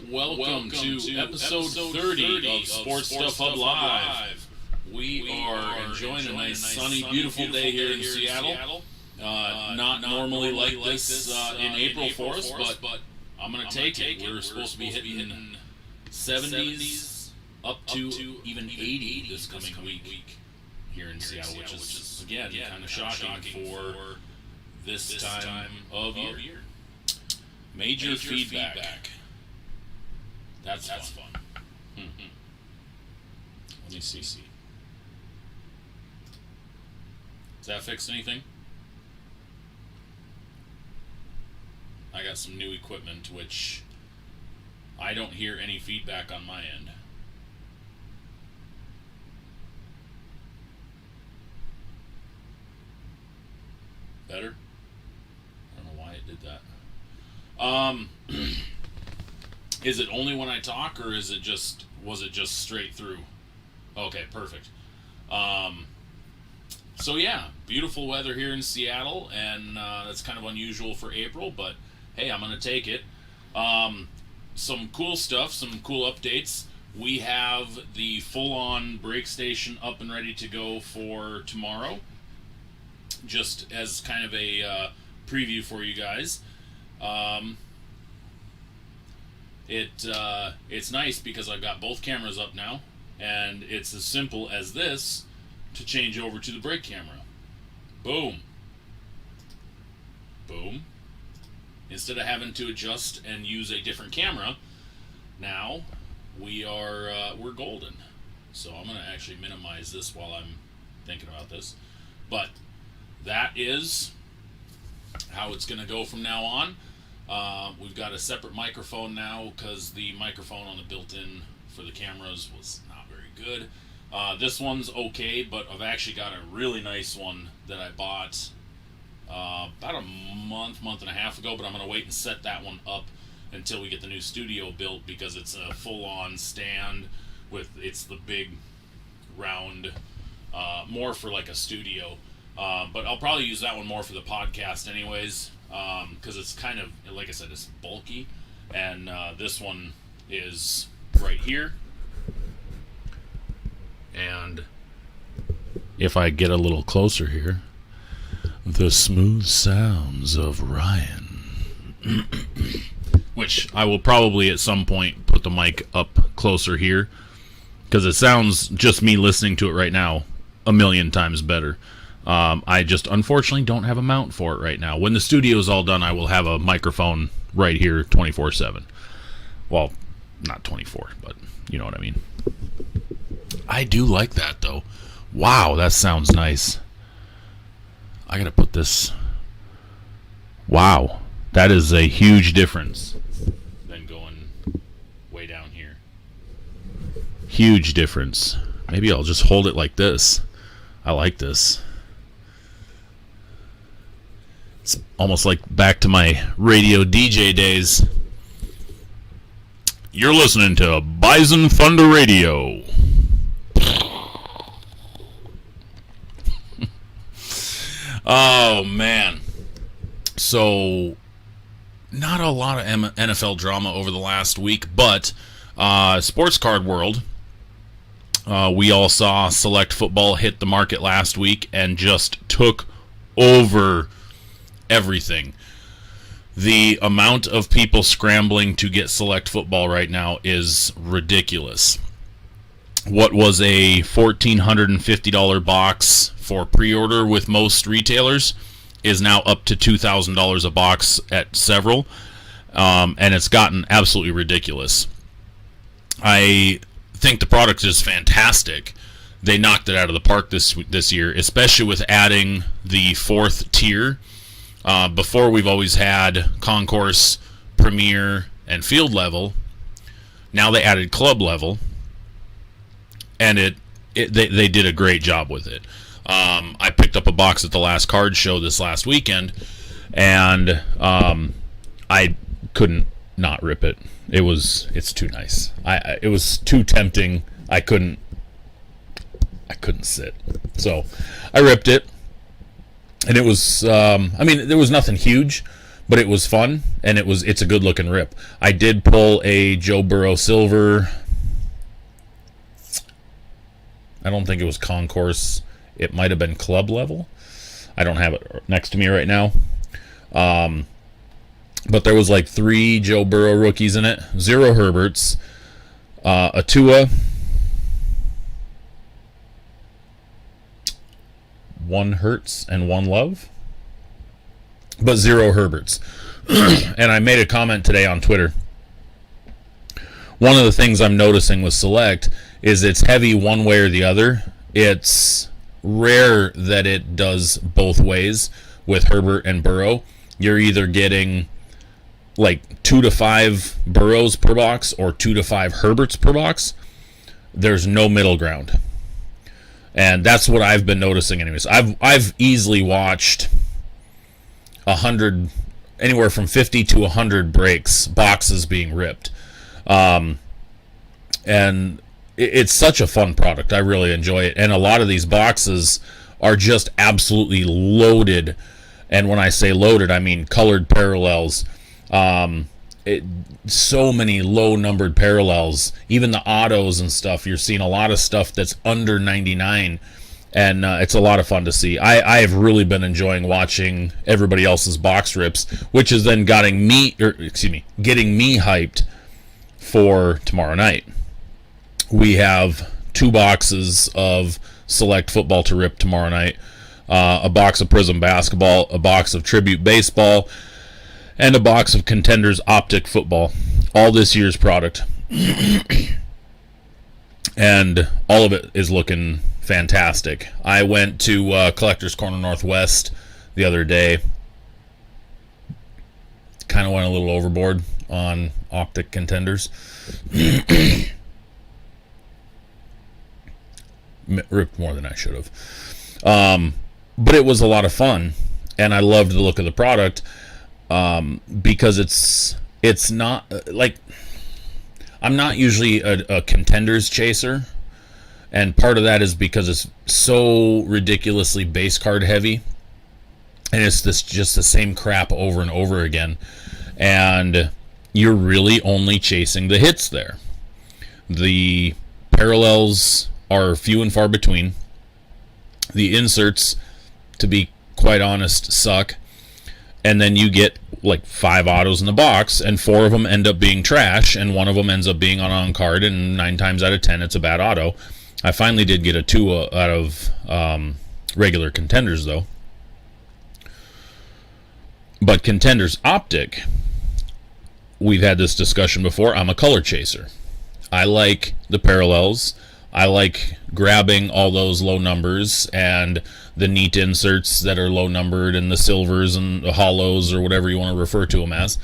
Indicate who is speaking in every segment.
Speaker 1: Welcome to episode 30 of Sports Stuff Hub Live. We are enjoying a nice, sunny, beautiful day here in Seattle. Not normally like this in April for us, but I'm going to take it. We're supposed to be hitting 70s up to even 80 this coming week here in Seattle, which is, again, kind of shocking for this time of year. Major feedback. That's fun. Let me see. Does that fix anything? I got some new equipment, which I don't hear any feedback on my end. Better? I don't know why it did that. Is it only when I talk, or was it just straight through? Okay, perfect. So yeah, beautiful weather here in Seattle, and that's kind of unusual for April, but hey, I'm gonna take it. Some cool stuff, some cool updates. We have the full-on brake station up and ready to go for tomorrow, just as kind of a preview for you guys. It's nice because I've got both cameras up now, and it's as simple as this to change over to the brake camera. Boom. Boom. Instead of having to adjust and use a different camera, now we're golden. So I'm going to actually minimize this while I'm thinking about this. But that is how it's going to go from now on. We've got a separate microphone now because the microphone on the built-in for the cameras was not very good. This one's okay, but I've actually got a really nice one that I bought about a month and a half ago, but I'm going to wait and set that one up until we get the new studio built, because it's a full-on stand it's the big round, more for like a studio. But I'll probably use that one more for the podcast anyways. Because it's kind of, like I said, it's bulky, and this one is right here. And if I get a little closer here, the smooth sounds of Ryan, which I will probably at some point put the mic up closer here, because it sounds, just me listening to it right now, a million times better. I just unfortunately don't have a mount for it right now. When the studio is all done, I will have a microphone right here 24/7. Well, not 24, but you know what I mean. I do like that, though. Wow, that sounds nice. I gotta put this... Wow, that is a huge difference than going way down here. Huge difference. Maybe I'll just hold it like this. I like this. It's almost like back to my radio DJ days. You're listening to Bison Thunder Radio. Oh, man. So, not a lot of NFL drama over the last week, but Sports Card World, we all saw Select Football hit the market last week and just took over everything. The amount of people scrambling to get Select Football right now is ridiculous. What was a $1,450 box for pre-order with most retailers is now up to $2,000 a box at several, and it's gotten absolutely ridiculous. I think the product is fantastic. They knocked it out of the park this year, especially with adding the fourth tier. Before, we've always had concourse, premier, and field level. Now they added club level, and they did a great job with it. I picked up a box at the last card show this last weekend, and I couldn't not rip it. It's too nice. It was too tempting. I couldn't sit. So I ripped it. And it was, there was nothing huge, but it was fun, and it's a good looking rip. I did pull a Joe Burrow silver. I don't think it was concourse. It might have been club level. I don't have it next to me right now. But there was like 3 Joe Burrow rookies in it, 0 Herberts, a Tua, 1 Hurts, and 1 Love, but 0 Herberts. And I made a comment today on Twitter. One of the things I'm noticing with Select is it's heavy one way or the other. It's rare that it does both ways with Herbert and Burrow. You're either getting like 2 to 5 Burrows per box or 2 to 5 Herberts per box. There's no middle ground. And that's what I've been noticing anyways. I've easily watched 100, anywhere from 50 to 100 boxes being ripped. And it's such a fun product. I really enjoy it. And a lot of these boxes are just absolutely loaded. And when I say loaded, I mean colored parallels. So many low numbered parallels, even the autos and stuff. You're seeing a lot of stuff that's under 99, and it's a lot of fun to see. I have really been enjoying watching everybody else's box rips, which is then getting me hyped for tomorrow night. We have 2 boxes of Select football to rip tomorrow night, a box of Prism basketball, a box of Tribute baseball, and a box of Contenders Optic football, all this year's product. And all of it is looking fantastic. I went to Collector's Corner Northwest the other day. Kind of went a little overboard on Optic Contenders. Ripped more than I should have. But it was a lot of fun, and I loved the look of the product. Because it's not like, I'm not usually a Contenders chaser, and part of that is because it's so ridiculously base card heavy, and it's just the same crap over and over again, and you're really only chasing the hits there. The parallels are few and far between. The inserts, to be quite honest, suck. And then you get like 5 autos in the box, and 4 of them end up being trash, and 1 of them ends up being on card, and 9 times out of 10 it's a bad auto. I finally did get a 2 out of regular Contenders though. But Contenders Optic, we've had this discussion before. I'm a color chaser. I like the parallels. I like grabbing all those low numbers and the neat inserts that are low numbered, and the silvers and the hollows, or whatever you want to refer to them as.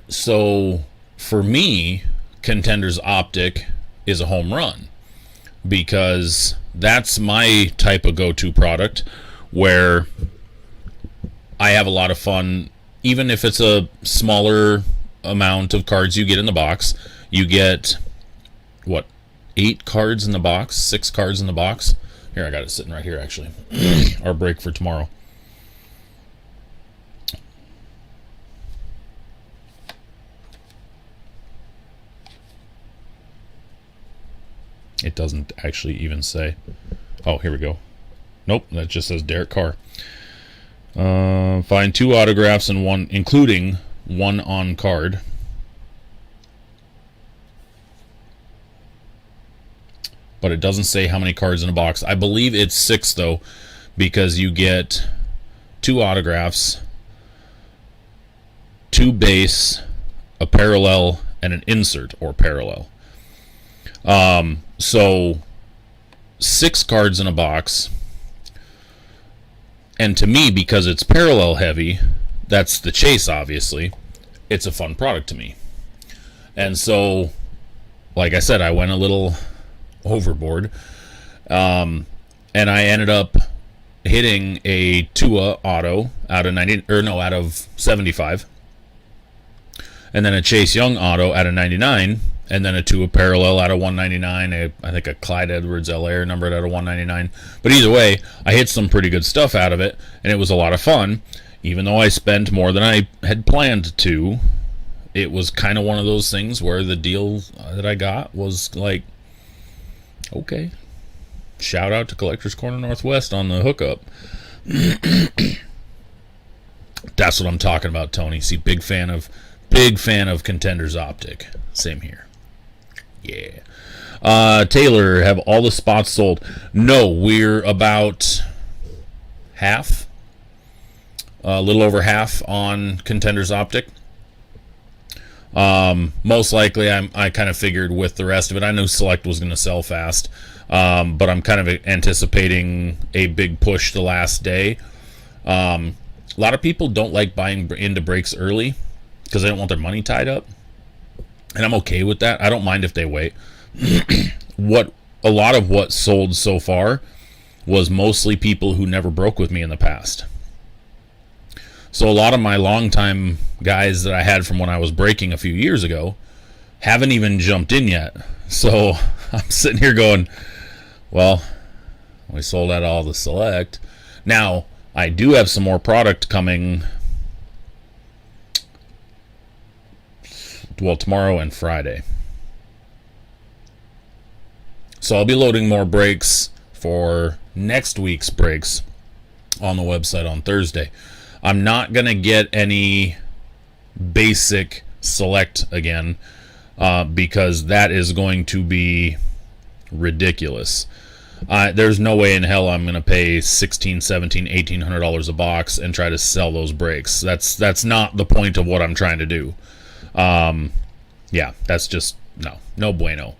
Speaker 1: So for me, Contenders Optic is a home run, because that's my type of go-to product where I have a lot of fun. Even if it's a smaller amount of cards you get in the box, you get 8 cards in the box, 6 cards in the box. Here, I got it sitting right here, actually. Our break for tomorrow. It doesn't actually even say. Oh, here we go. Nope, that just says Derek Carr. Find 2 autographs and 1, including 1 on card. But it doesn't say how many cards in a box. I believe it's 6 though, because you get 2 autographs, 2 base, a parallel, and an insert or parallel. So 6 cards in a box. And to me, because it's parallel heavy, that's the chase obviously, it's a fun product to me. And so, like I said, I went a little overboard, and I ended up hitting a Tua auto out of 75, and then a Chase Young auto out of 99, and then a Tua parallel out of 199. I think a Clyde Edwards-Helaire numbered out of 199. But either way, I hit some pretty good stuff out of it, and it was a lot of fun. even though I spent more than I had planned to, it was kind of one of those things where the deal that I got was like, okay. Shout out to Collectors Corner Northwest on the hookup. That's what I'm talking about, Tony. See, big fan of Contenders Optic. Same here. Yeah. Taylor, have all the spots sold? No, we're about half. A little over half on Contenders Optic. Most likely, I kind of figured with the rest of it. I knew Select was going to sell fast, but I'm kind of anticipating a big push the last day. A lot of people don't like buying into breaks early because they don't want their money tied up, and I'm okay with that. I don't mind if they wait. A lot of what sold so far was mostly people who never broke with me in the past. So a lot of my longtime guys that I had from when I was breaking a few years ago haven't even jumped in yet. So I'm sitting here going, well, we sold out all the Select. Now, I do have some more product coming, well, tomorrow and Friday. So I'll be loading more breaks for next week's breaks on the website on Thursday. I'm not going to get any basic Select again because that is going to be ridiculous. There's no way in hell I'm going to pay $1,600, $1,700, $1,800 a box and try to sell those breaks. That's not the point of what I'm trying to do. Yeah, that's just no bueno.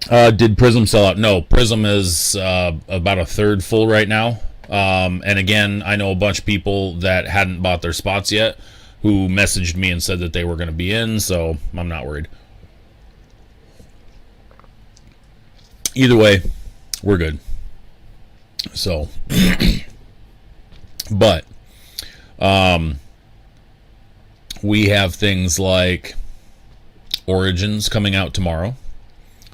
Speaker 1: Did Prism sell out? No, Prism is about a third full right now. And again, I know a bunch of people that hadn't bought their spots yet who messaged me and said that they were going to be in, so I'm not worried. Either way, we're good. So, but we have things like Origins coming out tomorrow.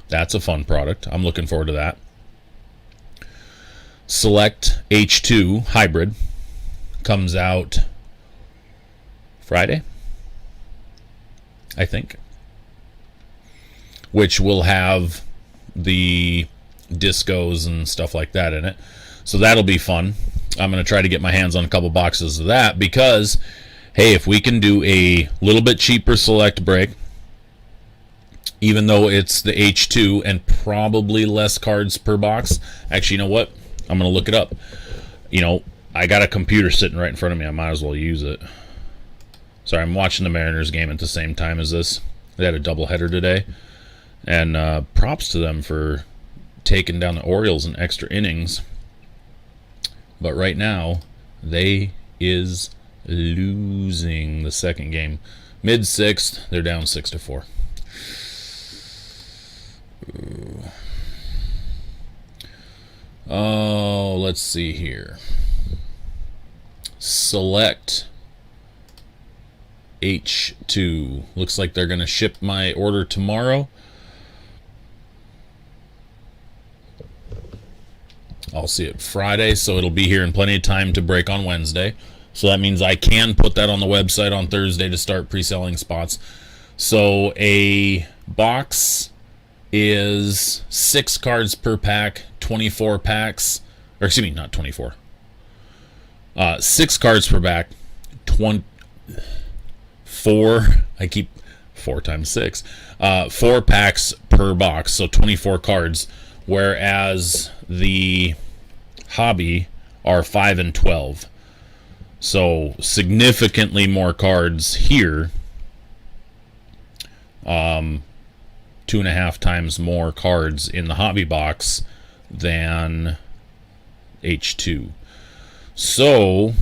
Speaker 1: That's a fun product. I'm looking forward to that. Select H2 Hybrid comes out Friday, I think, which will have the discos and stuff like that in it. So that'll be fun. I'm going to try to get my hands on a couple boxes of that because, hey, if we can do a little bit cheaper Select break, even though it's the H2 and probably less cards per box. Actually, you know what? I'm going to look it up. I got a computer sitting right in front of me. I might as well use it. Sorry, I'm watching the Mariners game at the same time as this. They had a doubleheader today. And props to them for taking down the Orioles in extra innings. But right now, they is losing the second game. Mid-sixth, they're down 6-4. Oh, let's see here. Select H2. Looks like they're going to ship my order tomorrow. I'll see it Friday, so it'll be here in plenty of time to break on Wednesday. So that means I can put that on the website on Thursday to start pre-selling spots. So a box is 6 cards per pack, 24 packs, or excuse me, not 24. 6 cards per pack, 4, I keep 4 times 6, 4 packs per box, so 24 cards, whereas the hobby are 5 and 12. So significantly more cards here. 2.5 times more cards in the hobby box than H2. So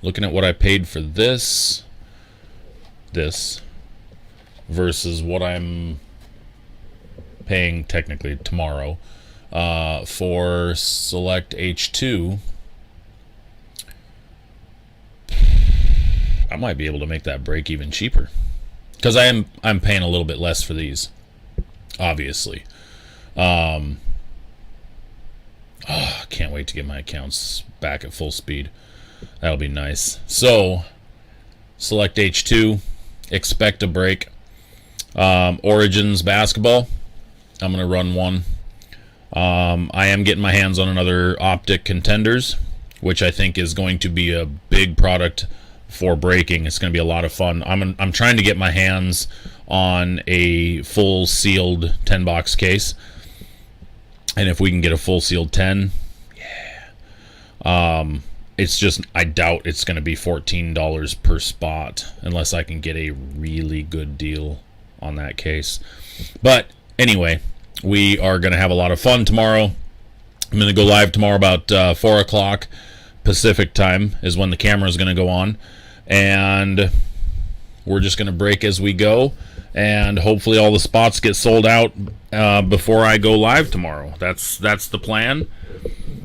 Speaker 1: looking at what I paid for this versus what I'm paying technically tomorrow for Select H2, I might be able to make that break even cheaper because I'm paying a little bit less for these, obviously. Oh, can't wait to get my accounts back at full speed. That'll be nice. So, select H2, expect a break. Origins basketball, I'm going to run one. I am getting my hands on another Optic Contenders, which I think is going to be a big product for breaking. It's going to be a lot of fun. I'm trying to get my hands on a full sealed 10-box case. And if we can get a full sealed 10, yeah. It's just, I doubt it's going to be $14 per spot unless I can get a really good deal on that case. But anyway, we are going to have a lot of fun tomorrow. I'm going to go live tomorrow about 4 o'clock Pacific time is when the camera is going to go on. And we're just going to break as we go. And hopefully all the spots get sold out before I go live tomorrow. That's the plan.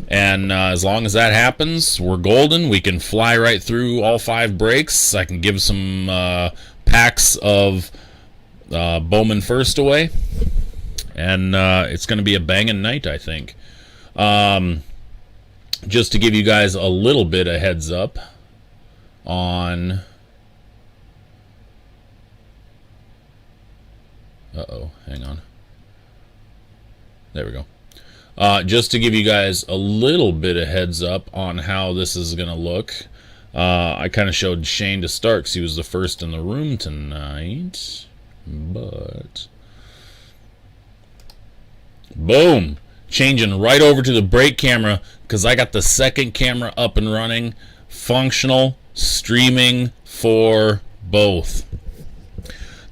Speaker 1: And as long as that happens, we're golden. We can fly right through all 5 breaks. I can give some packs of Bowman First away. And it's going to be a banging night, I think. Just to give you guys a little bit of heads up on... Uh-oh, hang on. There we go. Just to give you guys a little bit of heads up on how this is going to look. I kind of showed Shane to start because he was the first in the room tonight. But... boom! Changing right over to the break camera because I got the second camera up and running. Functional, streaming for both.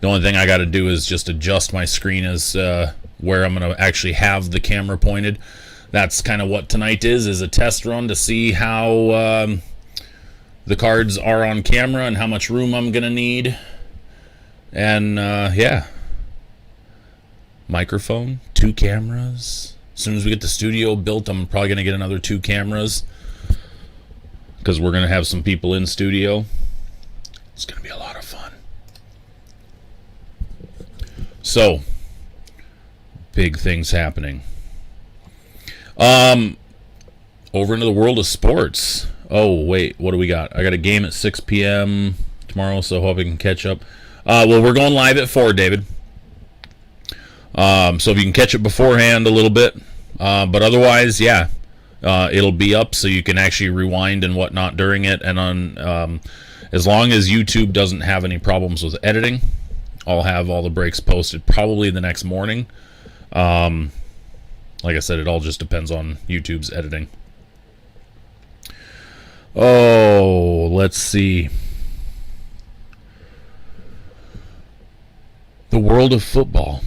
Speaker 1: The only thing I got to do is just adjust my screen as where I'm going to actually have the camera pointed. That's kind of what tonight is a test run to see how the cards are on camera and how much room I'm going to need. And yeah. Microphone, 2 cameras. As soon as we get the studio built, I'm probably going to get another 2 cameras because we're going to have some people in studio. It's going to be a lot of fun. So, big things happening. Over into the world of sports. Oh, wait, what do we got? I got a game at 6 p.m. tomorrow, so hope I can catch up. Well, we're going live at 4, David. So if you can catch it beforehand a little bit. But otherwise, yeah, it'll be up so you can actually rewind and whatnot during it. And on as long as YouTube doesn't have any problems with editing, I'll have all the breaks posted probably the next morning. Like I said, it all just depends on YouTube's editing. Oh, let's see. The world of football.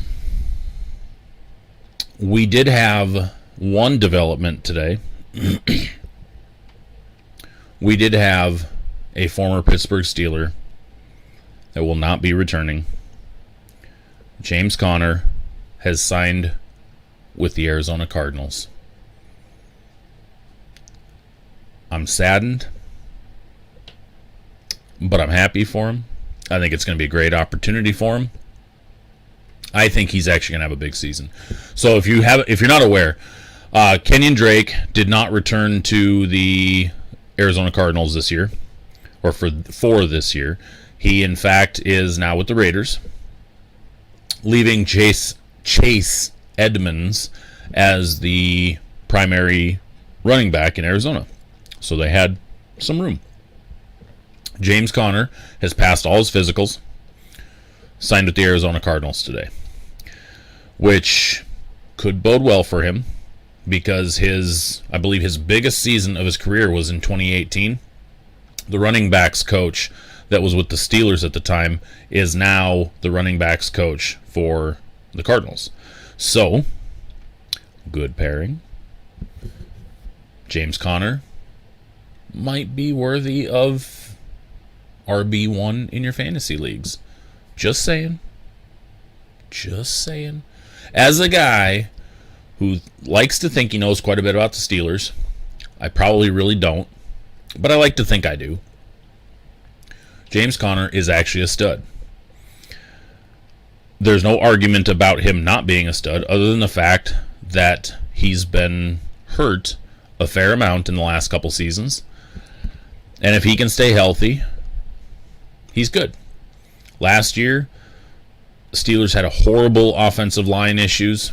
Speaker 1: We did have one development today. We did have a former Pittsburgh Steeler that will not be returning. James Conner has signed with the Arizona Cardinals. I'm saddened, but I'm happy for him. I think it's going to be a great opportunity for him. I think he's actually going to have a big season. So if you're not aware, Kenyon Drake did not return to the Arizona Cardinals this year, or for this year. He, in fact, is now with the Raiders, leaving Chase Edmonds as the primary running back in Arizona. So they had some room. James Conner has passed all his physicals, signed with the Arizona Cardinals today, which could bode well for him because I believe his biggest season of his career was in 2018. The running backs coach that was with the Steelers at the time is now the running backs coach for the Cardinals. So, good pairing. James Conner might be worthy of RB1 in your fantasy leagues. Just saying. Just saying. As a guy who likes to think he knows quite a bit about the Steelers, I probably really don't, but I like to think I do. James Conner is actually a stud. there's no argument about him not being a stud other than the fact that he's been hurt a fair amount in the last couple seasons. And if he can stay healthy, he's good. Last year, Steelers had a horrible offensive line issues.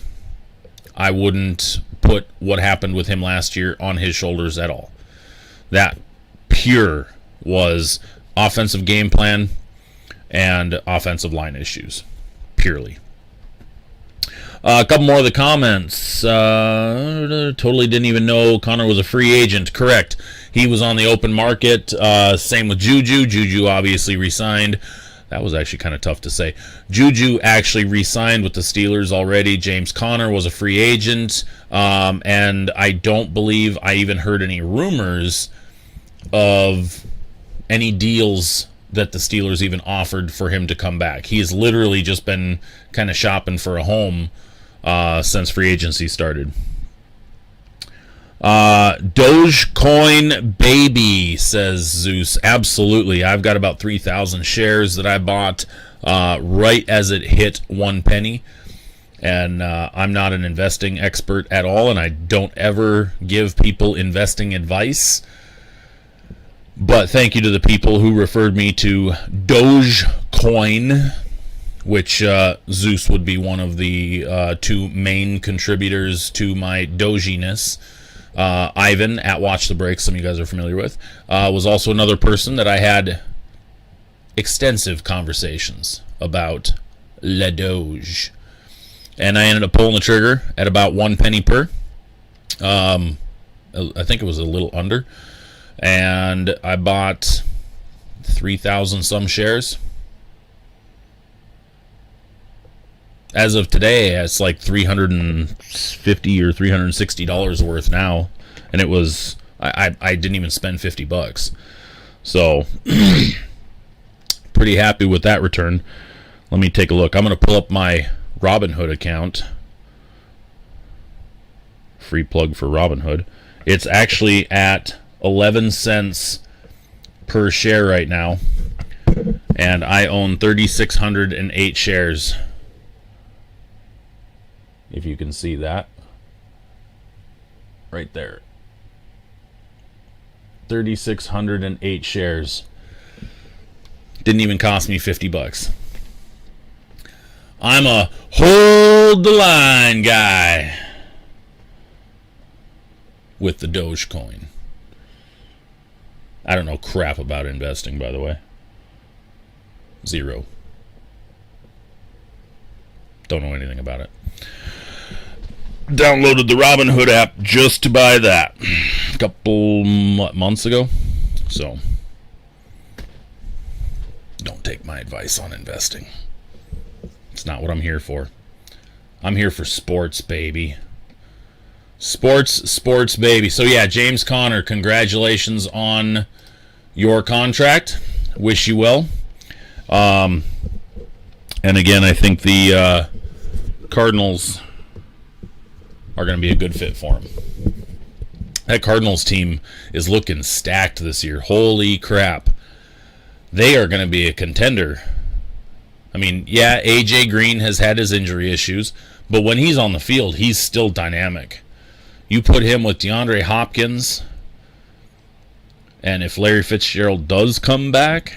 Speaker 1: I wouldn't put what happened with him last year on his shoulders at all. That pure was offensive game plan and offensive line issues. Purely. A couple more of the comments. Totally didn't even know Connor was a free agent. Correct. He was on the open market. Same with Juju. Juju obviously re-signed. That was actually kind of tough to say. Juju actually re-signed with the Steelers already. James Conner was a free agent. And I don't believe I even heard any rumors of any deals that the Steelers even offered for him to come back. He has literally just been kind of shopping for a home since free agency started. Dogecoin baby, says Zeus. Absolutely. I've got about 3,000 shares that I bought right as it hit 1 penny. And I'm not an investing expert at all, and I don't ever give people investing advice. But thank you to the people who referred me to Dogecoin, which Zeus would be one of the two main contributors to my doginess. Ivan at Watch the Break, some of you guys are familiar with, was also another person that I had extensive conversations about Le Doge. And I ended up pulling the trigger at about 1 penny per. I think it was a little under. And I bought 3,000 some shares. As of today, it's like $350 or $360 worth now, and it was I didn't even spend $50, so pretty happy with that return. Let me take a look. I'm going to pull up my Robinhood account. Free plug for Robinhood. It's actually at 11 cents per share right now, and I own 3,608 shares. If you can see that right there, 3,608 shares. Didn't even cost me $50. I'm a hold the line guy with the Dogecoin. I don't know crap about investing, by the way. Zero. Don't know anything about it. Downloaded the Robinhood app just to buy that a couple months ago. So, don't take my advice on investing. It's not what I'm here for. I'm here for sports, baby. Sports, baby. So, yeah, James Conner, congratulations on your contract. Wish you well. And again, I think the Cardinals are going to be a good fit for him. That Cardinals team is looking stacked this year. Holy crap. They are going to be a contender. I mean, yeah, AJ Green has had his injury issues, but when he's on the field, he's still dynamic. You put him with DeAndre Hopkins, and if Larry Fitzgerald does come back,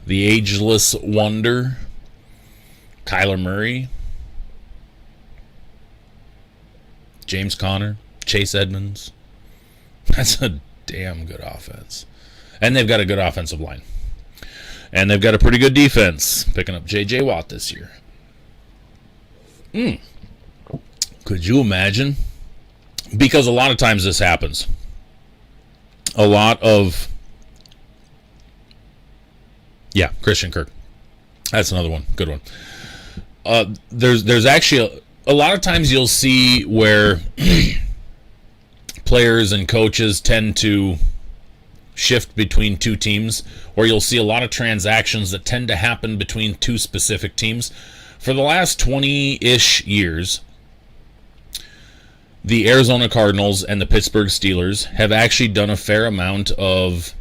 Speaker 1: the ageless wonder, Kyler Murray, James Conner, Chase Edmonds. That's a damn good offense. And they've got a good offensive line. And they've got a pretty good defense, picking up J.J. Watt this year. Could you imagine? Because a lot of times this happens. A lot of... Yeah, Christian Kirk. That's another one. Good one. There's actually... A lot of times you'll see where players and coaches tend to shift between two teams, or you'll see a lot of transactions that tend to happen between two specific teams. For the last 20-ish years, the Arizona Cardinals and the Pittsburgh Steelers have actually done a fair amount of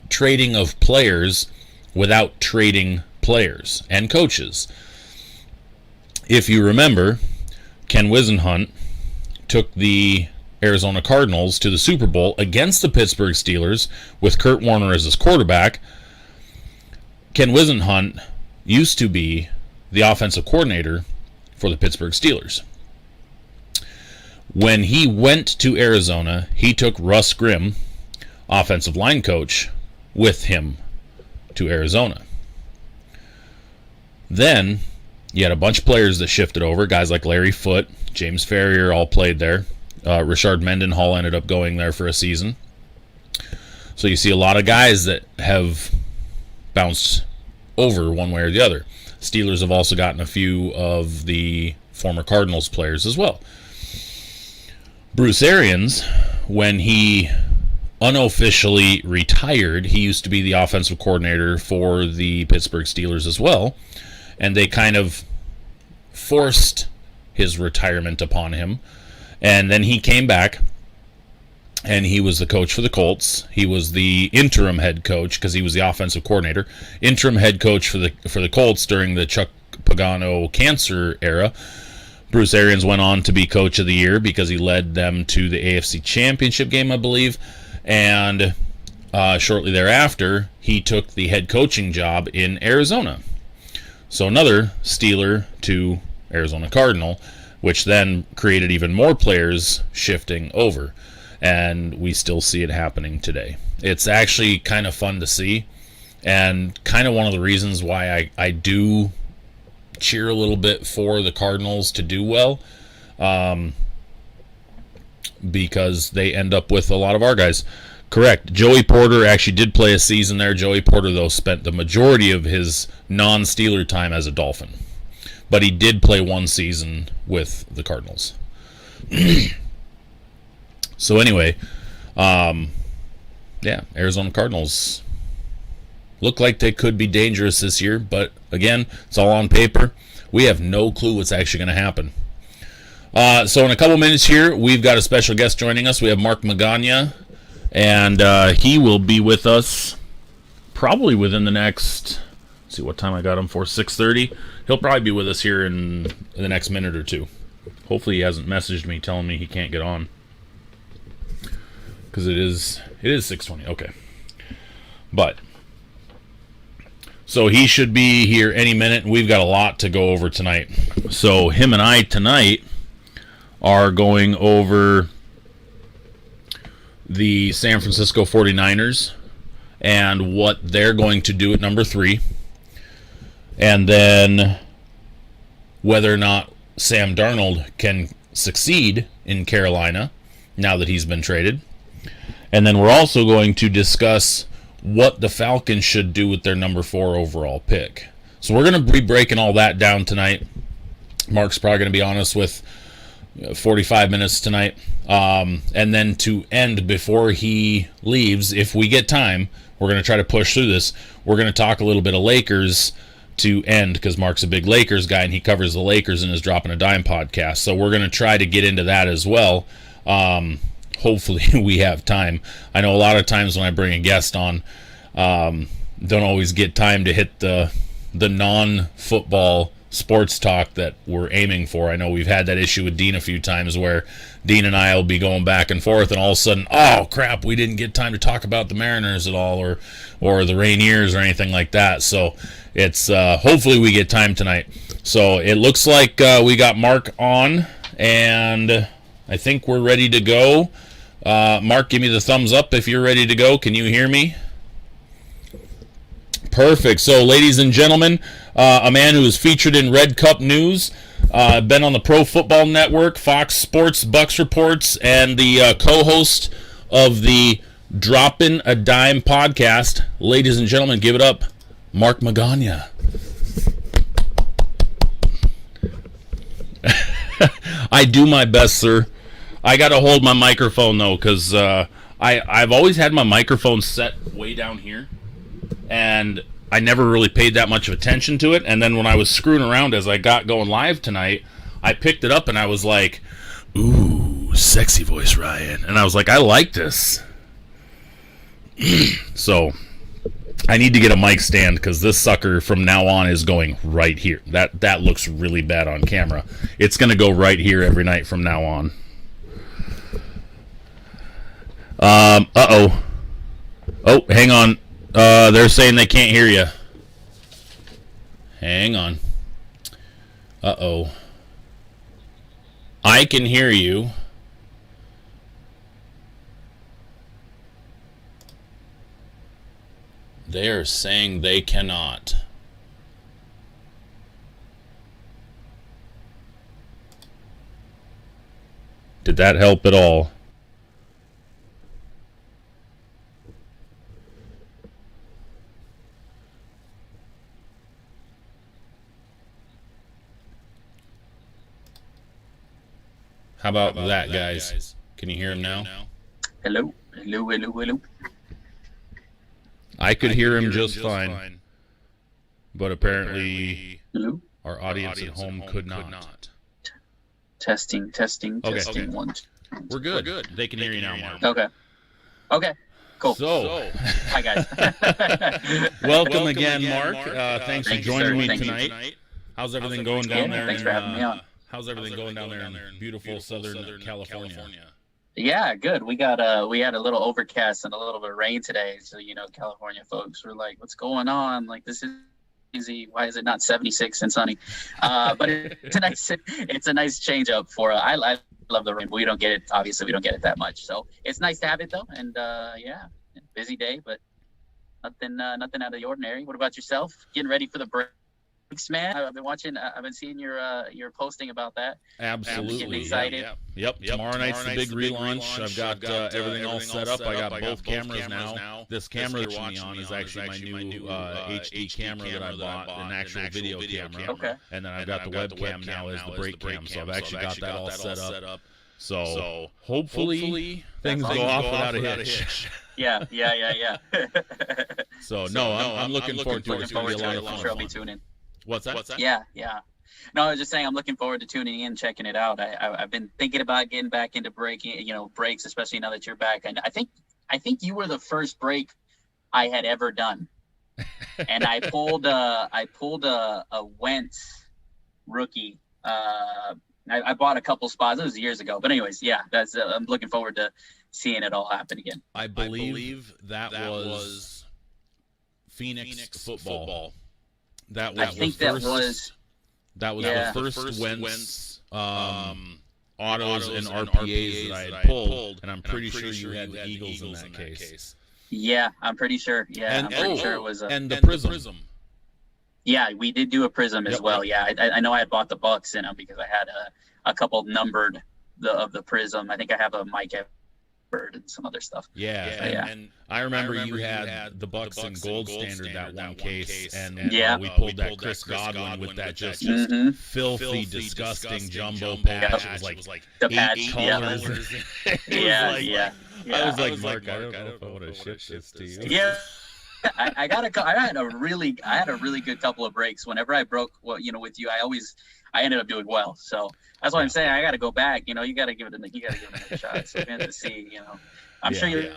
Speaker 1: trading of players without trading players and coaches. if you remember, Ken Whisenhunt took the Arizona Cardinals to the Super Bowl against the Pittsburgh Steelers with Kurt Warner as his quarterback. Ken Whisenhunt used to be the offensive coordinator for the Pittsburgh Steelers. When he went to Arizona, he took Russ Grimm, offensive line coach, with him to Arizona. Then you had a bunch of players that shifted over, guys like Larry Foote, James Ferrier all played there. Richard Mendenhall ended up going there for a season. So you see a lot of guys that have bounced over one way or the other. Steelers have also gotten a few of the former Cardinals players as well. Bruce Arians, when he unofficially retired, he used to be the offensive coordinator for the Pittsburgh Steelers as well, and they kind of forced his retirement upon him. And then he came back, and he was the coach for the Colts. He was the interim head coach because he was the offensive coordinator, interim head coach for the Colts during the Chuck Pagano cancer era. Bruce Arians went on to be coach of the year because he led them to the AFC Championship game, I believe. And shortly thereafter, he took the head coaching job in Arizona. So another Steeler to Arizona Cardinal, which then created even more players shifting over. And we still see it happening today. It's actually kind of fun to see, and kind of one of the reasons why I do cheer a little bit for the Cardinals to do well, because they end up with a lot of our guys. Correct. Joey Porter actually did play a season there. Joey Porter, though, spent the majority of his non-Steeler time as a Dolphin. But he did play one season with the Cardinals. So anyway, Arizona Cardinals look like they could be dangerous this year. But again, it's all on paper. We have no clue what's actually going to happen. So in a couple minutes here, we've got a special guest joining us. We have Mark Magana, and he will be with us probably within the next, let's see what time I got him for, 6:30. He'll probably be with us here in the next minute or two. Hopefully he hasn't messaged me telling me he can't get on, because it is 6:20. Okay. But so he should be here any minute. We've got a lot to go over tonight. So him and I tonight are going over the San Francisco 49ers and what they're going to do at number 3. And then whether or not Sam Darnold can succeed in Carolina now that he's been traded. And then we're also going to discuss what the Falcons should do with their number 4 overall pick. So we're going to be breaking all that down tonight. Mark's probably going to be on us with 45 minutes tonight. And then to end before he leaves, if we get time, we're going to try to push through this. We're going to talk a little bit of Lakers to end, because Mark's a big Lakers guy and he covers the Lakers in his Dropping a Dime podcast. So we're going to try to get into that as well. Hopefully we have time. I know a lot of times when I bring a guest on, don't always get time to hit the non-football sports talk that we're aiming for. I know we've had that issue with Dean a few times where Dean and I will be going back and forth, and all of a sudden, oh crap, we didn't get time to talk about the Mariners at all, or the Rainiers or anything like that. So it's hopefully we get time tonight. So it looks like we got Mark on, and I think we're ready to go. Mark, give me the thumbs up if you're ready to go. Can you hear me? Perfect. So, ladies and gentlemen, a man who is featured in Red Cup News, been on the Pro Football Network, Fox Sports, Bucks Reports, and the co-host of the Droppin' a Dime podcast. Ladies and gentlemen, give it up, Mark Magana. I do my best, sir. I got to hold my microphone, though, because I've always had my microphone set way down here, and I never really paid that much of attention to it. And then when I was screwing around as I got going live tonight, I picked it up, and I was like, ooh, sexy voice, Ryan. And I was like, I like this. So I need to get a mic stand because this sucker from now on is going right here. That looks really bad on camera. It's going to go right here every night from now on. Uh-oh. Oh, hang on. They're saying they can't hear you. Hang on. Uh-oh. I can hear you. They are saying they cannot. Did that help at all? How about that, guys? Can you hear him now?
Speaker 2: Hello.
Speaker 1: I could hear him just fine, but apparently our audience at home could not.
Speaker 2: Testing.
Speaker 1: Okay.
Speaker 2: One.
Speaker 1: We're good. They can hear you now, Mark.
Speaker 2: Okay. Cool.
Speaker 1: So,
Speaker 2: hi guys.
Speaker 1: welcome again, Mark. Thanks for joining me tonight. How's everything going down there?
Speaker 2: Thanks for having me on.
Speaker 1: How's everything going down there in beautiful Southern California?
Speaker 2: Yeah, good. We had a little overcast and a little bit of rain today. So, California folks were like, what's going on? Like, this is easy. Why is it not 76 and sunny? But it's a nice change up for, I love the rain. We don't get it. Obviously, we don't get it that much. So it's nice to have it though. And busy day, but nothing out of the ordinary. What about yourself? Getting ready for the break? Man, I've been watching. I've been seeing your posting about that.
Speaker 1: Absolutely,
Speaker 2: getting excited.
Speaker 1: Yep. Tomorrow night's the big relaunch. I've got everything all set up. I got both cameras now. This camera that you're watching me on is actually my new HD camera that I bought, an actual video camera.
Speaker 2: Okay.
Speaker 1: And then I've got the webcam now as the brake cam. So I've actually got that all set up. So hopefully things go off without a hitch.
Speaker 2: Yeah.
Speaker 1: So no, I'm looking forward to it. It's gonna be a lot of fun.
Speaker 2: I'm sure I'll be tuning in.
Speaker 1: What's that?
Speaker 2: Yeah. No, I was just saying I'm looking forward to tuning in, checking it out. I've been thinking about getting back into breaks, especially now that you're back. And I think you were the first break I had ever done. And I pulled a Wentz rookie. I bought a couple spots. It was years ago. But anyways, yeah, I'm looking forward to seeing it all happen again.
Speaker 1: I believe that was Phoenix football. That was the first Wentz autos and RPAs that I had pulled, and I'm pretty sure you had the Eagles in that case.
Speaker 2: Yeah, I'm pretty sure. Yeah, I'm pretty sure it was.
Speaker 1: And the Prism.
Speaker 2: Yeah, we did do a Prism as well. Yeah, I know I had bought the Bucks in them because I had a couple numbered of the Prism. I think I have a Mike and some other stuff.
Speaker 1: And I remember you had the Bucks in gold standard that one case, and we pulled that Chris Godwin with that just filthy, disgusting jumbo patch. It was like
Speaker 2: the
Speaker 1: 8
Speaker 2: patch,
Speaker 1: colors.
Speaker 2: Yeah.
Speaker 1: I was like, Mark, I don't know if I want to ship this to you.
Speaker 2: Yeah. I had a really good couple of breaks. Whenever I broke, with you, I ended up doing well. So that's why I'm saying I got to go back. You got to give it another shot. So we have to see. I'm sure you're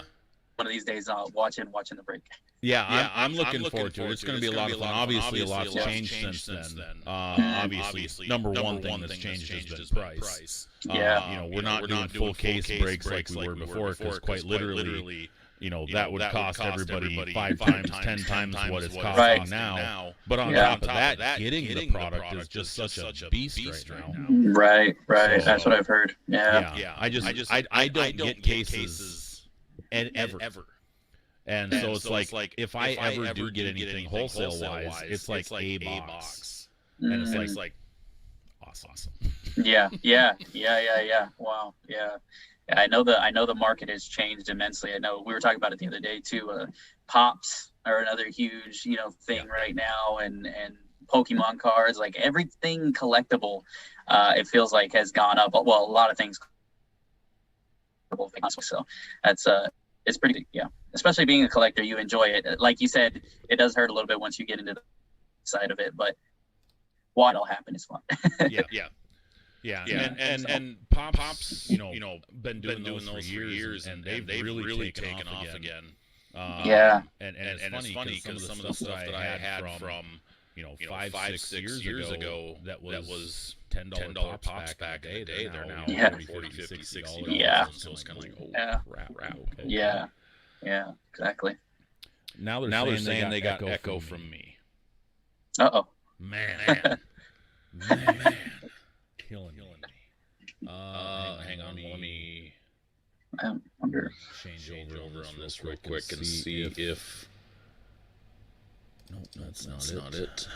Speaker 2: one of these days watching the break.
Speaker 1: Yeah, I'm looking forward to it. It's going to be a lot of fun. Obviously, a lot's changed since then. Obviously, number one thing that's changed has been price. We're not doing full case breaks like we were before because quite literally. That would cost everybody 5 times, 10 times what it's costing now. But on top of that, getting the product is just such a beast right now.
Speaker 2: Right. That's what I've heard. Yeah.
Speaker 1: I don't get cases ever. And so it's like if I ever do get anything wholesale wise, it's like a box, and it's like awesome.
Speaker 2: Yeah. Wow. Yeah. I know the market has changed immensely. I know we were talking about it the other day too. Pops are another huge, thing right now, and Pokemon cards, like everything collectible, it feels like has gone up. Well, a lot of things. So that's it's pretty, especially being a collector, you enjoy it. Like you said, it does hurt a little bit once you get into the side of it, but what'll happen is fun.
Speaker 1: Yeah. And Pops, been doing those for years, and they've really taken off again.
Speaker 2: Yeah.
Speaker 1: And it's funny because some of the stuff that I had from 5, 6 years ago that was $10 pops back in the day, they're now
Speaker 2: Yeah.
Speaker 1: 40, 50, $60.
Speaker 2: Yeah.
Speaker 1: So it's kind of like, oh,
Speaker 2: Yeah.
Speaker 1: crap. Okay.
Speaker 2: Yeah. Yeah. Exactly.
Speaker 1: Now they're saying they got echo from me.
Speaker 2: Uh-oh.
Speaker 1: Man. Killing me. Hang on, let me
Speaker 2: I wonder.
Speaker 1: change over on this real quick and see if... Nope, that's not it.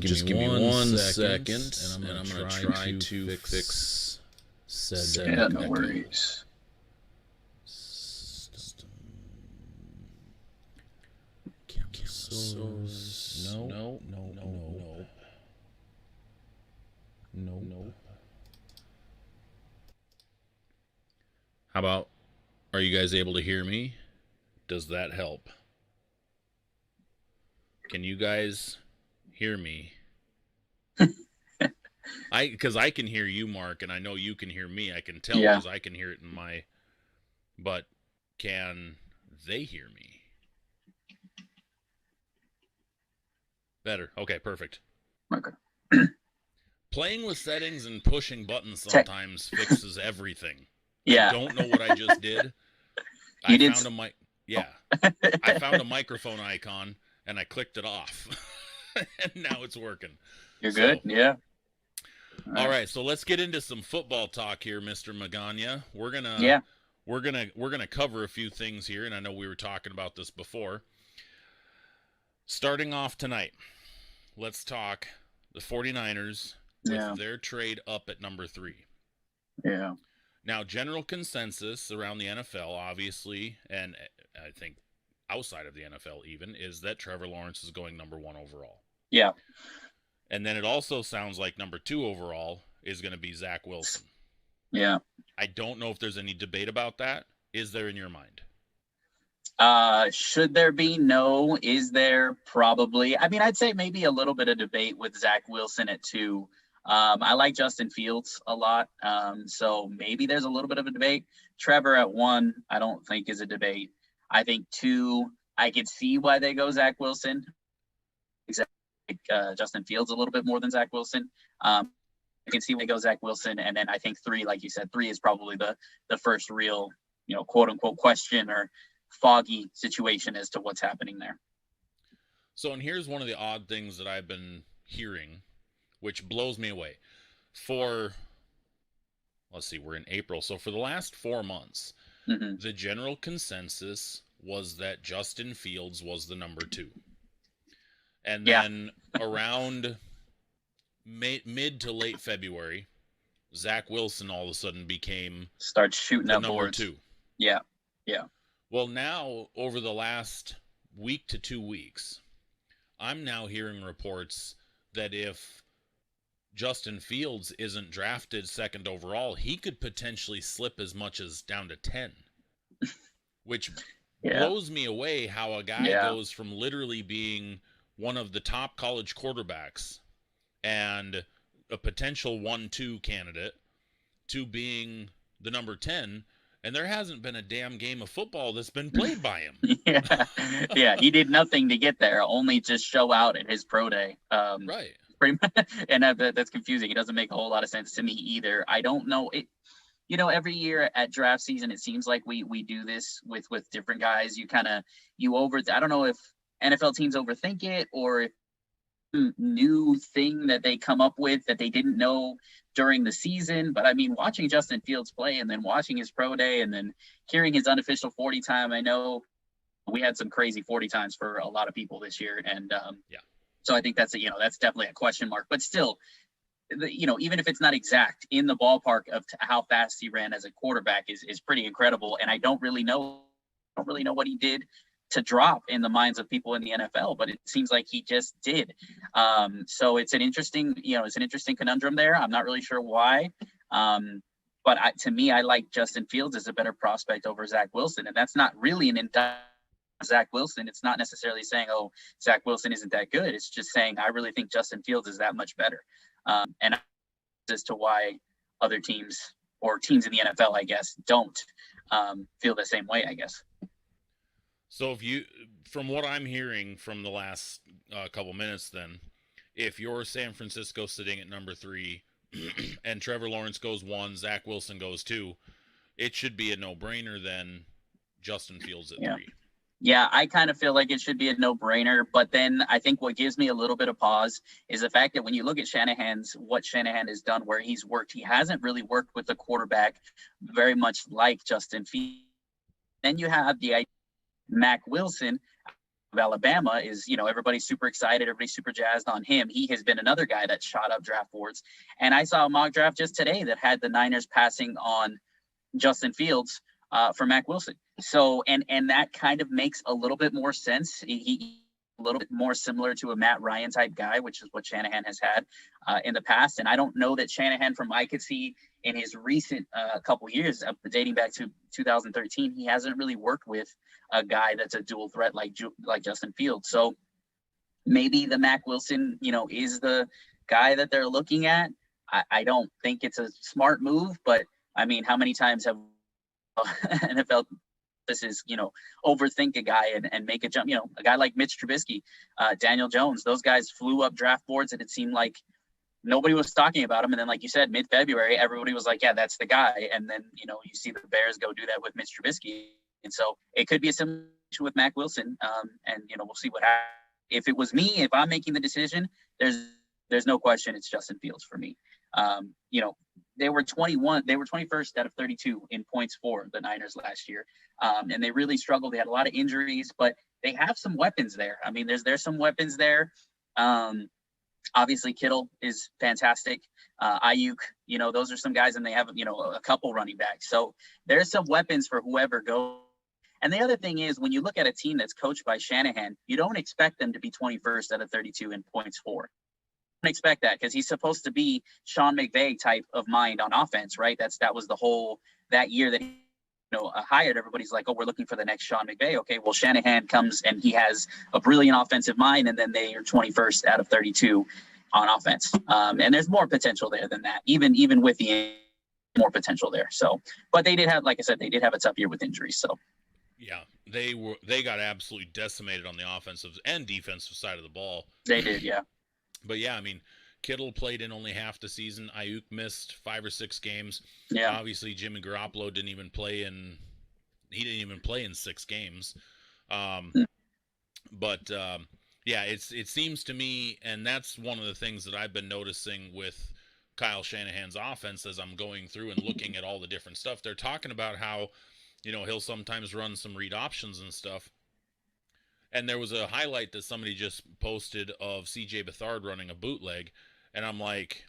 Speaker 1: Just give me 1 second, and I'm gonna try to fix said
Speaker 2: Yeah,
Speaker 1: echo.
Speaker 2: no worries.
Speaker 1: No. How about, are you guys able to hear me? Does that help? Can you guys hear me? Because I can hear you, Mark, and I know you can hear me. I can tell because I can hear it in my... But can they hear me? Better. Okay, perfect.
Speaker 2: Okay.
Speaker 1: Playing with settings and pushing buttons sometimes fixes everything.
Speaker 2: Yeah.
Speaker 1: I don't know what I just did. I found a microphone icon and I clicked it off. And now it's working.
Speaker 2: You're good? Yeah.
Speaker 1: All right, so let's get into some football talk here, Mr. Magana. We're gonna cover a few things here, and I know we were talking about this before. Starting off tonight, let's talk the 49ers with their trade up at number 3.
Speaker 2: Yeah.
Speaker 1: Now, general consensus around the NFL, obviously, and I think outside of the NFL even, is that Trevor Lawrence is going number 1 overall.
Speaker 2: Yeah.
Speaker 1: And then it also sounds like number 2 overall is going to be Zach Wilson.
Speaker 2: Yeah.
Speaker 1: I don't know if there's any debate about that. Is there in your mind?
Speaker 2: Should there be? No. Is there? Probably. I mean, I'd say maybe a little bit of debate with Zach Wilson at 2. I like Justin Fields a lot. So maybe there's a little bit of a debate. Trevor at 1, I don't think is a debate. I think 2, I could see why they go Zach Wilson. Justin Fields a little bit more than Zach Wilson. I can see why they go Zach Wilson. And then I think 3, like you said, 3 is probably the first real, quote unquote question or foggy situation as to what's happening there.
Speaker 1: So, and here's one of the odd things that I've been hearing, which blows me away. Let's see, we're in April. So for the last 4 months, the general consensus was that Justin Fields was the number 2. And then around mid to late February, Zach Wilson all of a sudden
Speaker 2: starts shooting
Speaker 1: the
Speaker 2: up
Speaker 1: number
Speaker 2: boards.
Speaker 1: 2.
Speaker 2: Yeah.
Speaker 1: Well, now over the last week to 2 weeks, I'm now hearing reports that if Justin Fields isn't drafted 2nd overall, he could potentially slip as much as down to 10, which blows me away how a guy goes from literally being one of the top college quarterbacks and a potential 1-2 candidate to being the number 10, and there hasn't been a damn game of football that's been played by him.
Speaker 2: Yeah, he did nothing to get there, only just show out at his pro day.
Speaker 1: Right.
Speaker 2: Pretty much, and that's confusing. It doesn't make a whole lot of sense to me either. I don't know it. Every year at draft season, it seems like we do this with different guys. I don't know if NFL teams overthink it or if new thing that they come up with that they didn't know during the season. But I mean, watching Justin Fields play and then watching his pro day and then hearing his unofficial 40 time, I know we had some crazy 40 times for a lot of people this year. And so I think that's definitely a question mark, but still, even if it's not exact, in the ballpark of how fast he ran as a quarterback is pretty incredible. And I don't really know what he did to drop in the minds of people in the NFL, but it seems like he just did. So it's an interesting conundrum there. I'm not really sure why. But to me, I like Justin Fields as a better prospect over Zach Wilson. And that's not really an indictment of Zach Wilson. It's not necessarily saying, oh, Zach Wilson isn't that good. It's just saying, I really think Justin Fields is that much better. And as to why other teams or teams in the NFL, I guess, don't feel the same way, I guess.
Speaker 1: So from what I'm hearing from the last couple minutes, then, if you're San Francisco sitting at number 3, and Trevor Lawrence goes 1, Zach Wilson goes 2, it should be a no-brainer then Justin Fields at 3.
Speaker 2: Yeah, I kind of feel like it should be a no-brainer, but then I think what gives me a little bit of pause is the fact that when you look at what Shanahan has done, where he's worked, he hasn't really worked with a quarterback very much like Justin Fields. Then you have the Mac Wilson of Alabama is, everybody's super excited, everybody's super jazzed on him. He has been another guy that shot up draft boards. And I saw a mock draft just today that had the Niners passing on Justin Fields for Mac Wilson. So, and that kind of makes a little bit more sense. He a little bit more similar to a Matt Ryan type guy, which is what Shanahan has had in the past. And I don't know that Shanahan, from I could see in his recent couple years, dating back to 2013, he hasn't really worked with a guy that's a dual threat like Justin Fields. So maybe the Mac Wilson, is the guy that they're looking at. I don't think it's a smart move, but I mean, how many times have NFL overthink a guy and make a jump? A guy like Mitch Trubisky, Daniel Jones, those guys flew up draft boards, and it seemed like nobody was talking about him. And then, like you said, mid-February, everybody was like, yeah, that's the guy. And then, you see the Bears go do that with Mitch Trubisky. And so it could be a similar issue with Mac Wilson. And we'll see what happens. If it was me, if I'm making the decision, there's no question it's Justin Fields for me. They were 21st out of 32 in points for the Niners last year. And they really struggled. They had a lot of injuries, but they have some weapons there. I mean, there's some weapons there. Obviously Kittle is fantastic. Ayuk, those are some guys, and they have, a couple running backs. So there's some weapons for whoever goes. And the other thing is, when you look at a team that's coached by Shanahan, you don't expect them to be 21st out of 32 in points for. Don't expect that, because he's supposed to be Sean McVay type of mind on offense, right? That was the whole that year that he hired. Everybody's like, oh, we're looking for the next Sean McVay. Okay, well, Shanahan comes and he has a brilliant offensive mind, and then they are 21st out of 32 on offense. And there's more potential there than that, even with the more potential there. So, but they did have, like I said, they did have a tough year with injuries. So.
Speaker 1: Yeah, they got absolutely decimated on the offensive and defensive side of the ball.
Speaker 2: They did, yeah.
Speaker 1: But yeah, I mean, Kittle played in only half the season. Ayuk missed 5 or 6 games.
Speaker 2: Yeah.
Speaker 1: Obviously, Jimmy Garoppolo didn't even play in 6 games. But yeah, it seems to me, and that's one of the things that I've been noticing with Kyle Shanahan's offense as I'm going through and looking at all the different stuff. They're talking about how, he'll sometimes run some read options and stuff. And there was a highlight that somebody just posted of CJ Beathard running a bootleg, and I'm like,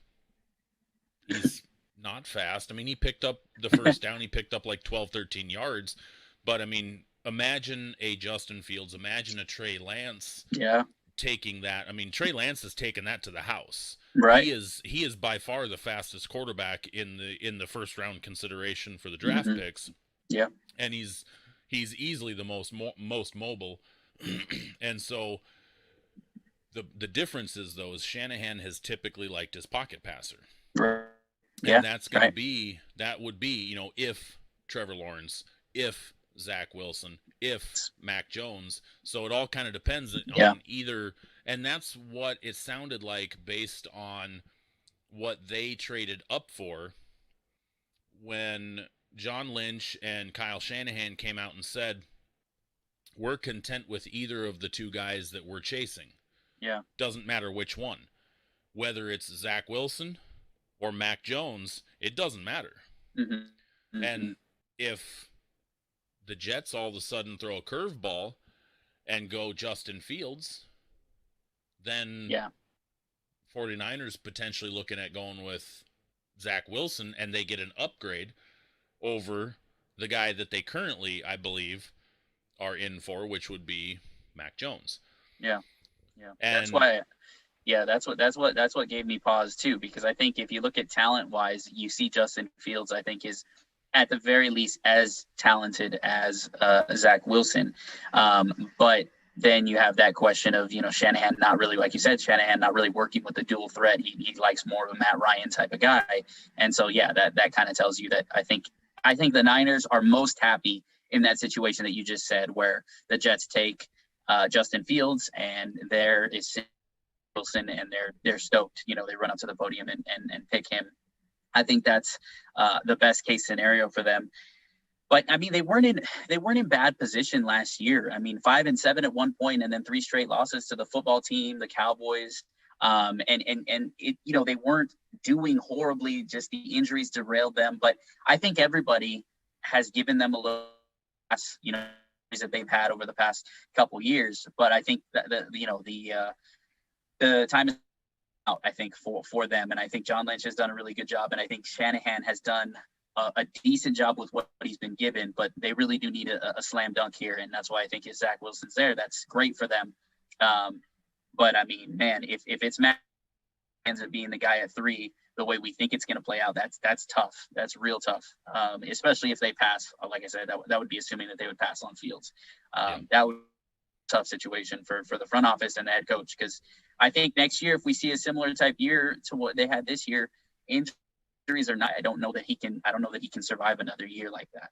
Speaker 1: he's not fast. I mean, he picked up the first down. He picked up like 12, 13 yards. But, I mean, imagine a Justin Fields, imagine a Trey Lance taking that. I mean, Trey Lance has taken that to the house.
Speaker 2: Right.
Speaker 1: He is by far the fastest quarterback in the first round consideration for the draft picks.
Speaker 2: Yeah.
Speaker 1: And he's easily the most mobile. And so the difference is, though, is Shanahan has typically liked his pocket passer.
Speaker 2: Right.
Speaker 1: Yeah. And that's going to be, that would be, if Trevor Lawrence, if Zach Wilson, if Mac Jones. So it all kind of depends on either. And that's what it sounded like based on what they traded up for when John Lynch and Kyle Shanahan came out and said, we're content with either of the two guys that we're chasing.
Speaker 2: Yeah.
Speaker 1: Doesn't matter which one. Whether it's Zach Wilson or Mac Jones, it doesn't matter. And if the Jets all of a sudden throw a curveball and go Justin Fields, then 49ers potentially looking at going with Zach Wilson, and they get an upgrade over the guy that they currently, I believe, are in for, which would be Mac Jones.
Speaker 2: Yeah.
Speaker 1: And
Speaker 2: that's why. Yeah, that's what gave me pause too, because I think if you look at talent wise, you see Justin Fields, I think, is at the very least as talented as Zach Wilson. But then you have that question of, Shanahan not really, like you said, Shanahan not really working with the dual threat. He likes more of a Matt Ryan type of guy. And so, yeah, that kind of tells you that I think the Niners are most happy in that situation that you just said, where the Jets take Justin Fields and there is Wilson and they're stoked. They run up to the podium and pick him. I think that's the best case scenario for them. But I mean, they weren't in bad position last year. I mean, 5-7 at one point, and then 3 straight losses to the football team, the Cowboys, and it, they weren't doing horribly. Just the injuries derailed them. But I think everybody has given them a little, that they've had over the past couple years. But I think that the time is out, I think, for them, and I think John Lynch has done a really good job, and I think Shanahan has done a decent job with what he's been given, but they really do need a slam dunk here, and that's why I think if Zach Wilson's there, that's great for them. But I mean, man, if it's Matt ends up being the guy at 3, the way we think it's going to play out, that's tough. That's real tough, especially if they pass. Like I said, that would be assuming that they would pass on Fields. That would be a tough situation for the front office and the head coach, because I think next year, if we see a similar type year to what they had this year, injuries or not, I don't know that he can survive another year like that.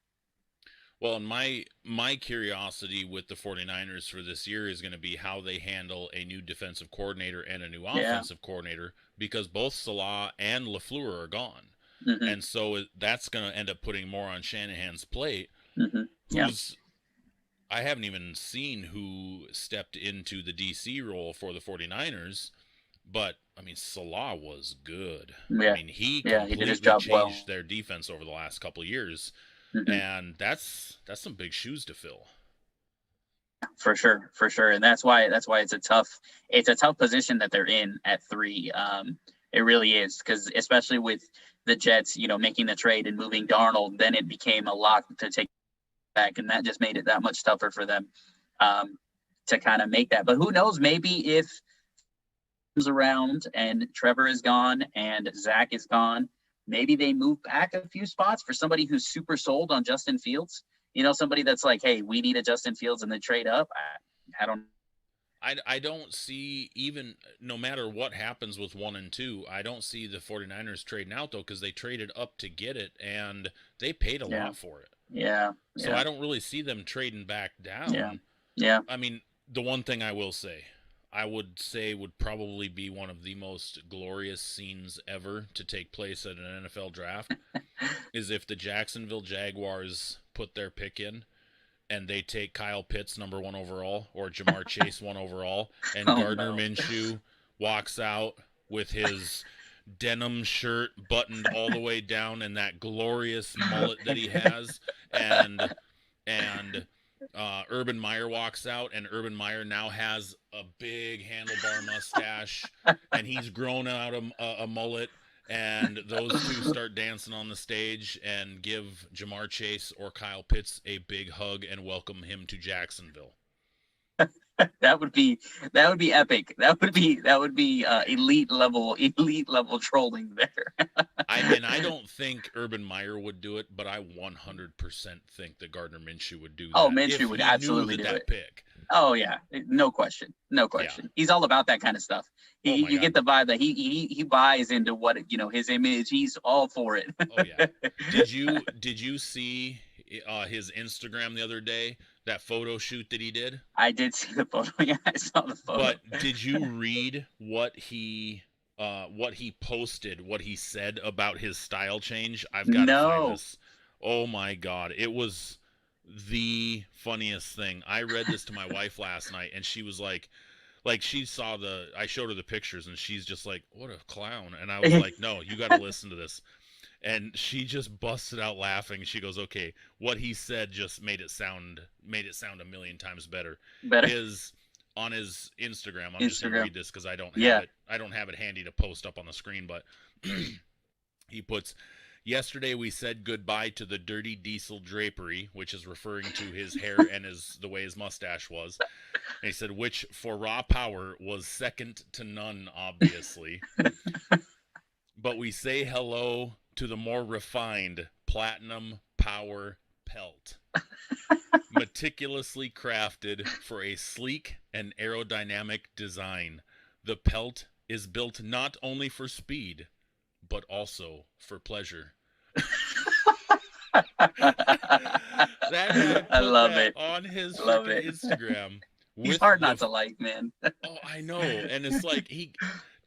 Speaker 1: Well, and my curiosity with the 49ers for this year is going to be how they handle a new defensive coordinator and a new offensive coordinator, because both Salah and LaFleur are gone. Mm-hmm. And so that's going to end up putting more on Shanahan's plate. Mm-hmm. I haven't even seen who stepped into the DC role for the 49ers, but I mean, Salah was good. Yeah. I mean, he completely changed their defense over the last couple of years. Mm-hmm. And that's some big shoes to fill.
Speaker 2: For sure. And that's why it's a tough position that they're in at 3. It really is, because especially with the Jets, making the trade and moving Darnold, then it became a lock to take back, and that just made it that much tougher for them to kind of make that. But who knows, maybe if comes around and Trevor is gone and Zach is gone, maybe they move back a few spots for somebody who's super sold on Justin Fields. Somebody that's like, hey, we need a Justin Fields, and they trade up.
Speaker 1: I don't see, even no matter what happens with 1 and 2, I don't see the 49ers trading out, though, because they traded up to get it, and they paid a lot for it.
Speaker 2: Yeah.
Speaker 1: So I don't really see them trading back down.
Speaker 2: Yeah.
Speaker 1: I mean, the one thing I will say, would probably be one of the most glorious scenes ever to take place at an NFL draft is if the Jacksonville Jaguars put their pick in and they take Kyle Pitts number 1 overall, or Jamar Chase 1 overall, and Gardner Minshew walks out with his denim shirt buttoned all the way down and that glorious mullet that he has, and Urban Meyer walks out, and Urban Meyer now has a big handlebar mustache, and he's grown out a mullet, and those two start dancing on the stage and give Jamar Chase or Kyle Pitts a big hug and welcome him to Jacksonville.
Speaker 2: That would be epic. That would be elite level trolling there.
Speaker 1: I don't think Urban Meyer would do it, but I 100% think that Gardner Minshew would do that.
Speaker 2: Oh, Minshew would absolutely do it.
Speaker 1: Pick.
Speaker 2: Oh yeah, no question. Yeah. He's all about that kind of stuff. You get the vibe that he buys into what his image. He's all for it.
Speaker 1: Oh yeah. Did you see his Instagram the other day? That photo shoot that he did?
Speaker 2: I did see the photo. Yeah, I saw the photo.
Speaker 1: But did you read what he posted, what he said about his style change? I've got to find this. Oh my God. It was the funniest thing. I read this to my wife last night, and she was like she saw I showed her the pictures, and she's just like, what a clown. And I was like, no, you got to listen to this. And she just busted out laughing. She goes, okay, what he said just made it sound a million times better. Is on his Instagram. I'm just going to read this because I don't have it handy to post up on the screen, but he puts, yesterday we said goodbye to the dirty diesel drapery, which is referring to his hair and the way his mustache was. And he said, which for raw power was second to none, obviously. But we say hello to the more refined platinum, power, pelt. Meticulously crafted for a sleek and aerodynamic design, the pelt is built not only for speed, but also for pleasure. That guy
Speaker 2: I
Speaker 1: put
Speaker 2: love
Speaker 1: that
Speaker 2: it.
Speaker 1: on his
Speaker 2: I love
Speaker 1: freaking
Speaker 2: it.
Speaker 1: Instagram
Speaker 2: He's
Speaker 1: with
Speaker 2: hard
Speaker 1: the.
Speaker 2: not to like, man.
Speaker 1: Oh, I know, and it's like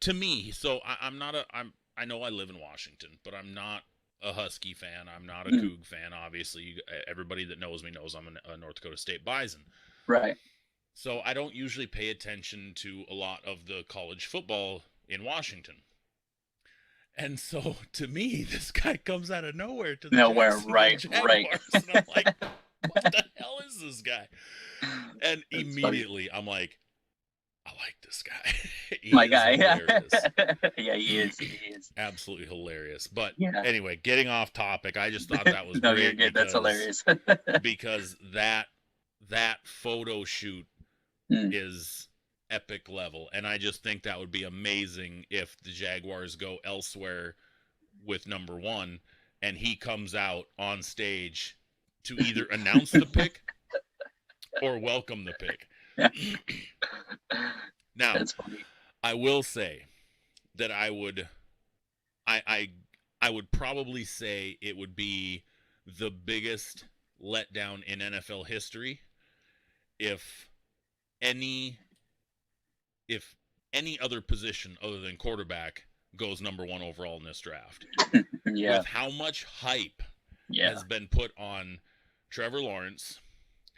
Speaker 1: to me. So I'm not a. I know I live in Washington, but I'm not a Husky fan. I'm not a
Speaker 2: Mm,
Speaker 1: Coug fan. Obviously, everybody that knows me knows I'm a North Dakota State Bison.
Speaker 2: right.
Speaker 1: So I don't usually pay attention to a lot of the college football in Washington. And so to me, this guy comes out of nowhere to the
Speaker 2: Nowhere.
Speaker 1: Jacksonville
Speaker 2: Right. Right.
Speaker 1: Jaguars, and I'm like, what the hell is this guy? And
Speaker 2: That's funny.
Speaker 1: immediately I'm like, I like this guy. He
Speaker 2: My
Speaker 1: is
Speaker 2: guy. Yeah.
Speaker 1: hilarious.
Speaker 2: Yeah, he is. He is.
Speaker 1: Absolutely hilarious. But
Speaker 2: Yeah.
Speaker 1: anyway, getting off topic, I just thought that was
Speaker 2: No, you're
Speaker 1: great
Speaker 2: good. That's hilarious.
Speaker 1: because that photo shoot
Speaker 2: Mm.
Speaker 1: is epic level, and I just think that would be amazing if the Jaguars go elsewhere with number 1 and he comes out on stage to either announce the pick or welcome the pick. Now,
Speaker 2: That's funny.
Speaker 1: I will say that I would probably say it would be the biggest letdown in NFL history if any other position other than quarterback goes number 1 overall in this draft.
Speaker 2: Yeah.
Speaker 1: With how much hype
Speaker 2: Yeah.
Speaker 1: has been put on Trevor Lawrence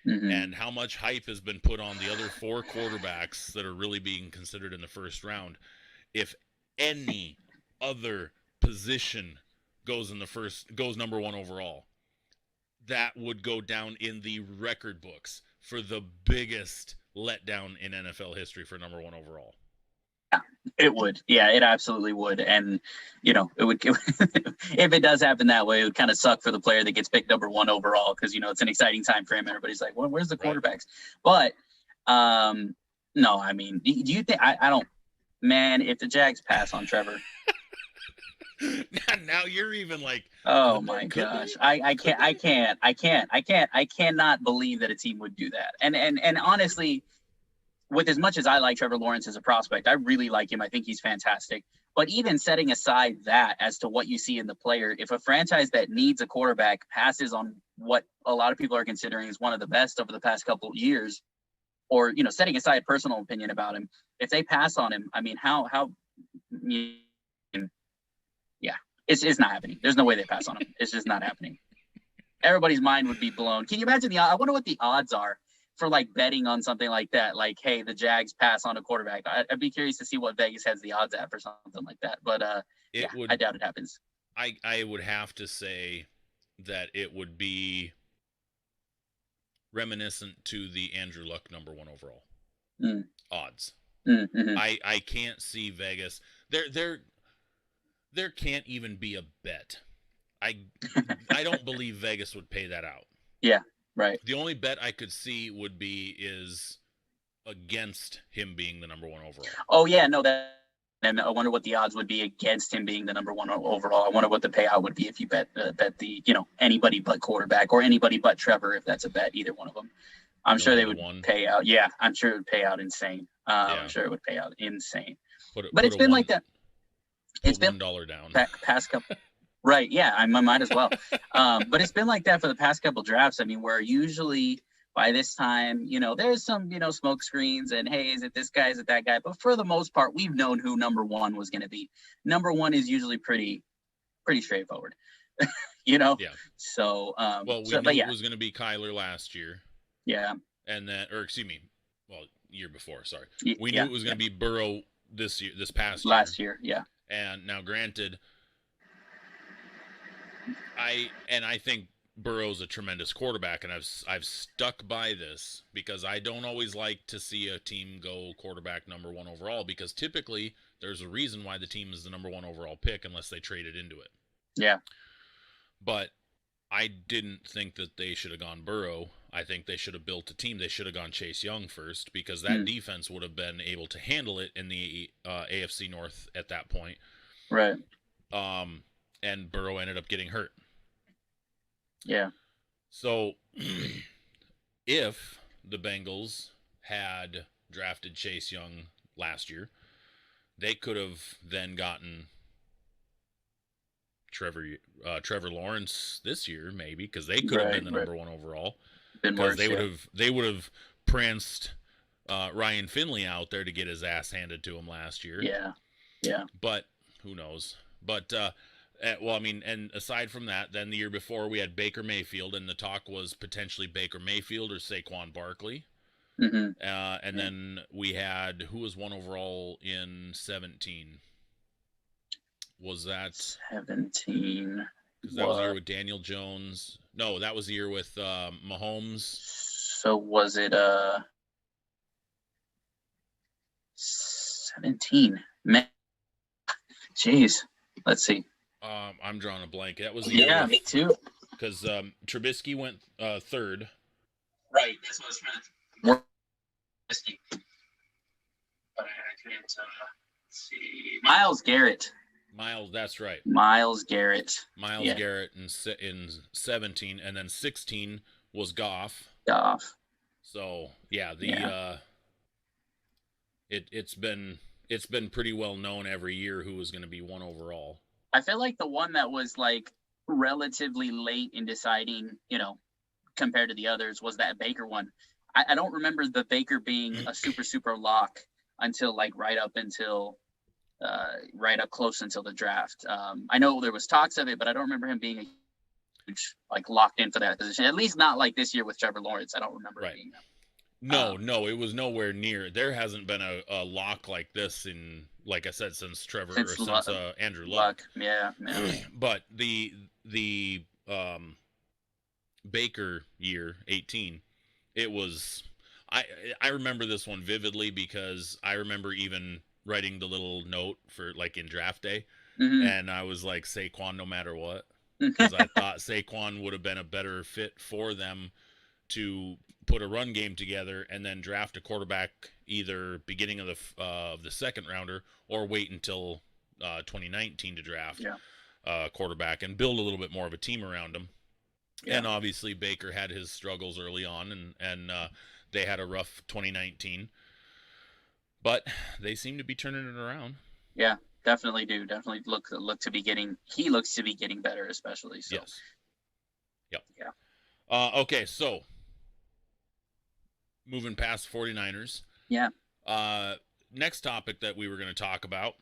Speaker 2: Mm-hmm.
Speaker 1: and how much hype has been put on the other 4 quarterbacks that are really being considered in the first round, if any other position goes number 1 overall, that would go down in the record books for the biggest letdown in NFL history for number 1 overall.
Speaker 2: It would. Yeah, it absolutely would. And, it would, if it does happen that way, it would kind of suck for the player that gets picked number 1 overall because, it's an exciting time for him. Everybody's like, well, where's the quarterbacks? Right. But, no, I mean, do you think, I don't, man, if the Jags pass on Trevor.
Speaker 1: Now you're even like,
Speaker 2: oh my gosh. I cannot believe that a team would do that. And honestly, with as much as I like Trevor Lawrence as a prospect, I really like him. I think he's fantastic. But even setting aside that as to what you see in the player, if a franchise that needs a quarterback passes on what a lot of people are considering is one of the best over the past couple of years, or, setting aside personal opinion about him, if they pass on him, I mean, yeah, it's not happening. There's no way they pass on him. It's just not happening. Everybody's mind would be blown. Can you imagine I wonder what the odds are for like betting on something like that? Like, hey, the Jags pass on a quarterback. I'd be curious to see what Vegas has the odds at for something like that. But I doubt it happens.
Speaker 1: I would have to say that it would be reminiscent to the Andrew Luck number 1 overall odds.
Speaker 2: Mm-hmm.
Speaker 1: I can't see Vegas. There can't even be a bet. I don't believe Vegas would pay that out.
Speaker 2: Yeah, right.
Speaker 1: The only bet I could see would be is against him being the number 1 overall.
Speaker 2: Oh yeah, no, and I wonder what the odds would be against him being the number 1 overall. I wonder what the payout would be if you bet the anybody but quarterback or anybody but Trevor, if that's a bet, either one of them. I'm sure they would pay out. Yeah, I'm sure it would pay out insane. I'm sure it would pay out insane. But it's been like that. It's been $1
Speaker 1: down.
Speaker 2: Past couple. Right. Yeah, I might as well. But it's been like that for the past couple drafts. I mean, where usually by this time, there's some, smoke screens and, hey, is it this guy? Is it that guy? But for the most part, we've known who number 1 was going to be. Number 1 is usually pretty straightforward,
Speaker 1: Yeah.
Speaker 2: So,
Speaker 1: we knew it was going to be Kyler last year.
Speaker 2: Yeah.
Speaker 1: And then, year before, sorry. We knew it was going to be Burrow this past year.
Speaker 2: Last year, yeah.
Speaker 1: And now, granted, I think Burrow's a tremendous quarterback, and I've stuck by this because I don't always like to see a team go quarterback number 1 overall, because typically there's a reason why the team is the number 1 overall pick unless they traded into it.
Speaker 2: Yeah.
Speaker 1: But I didn't think that they should have gone Burrow. I think they should have built a team. They should have gone Chase Young first, because that defense would have been able to handle it in the AFC North at that point.
Speaker 2: Right.
Speaker 1: And Burrow ended up getting hurt.
Speaker 2: Yeah.
Speaker 1: So if the Bengals had drafted Chase Young last year, they could have then gotten Trevor Lawrence this year, maybe, because they could have
Speaker 2: Right,
Speaker 1: been the
Speaker 2: right.
Speaker 1: number one overall.
Speaker 2: Been
Speaker 1: Because
Speaker 2: worse, yeah.
Speaker 1: they would have pranced Ryan Finley out there to get his ass handed to him last year.
Speaker 2: Yeah, yeah.
Speaker 1: But who knows? But well, I mean, and aside from that, then the year before we had Baker Mayfield, and the talk was potentially Baker Mayfield or Saquon Barkley.
Speaker 2: Mm-hmm.
Speaker 1: And then we had who was one overall in 17? Was that
Speaker 2: 17?
Speaker 1: because that was the year with Daniel Jones? No, that was the year with Mahomes.
Speaker 2: So was it 17? Man, jeez. Let's see.
Speaker 1: I'm drawing a blank. That was the
Speaker 2: Yeah, me too.
Speaker 1: because Trubisky went third.
Speaker 2: Right, that's what I was trying to but I can't see. Myles Garrett.
Speaker 1: Miles, that's right.
Speaker 2: Myles Garrett.
Speaker 1: Miles
Speaker 2: Yeah.
Speaker 1: Garrett in 17, and then 16 was Goff.
Speaker 2: Goff.
Speaker 1: So yeah, it's been pretty well known every year who was going to be one overall.
Speaker 2: I feel like the one that was like relatively late in deciding, compared to the others, was that Baker one. I don't remember the Baker being a super lock until like right up close until the draft. I know there was talks of it, but I don't remember him being a huge like locked in for that position. At least not like this year with Trevor Lawrence. I don't remember it being that.
Speaker 1: No, it was nowhere near. There hasn't been a lock like this in, like I said, since Andrew Luck.
Speaker 2: Yeah.
Speaker 1: But the Baker year 18, it was. I remember this one vividly because I remember even writing the little note for like in draft day, and I was like Saquon no matter what, because I thought Saquon would have been a better fit for them to put a run game together and then draft a quarterback either beginning of the second rounder or wait until 2019 to draft a quarterback and build a little bit more of a team around him. Yeah. And obviously Baker had his struggles early on, and they had a rough 2019, but they seem to be turning it around.
Speaker 2: Yeah, definitely do. Definitely he looks to be getting better, especially. So.
Speaker 1: Yes. Yep.
Speaker 2: Yeah.
Speaker 1: Okay, so moving past 49ers.
Speaker 2: Yeah.
Speaker 1: Next topic that we were going to talk about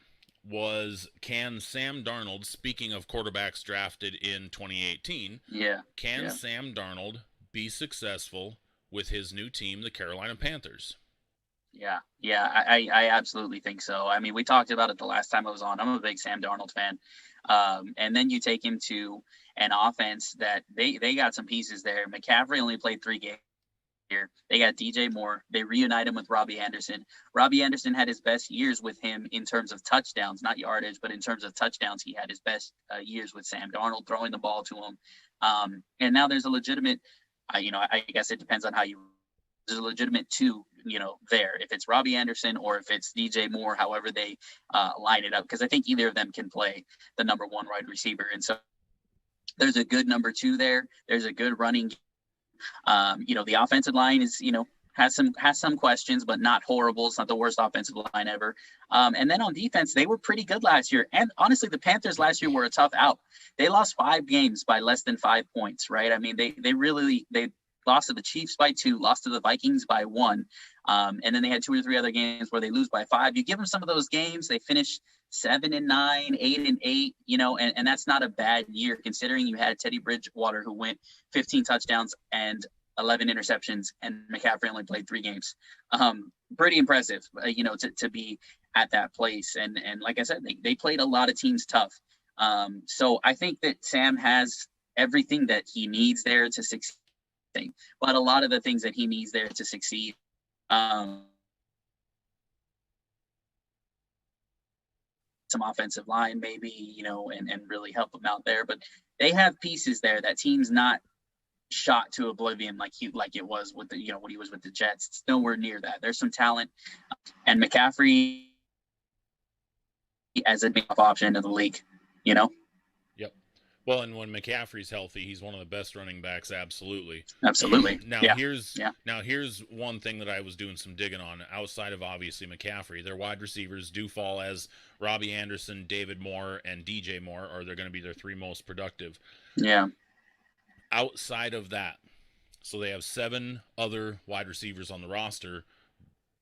Speaker 1: was, can Sam Darnold, speaking of quarterbacks drafted in 2018, can Sam Darnold be successful with his new team, the Carolina Panthers?
Speaker 2: Yeah, I absolutely think so. I mean, we talked about it the last time I was on. I'm a big Sam Darnold fan. And then you take him to an offense that they got some pieces there. McCaffrey only played 3 games here. They got DJ Moore. They reunite him with Robbie Anderson. Robbie Anderson had his best years with him in terms of touchdowns, not yardage, but in terms of touchdowns, he had his best years with Sam Darnold throwing the ball to him. And now there's a legitimate, I guess it depends on how there's a legitimate 2, there. If it's Robbie Anderson or if it's DJ Moore, however they line it up, because I think either of them can play the number 1 wide receiver. And so there's a good number 2 there. There's a good running game. The offensive line is, has some questions, but not horrible. It's not the worst offensive line ever. And then on defense, they were pretty good last year. And honestly, the Panthers last year were a tough out. They lost 5 games by less than 5 points, right? I mean, they lost to the Chiefs by 2, lost to the Vikings by 1. And then they had 2 or 3 other games where they lose by 5. You give them some of those games, they finish 7-9, 8-8, and that's not a bad year considering you had Teddy Bridgewater who went 15 touchdowns and 11 interceptions, and McCaffrey only played 3 games. Pretty impressive, to be at that place. And like I said, they played a lot of teams tough. So I think that Sam has everything that he needs there to succeed. But a lot of the things that he needs there to succeed, some offensive line maybe, and really help them out there. But they have pieces there that team's not shot to oblivion like it was with the, when he was with the Jets. It's nowhere near that. There's some talent, and McCaffrey as a big option in the league,
Speaker 1: Yep. Well, and when McCaffrey's healthy, he's one of the best running backs. Absolutely.
Speaker 2: Absolutely.
Speaker 1: now
Speaker 2: Yeah.
Speaker 1: here's
Speaker 2: Yeah.
Speaker 1: now here's one thing that I was doing some digging on outside of obviously McCaffrey. Their wide receivers do fall as Robbie Anderson, David Moore, and DJ Moore are they're going to be their three most productive.
Speaker 2: Yeah.
Speaker 1: Outside of that, so they have 7 other wide receivers on the roster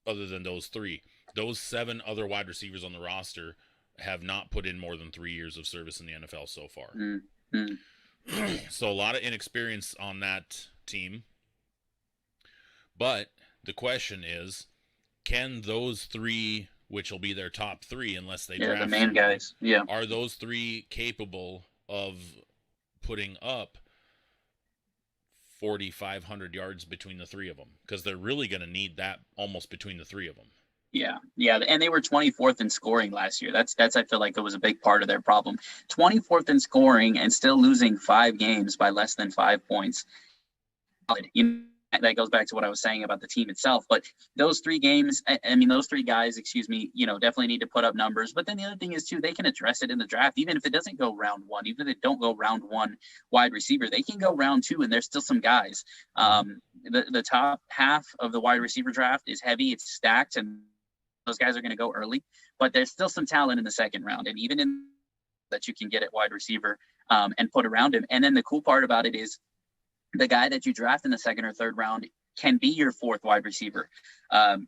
Speaker 1: other than those 3. Those 7 other wide receivers on the roster have not put in more than 3 years of service in the NFL so far.
Speaker 2: Mm-hmm.
Speaker 1: So a lot of inexperience on that team. But the question is, can those 3, which will be their top 3 unless they draft
Speaker 2: the main guys,
Speaker 1: are those 3 capable of putting up 4,500 yards between the 3 of them? Because they're really going to need that almost between the 3 of them.
Speaker 2: Yeah, and they were 24th in scoring last year. That's I feel like it was a big part of their problem. 24th in scoring and still losing 5 games by less than 5 points. That goes back to what I was saying about the team itself. But those 3 games, I mean, those 3 guys, definitely need to put up numbers. But then the other thing is, too, they can address it in the draft. Even if it doesn't go round 1, even if they don't go round 1 wide receiver, they can go round 2, and there's still some guys. The top half of the wide receiver draft is heavy. It's stacked, and those guys are going to go early, but there's still some talent in the second round, and even in that you can get at wide receiver and put around him. And then the cool part about it is the guy that you draft in the second or third round can be your 4th wide receiver.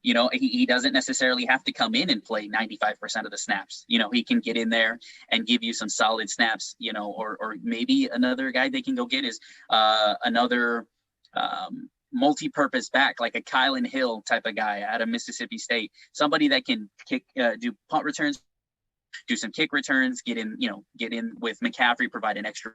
Speaker 2: He doesn't necessarily have to come in and play 95% of the snaps. He can get in there and give you some solid snaps, or maybe another guy they can go get is another multi-purpose back, like a Kylan Hill type of guy out of Mississippi State, somebody that can kick, do punt returns, do some kick returns, get in with McCaffrey, provide an extra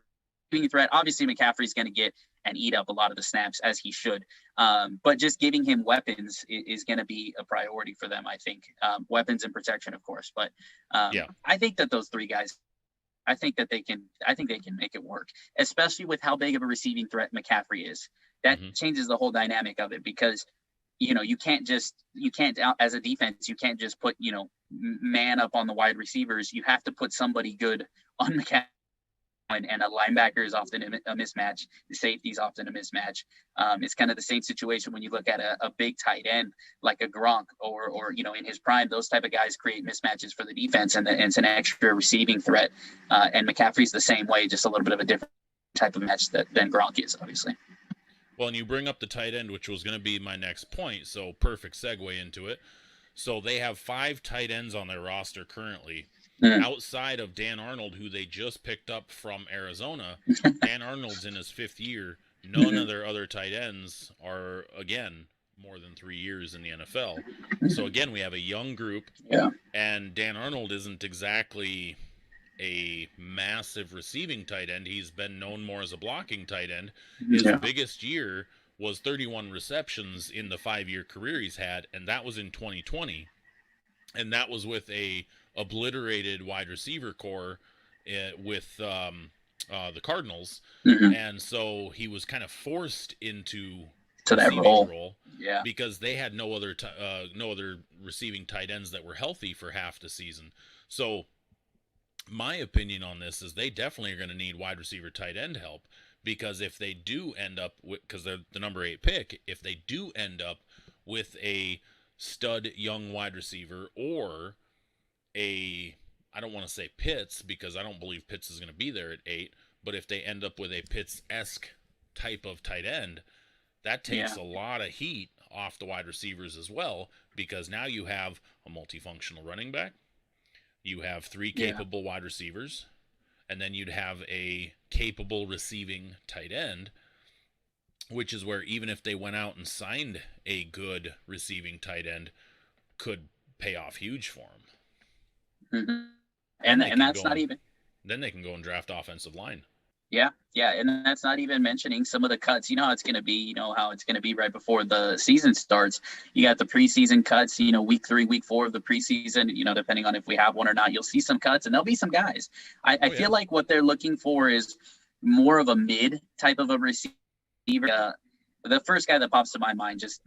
Speaker 2: threat. Obviously, McCaffrey's going to get and eat up a lot of the snaps, as he should. But just giving him weapons is going to be a priority for them, I think. Weapons and protection, of course. But I think that those 3 guys, I think they can make it work, especially with how big of a receiving threat McCaffrey is. That changes the whole dynamic of it, because you can't as a defense, you can't just put man up on the wide receivers. You have to put somebody good on McCaffrey, and a linebacker is often a mismatch. The safety is often a mismatch. It's kind of the same situation when you look at a big tight end like a Gronk or in his prime. Those type of guys create mismatches for the defense, and it's an extra receiving threat. And McCaffrey's the same way, just a little bit of a different type of match than Gronk is, obviously.
Speaker 1: Well, and you bring up the tight end, which was going to be my next point, so perfect segue into it. So they have 5 tight ends on their roster currently. Outside of Dan Arnold, who they just picked up from Arizona. Dan Arnold's in his 5th year. None of their other tight ends are, again, more than 3 years in the NFL. So, again, we have a young group.
Speaker 2: Yeah.
Speaker 1: And Dan Arnold isn't exactly a massive receiving tight end. He's been known more as a blocking tight end. His biggest year was 31 receptions in the 5-year career he's had, and that was in 2020. And that was with a obliterated wide receiver core with the Cardinals. And so he was kind of forced into
Speaker 2: that role. Yeah,
Speaker 1: because they had no other receiving tight ends that were healthy for half the season. So my opinion on this is they definitely are going to need wide receiver tight end help, because if they do end up with, because they're the number 8 pick, if they do end up with a stud young wide receiver, or I don't want to say Pitts, because I don't believe Pitts is going to be there at 8, but if they end up with a Pitts-esque type of tight end, that takes a lot of heat off the wide receivers as well, because now you have a multifunctional running back, you have 3 capable wide receivers, and then you'd have a capable receiving tight end, which is where even if they went out and signed a good receiving tight end, could pay off huge for them.
Speaker 2: And that's not even.
Speaker 1: Then they can go and draft offensive line.
Speaker 2: Yeah, and that's not even mentioning some of the cuts. You know how it's going to be. You know how it's going to be right before the season starts. You got the preseason cuts. Week 3, week 4 of the preseason. Depending on if we have one or not, you'll see some cuts, and there'll be some guys. I feel like what they're looking for is more of a mid type of a receiver. The first guy that pops to my mind, just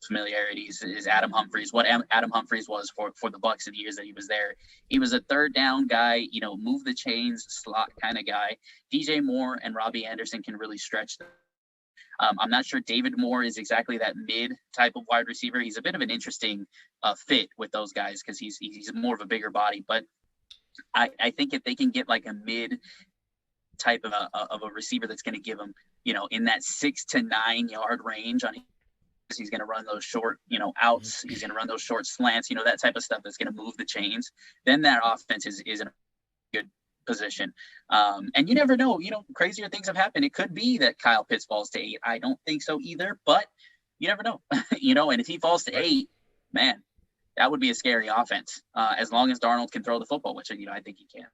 Speaker 2: familiarities is Adam Humphries. What Adam Humphries was for the Bucs in the years that he was there. He was a third down guy, move the chains, slot kind of guy. DJ Moore and Robbie Anderson can really stretch them. I'm not sure David Moore is exactly that mid type of wide receiver. He's a bit of an interesting fit with those guys because he's more of a bigger body. But I think if they can get like a mid type of a receiver that's going to give them, in that 6 to 9 yard range on. He's going to run those short, outs. He's going to run those short slants, that type of stuff that's going to move the chains. Then that offense is in a good position. And you never know, crazier things have happened. It could be that Kyle Pitts falls to 8. I don't think so either, but you never know, and if he falls to 8, man, that would be a scary offense. As long as Darnold can throw the football, which, I think he can.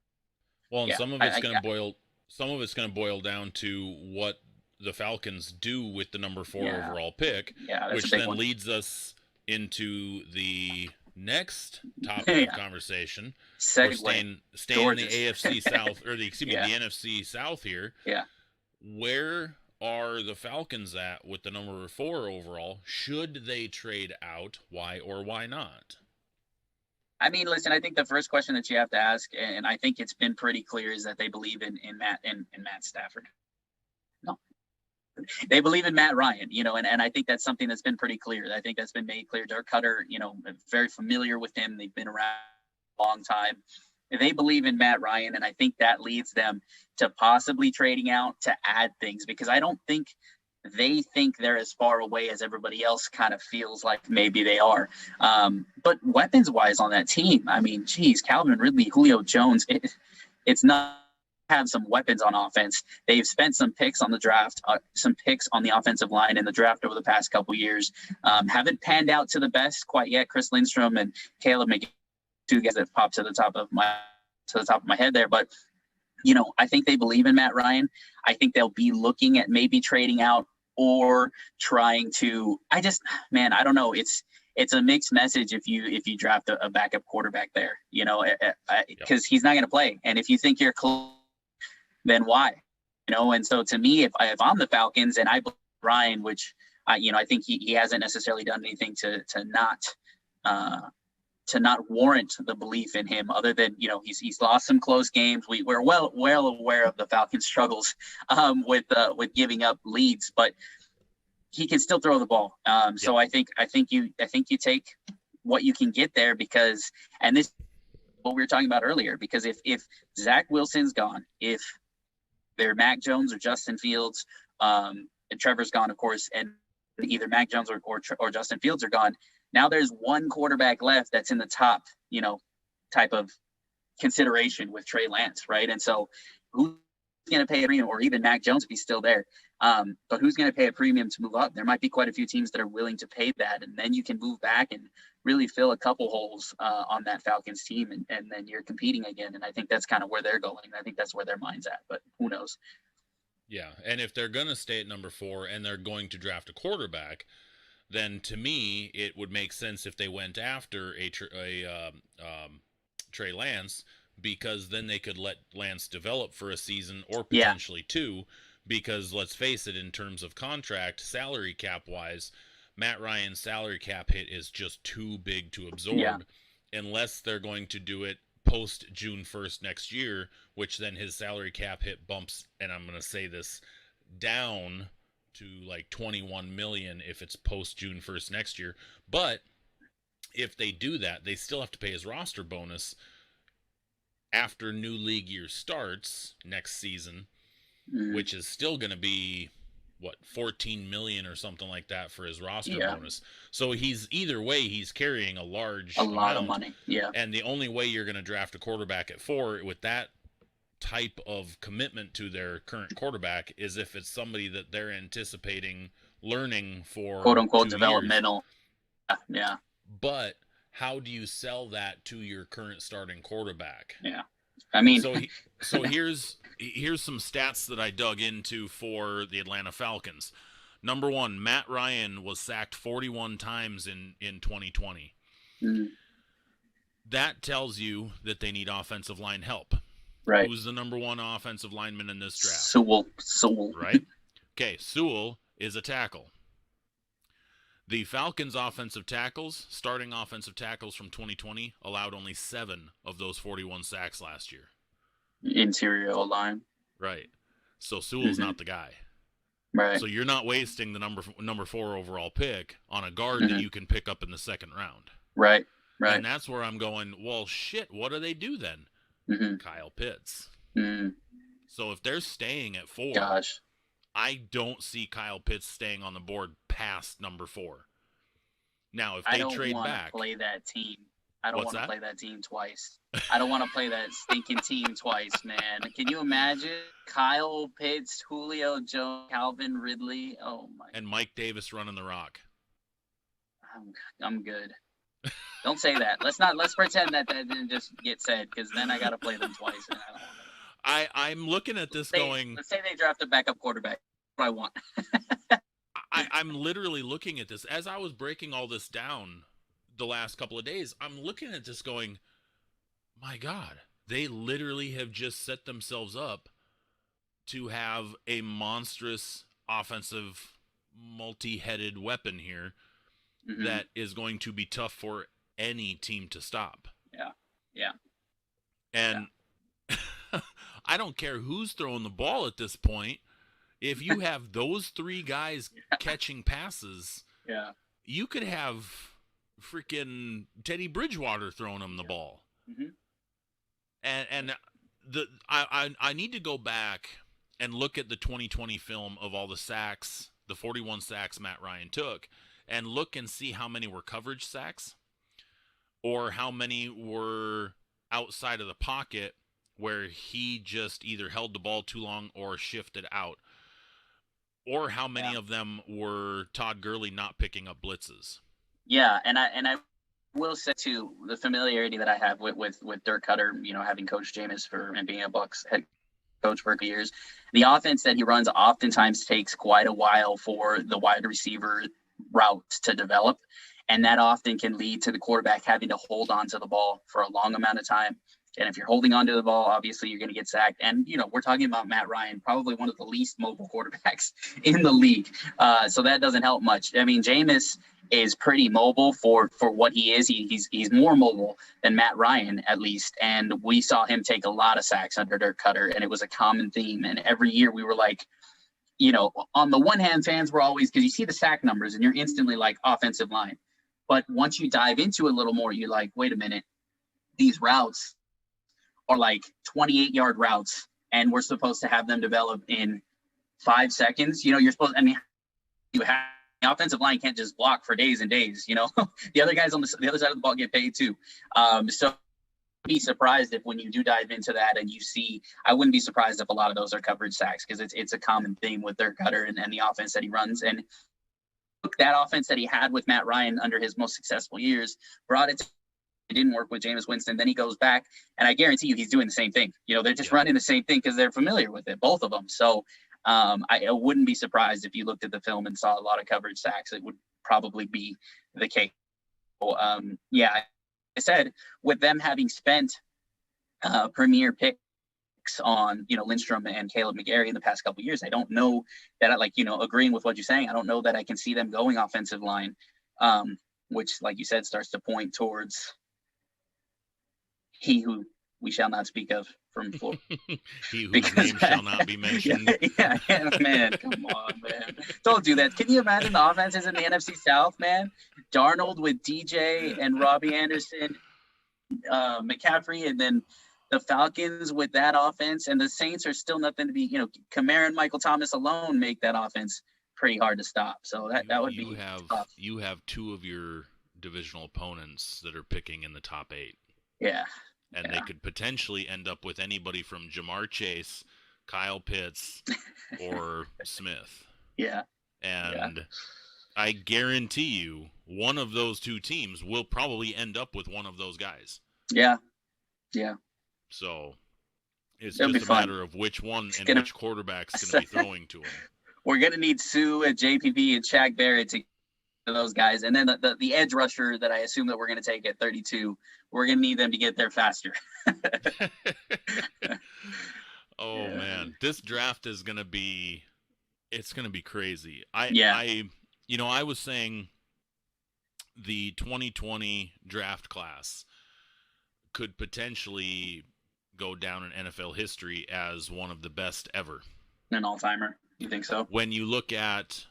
Speaker 1: Well, and some of it's going to boil down to what the Falcons do with the number 4 overall pick, which then leads us into the next topic of conversation. We're staying in the AFC South, or the NFC South here.
Speaker 2: Yeah.
Speaker 1: Where are the Falcons at with the number 4 overall? Should they trade out? Why or why not?
Speaker 2: I mean, listen, I think the first question that you have to ask, and I think it's been pretty clear, is that they believe in Matt Stafford. No. They believe in Matt Ryan, and I think that's something that's been pretty clear. I think that's been made clear. Dirk Cutter, very familiar with him. They've been around a long time. They believe in Matt Ryan, and I think that leads them to possibly trading out to add things, because I don't think they think they're as far away as everybody else kind of feels like maybe they are. But weapons-wise on that team, I mean, geez, Calvin Ridley, Julio Jones, it's not have some weapons on offense. They've spent some picks on the draft, some picks on the offensive line in the draft over the past couple years. Haven't panned out to the best quite yet. Chris Lindstrom and Caleb McGee, 2 guys that popped to the top of my head there. But I think they believe in Matt Ryan. I think they'll be looking at maybe trading out or trying to. I don't know. It's a mixed message if you draft a backup quarterback there, because he's not going to play. And if you think you're close, then why? And so to me, if I'm the Falcons and I believe Ryan, which I think he hasn't necessarily done anything to not warrant the belief in him, other than he's lost some close games. We're well aware of the Falcons' struggles with giving up leads, but he can still throw the ball. So I think you take what you can get there, because, and this is what we were talking about earlier, because if Zach Wilson's gone, if they're Mac Jones or Justin Fields, and Trevor's gone, of course, and either Mac Jones or Justin Fields are gone, now there's one quarterback left that's in the top, type of consideration with Trey Lance, right? And so who's going to pay a premium, or even Mac Jones if he's still there? But who's going to pay a premium to move up? There might be quite a few teams that are willing to pay that, and then you can move back and really fill a couple holes on that Falcons team, and then you're competing again. And I think that's kind of where they're going. I think that's where their mind's at, but who knows?
Speaker 1: Yeah, and if they're going to stay at number 4 and they're going to draft a quarterback, then to me it would make sense if they went after a Trey Lance, because then they could let Lance develop for a season or potentially 2. Because let's face it, in terms of contract, salary cap wise, Matt Ryan's salary cap hit is just too big to absorb, unless they're going to do it post June 1st next year, which then his salary cap hit bumps, and I'm going to say this, down to like $21 million if it's post June 1st next year. But if they do that, they still have to pay his roster bonus after new league year starts next season, which is still going to be what, $14 million or something like that for his roster bonus. So he's either way, he's carrying a lot
Speaker 2: of money. Yeah.
Speaker 1: And the only way you're going to draft a quarterback at 4 with that type of commitment to their current quarterback is if it's somebody that they're anticipating learning for
Speaker 2: quote unquote developmental. Yeah.
Speaker 1: But how do you sell that to your current starting quarterback?
Speaker 2: Yeah. I mean,
Speaker 1: so here's some stats that I dug into for the Atlanta Falcons. Number 1, Matt Ryan was sacked 41 times in 2020. That tells you that they need offensive line help.
Speaker 2: Right.
Speaker 1: Who's the number 1 offensive lineman in this draft?
Speaker 2: Sewell.
Speaker 1: Right? Okay, Sewell is a tackle. The Falcons' offensive tackles, starting offensive tackles from 2020, allowed only 7 of those 41 sacks last year.
Speaker 2: Interior O-line.
Speaker 1: Right. So Sewell's not the guy.
Speaker 2: Right.
Speaker 1: So you're not wasting the number 4 overall pick on a guard that you can pick up in the second round.
Speaker 2: Right. Right.
Speaker 1: And that's where I'm going, well, shit, what do they do then? Kyle Pitts. So if they're staying at 4,
Speaker 2: gosh,
Speaker 1: I don't see Kyle Pitts staying on the board past number 4. Now, if they trade back,
Speaker 2: play that team. I don't want to
Speaker 1: that?
Speaker 2: play that team twice. I don't want to play that stinking team twice, man. Can you imagine Kyle Pitts, Julio Jones, Calvin Ridley? Oh my!
Speaker 1: And Mike Davis running the rock.
Speaker 2: I'm good. Don't say that. Let's pretend that didn't just get said, because then I got to play them twice. And I don't want to.
Speaker 1: I'm looking at this
Speaker 2: Let's say they draft a backup quarterback. What I want.
Speaker 1: I'm literally looking at this as I was breaking all this down the last couple of days. I'm looking at this going, my God, they literally have just set themselves up to have a monstrous offensive multi-headed weapon here that is going to be tough for any team to stop.
Speaker 2: Yeah.
Speaker 1: And I don't care who's throwing the ball at this point. If you have those 3 guys catching passes, you could have freaking Teddy Bridgewater throwing them the ball. And I need to go back and look at the 2020 film of all the sacks, the 41 sacks Matt Ryan took, and look and see how many were coverage sacks or how many were outside of the pocket where he just either held the ball too long or shifted out, or how many of them were Todd Gurley not picking up blitzes.
Speaker 2: Yeah, and I will say too, the familiarity that I have with Dirk Cutter, having coached Jameis and being a Bucs head coach for years, the offense that he runs oftentimes takes quite a while for the wide receiver route to develop, and that often can lead to the quarterback having to hold on to the ball for a long amount of time. And if you're holding onto the ball, obviously you're going to get sacked. And, we're talking about Matt Ryan, probably one of the least mobile quarterbacks in the league. So that doesn't help much. I mean, Jameis is pretty mobile for what he is. He's more mobile than Matt Ryan, at least. And we saw him take a lot of sacks under Dirk Cutter, and it was a common theme. And every year we were like, on the one hand, fans were always, because you see the sack numbers and you're instantly like offensive line. But once you dive into it a little more, you're like, wait a minute, these routes are like 28-yard routes, and we're supposed to have them develop in 5 seconds. You're supposed, you have the offensive line can't just block for days and days. The other guys on the other side of the ball get paid too. So be surprised if when you do dive into that and you see, I wouldn't be surprised if a lot of those are coverage sacks, because it's a common theme with Dirk Cutter and the offense that he runs. And that offense that he had with Matt Ryan under his most successful years brought it to. It didn't work with Jameis Winston. Then he goes back, and I guarantee you he's doing the same thing. They're just running the same thing because they're familiar with it, both of them. So I wouldn't be surprised if you looked at the film and saw a lot of coverage sacks. It would probably be the case. So, I said, with them having spent premier picks on, Lindstrom and Caleb McGarry in the past couple of years, I don't know that agreeing with what you're saying, I don't know that I can see them going offensive line, which, like you said, starts to point towards he who we shall not speak of from Florida.
Speaker 1: He whose name shall not be mentioned.
Speaker 2: Yeah, man. Come on, man. Don't do that. Can you imagine the offenses in the NFC South, man? Darnold with DJ and Robbie Anderson, McCaffrey, and then the Falcons with that offense, and the Saints are still nothing to be, Kamara and Michael Thomas alone make that offense pretty hard to stop. So that would be tough.
Speaker 1: You have 2 of your divisional opponents that are picking in the top 8.
Speaker 2: Yeah.
Speaker 1: And they could potentially end up with anybody from Jamar Chase, Kyle Pitts, or Smith.
Speaker 2: Yeah.
Speaker 1: And I guarantee you one of those 2 teams will probably end up with one of those guys.
Speaker 2: Yeah.
Speaker 1: So it's just a matter of which one and which quarterback's going to be throwing to him.
Speaker 2: We're going to need Sue and JPP and Shaq Barrett to those guys. And then the edge rusher that I assume that we're going to take at 32, we're going to need them to get there faster.
Speaker 1: Man, this draft is going to be, it's going to be crazy. I was saying the 2020 draft class could potentially go down in NFL history as one of the best ever.
Speaker 2: An all-timer. You think so?
Speaker 1: When you look at,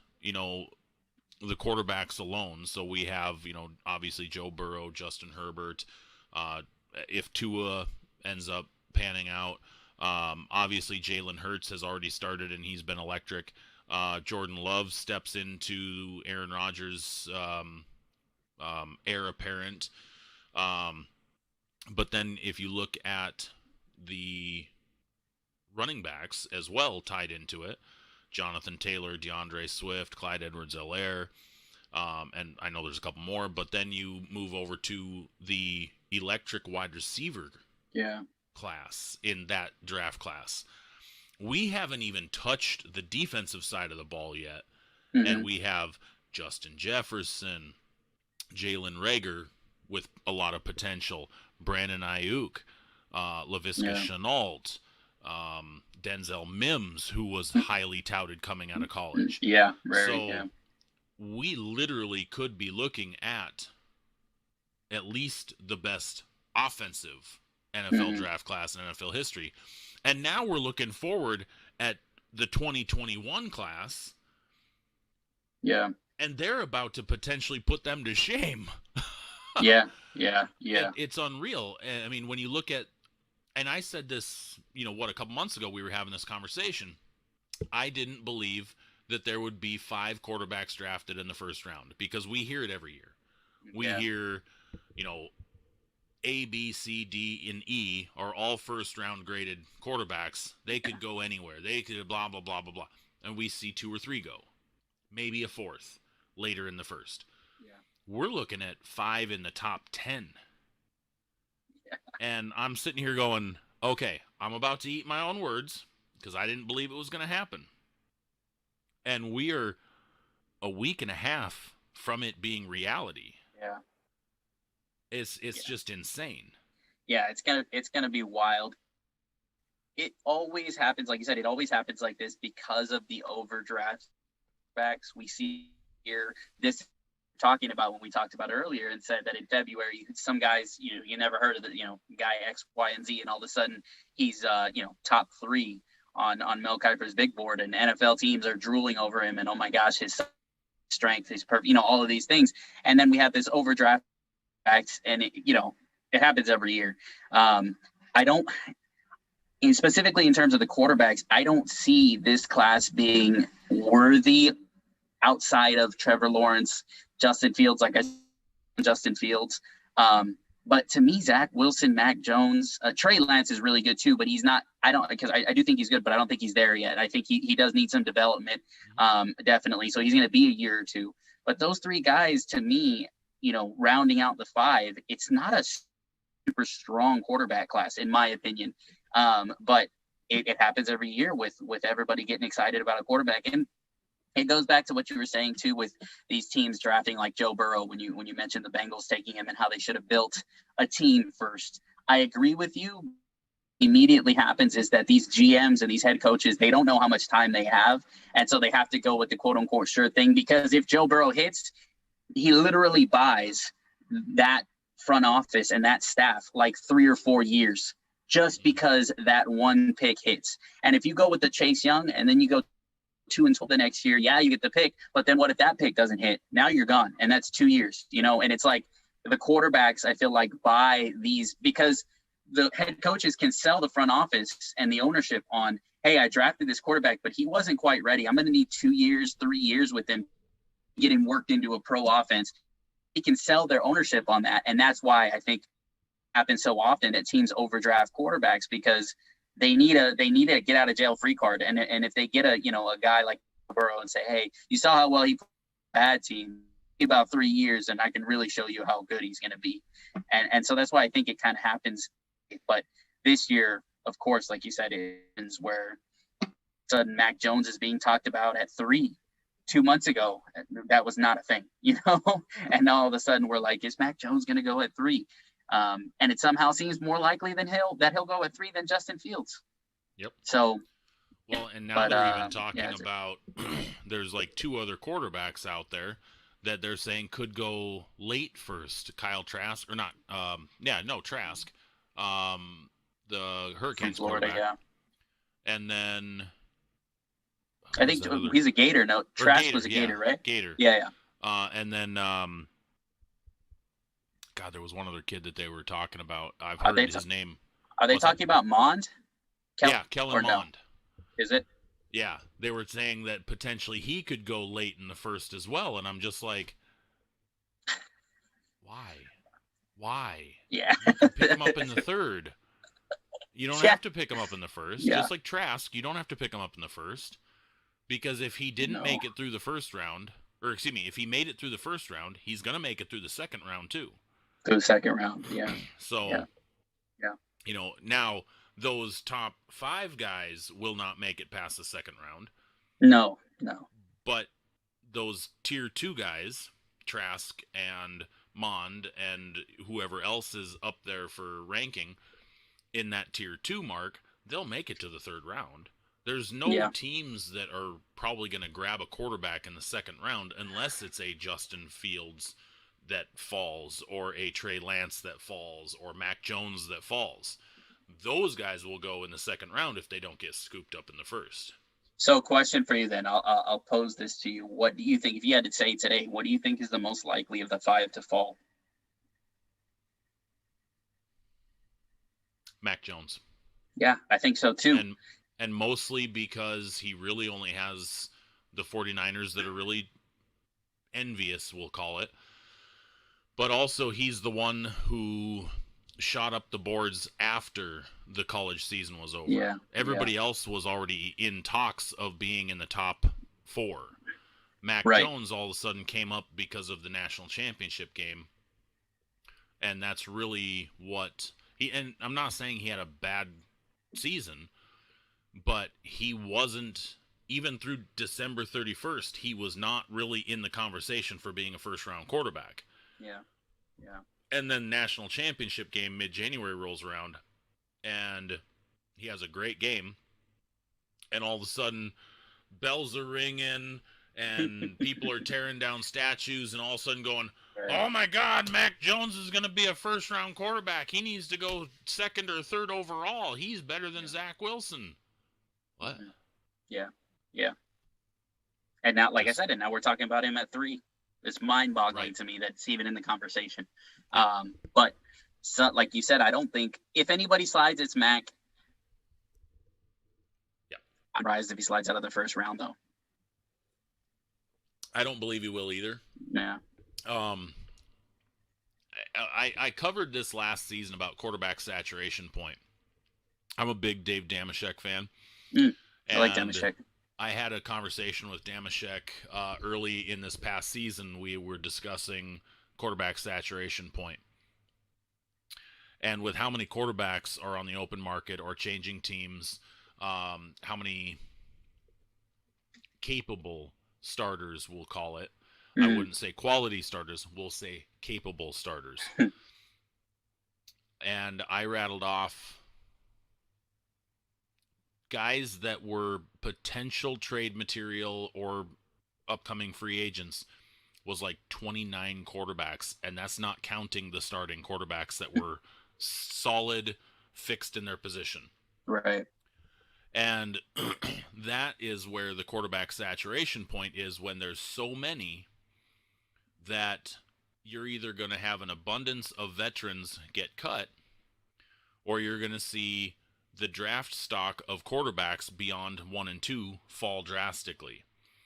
Speaker 1: the quarterbacks alone, so we have, obviously Joe Burrow, Justin Herbert, if Tua ends up panning out, obviously Jalen Hurts has already started and he's been electric. Jordan Love steps into Aaron Rodgers' heir apparent. But then if you look at the running backs as well tied into it, Jonathan Taylor, DeAndre Swift, Clyde Edwards-Helaire, and I know there's a couple more, but then you move over to the electric wide receiver class in that draft class. We haven't even touched the defensive side of the ball yet, and we have Justin Jefferson, Jalen Reagor with a lot of potential, Brandon Ayuk, Laviska Shenault, Denzel Mims, who was highly touted coming out of college.
Speaker 2: Yeah,
Speaker 1: we literally could be looking at least the best offensive NFL draft class in NFL history. And now we're looking forward at the 2021 class.
Speaker 2: Yeah.
Speaker 1: And they're about to potentially put them to shame.
Speaker 2: Yeah.
Speaker 1: It's unreal. I mean, when you look at, and I said this, a couple months ago we were having this conversation. I didn't believe that there would be 5 quarterbacks drafted in the first round, because we hear it every year. We hear, A, B, C, D, and E are all first-round graded quarterbacks. They could go anywhere. They could blah, blah, blah, blah, blah. And we see 2 or 3 go. Maybe a 4th later in the first.
Speaker 2: Yeah.
Speaker 1: We're looking at 5 in the top 10. Yeah. And I'm sitting here going, okay, I'm about to eat my own words because I didn't believe it was going to happen. And we are a week and a half from it being reality.
Speaker 2: Yeah.
Speaker 1: It's just insane.
Speaker 2: Yeah, it's gonna be wild. It always happens, like you said, it always happens like this because of the overdraft backs we see here. This talking about when we talked about earlier and said that in February, some guys, you never heard of the, guy X, Y, and Z, and all of a sudden he's top 3 on Mel Kiper's big board, and NFL teams are drooling over him, and oh my gosh, his strength, his all of these things, and then we have this overdraft backs, and it happens every year. I don't, specifically in terms of the quarterbacks, I don't see this class being worthy outside of Trevor Lawrence, Justin Fields, Justin Fields. But to me, Zach Wilson, Mac Jones, Trey Lance is really good too, but he's not, I do think he's good, but I don't think he's there yet. I think he does need some development, definitely. So he's going to be a year or two. But those 3 guys, to me, rounding out the 5, it's not a super strong quarterback class, in my opinion. But it happens every year with everybody getting excited about a quarterback. And it goes back to what you were saying too, with these teams drafting like Joe Burrow, when you mentioned the Bengals taking him and how they should have built a team first. I agree with you. Immediately happens is that these GMs and these head coaches, they don't know how much time they have. And so they have to go with the quote unquote sure thing, because if Joe Burrow hits, he literally buys that front office and that staff like 3 or 4 years just because that one pick hits. And if you go with the Chase Young and then you go 2 until the next year, you get the pick, but then what if that pick doesn't hit? Now you're gone, and that's 2 years, and it's like the quarterbacks, I feel like, buy these because the head coaches can sell the front office and the ownership on, hey, I drafted this quarterback, but he wasn't quite ready. I'm going to need 2 years, 3 years with him, get him worked into a pro offense. He can sell their ownership on that, and that's why I think it happens so often that teams overdraft quarterbacks, because they need a get out of jail free card. And if they get a guy like Burrow and say, hey, you saw how well he played a bad team, about 3 years, and I can really show you how good he's going to be. And so that's why I think it kind of happens. But this year, of course, like you said, it is where sudden Mac Jones is being talked about at 3. 2 months ago, that was not a thing, and now all of a sudden we're like, is Mac Jones going to go at 3? And it somehow seems more likely than he'll go at 3 than Justin Fields.
Speaker 1: Yep.
Speaker 2: So,
Speaker 1: well, and now they're even talking about there's like 2 other quarterbacks out there that they're saying could go late first. Kyle Trask, or not? Trask, the
Speaker 2: From
Speaker 1: Hurricanes
Speaker 2: Florida,
Speaker 1: quarterback,
Speaker 2: yeah.
Speaker 1: and then
Speaker 2: I
Speaker 1: who was
Speaker 2: think
Speaker 1: that other?
Speaker 2: he's a Gator. No,
Speaker 1: Or
Speaker 2: Trask
Speaker 1: Gator,
Speaker 2: was a
Speaker 1: yeah,
Speaker 2: Gator, right?
Speaker 1: Gator.
Speaker 2: Yeah, yeah.
Speaker 1: And then God, there was one other kid that they were talking about. I've
Speaker 2: Are
Speaker 1: heard
Speaker 2: they
Speaker 1: his name.
Speaker 2: are they
Speaker 1: What's that?
Speaker 2: talking about Mond?
Speaker 1: Yeah, Kellen
Speaker 2: Or no?
Speaker 1: Mond.
Speaker 2: Is it?
Speaker 1: Yeah, they were saying that potentially he could go late in the first as well, and I'm just like, why? Why?
Speaker 2: Yeah.
Speaker 1: You can pick him up in the third. You don't
Speaker 2: Yeah.
Speaker 1: have to pick him up in the first.
Speaker 2: Yeah.
Speaker 1: Just like Trask, you don't have to pick him up in the first. Because if he didn't
Speaker 2: No.
Speaker 1: make it through the first round, or excuse me, if he made it through the first round, he's going to make it through the second round too.
Speaker 2: Through the second round, yeah.
Speaker 1: So,
Speaker 2: Yeah. Yeah.
Speaker 1: you know, now those top 5 guys will not make it past the second round.
Speaker 2: No.
Speaker 1: But those tier 2 guys, Trask and Mond and whoever else is up there for ranking in that tier 2 mark, they'll make it to the third round. There's no teams that are probably going to grab a quarterback in the second round unless it's a Justin Fields that falls or a Trey Lance that falls or Mac Jones that falls. Those guys will go in the second round if they don't get scooped up in the first.
Speaker 2: So, question for you then. I'll pose this to you. What do you think, if you had to say today, what do you think is the most likely of the 5 to fall?
Speaker 1: Mac Jones.
Speaker 2: Yeah, I think so too.
Speaker 1: And mostly because he really only has the 49ers that are really envious, we'll call it. But also he's the one who shot up the boards after the college season was over.
Speaker 2: Yeah.
Speaker 1: Everybody else was already in talks of being in the top 4. Mac Jones all of a sudden came up because of the national championship game. And that's really what and I'm not saying he had a bad season, but he wasn't, even through December 31st, he was not really in the conversation for being a first-round quarterback.
Speaker 2: Yeah.
Speaker 1: And then national championship game mid-January rolls around, and he has a great game, and all of a sudden, bells are ringing, and people are tearing down statues, and all of a sudden going, oh my God, Mac Jones is going to be a first-round quarterback. He needs to go second or third overall. He's better than Zach Wilson. What?
Speaker 2: Yeah. And now, like I said, and now we're talking about him at 3. It's mind-boggling to me that it's even in the conversation. But so, like you said, I don't think if anybody slides, it's Mac.
Speaker 1: Yeah.
Speaker 2: I'm surprised if he slides out of the first round, though.
Speaker 1: I don't believe he will either.
Speaker 2: Yeah.
Speaker 1: I covered this last season about quarterback saturation point. I'm a big Dave Damashek fan.
Speaker 2: I like Damashek.
Speaker 1: I had a conversation with Damashek early in this past season. We were discussing quarterback saturation point. And with how many quarterbacks are on the open market or changing teams, how many capable starters, we'll call it. I wouldn't say quality starters. We'll say capable starters. And I rattled off guys that were potential trade material or upcoming free agents was like 29 quarterbacks. And that's not counting the starting quarterbacks that were solid, fixed in their position.
Speaker 2: Right.
Speaker 1: And that is where the quarterback saturation point is, when there's so many that you're either going to have an abundance of veterans get cut, or you're going to see the draft stock of quarterbacks beyond 1 and 2 fall drastically.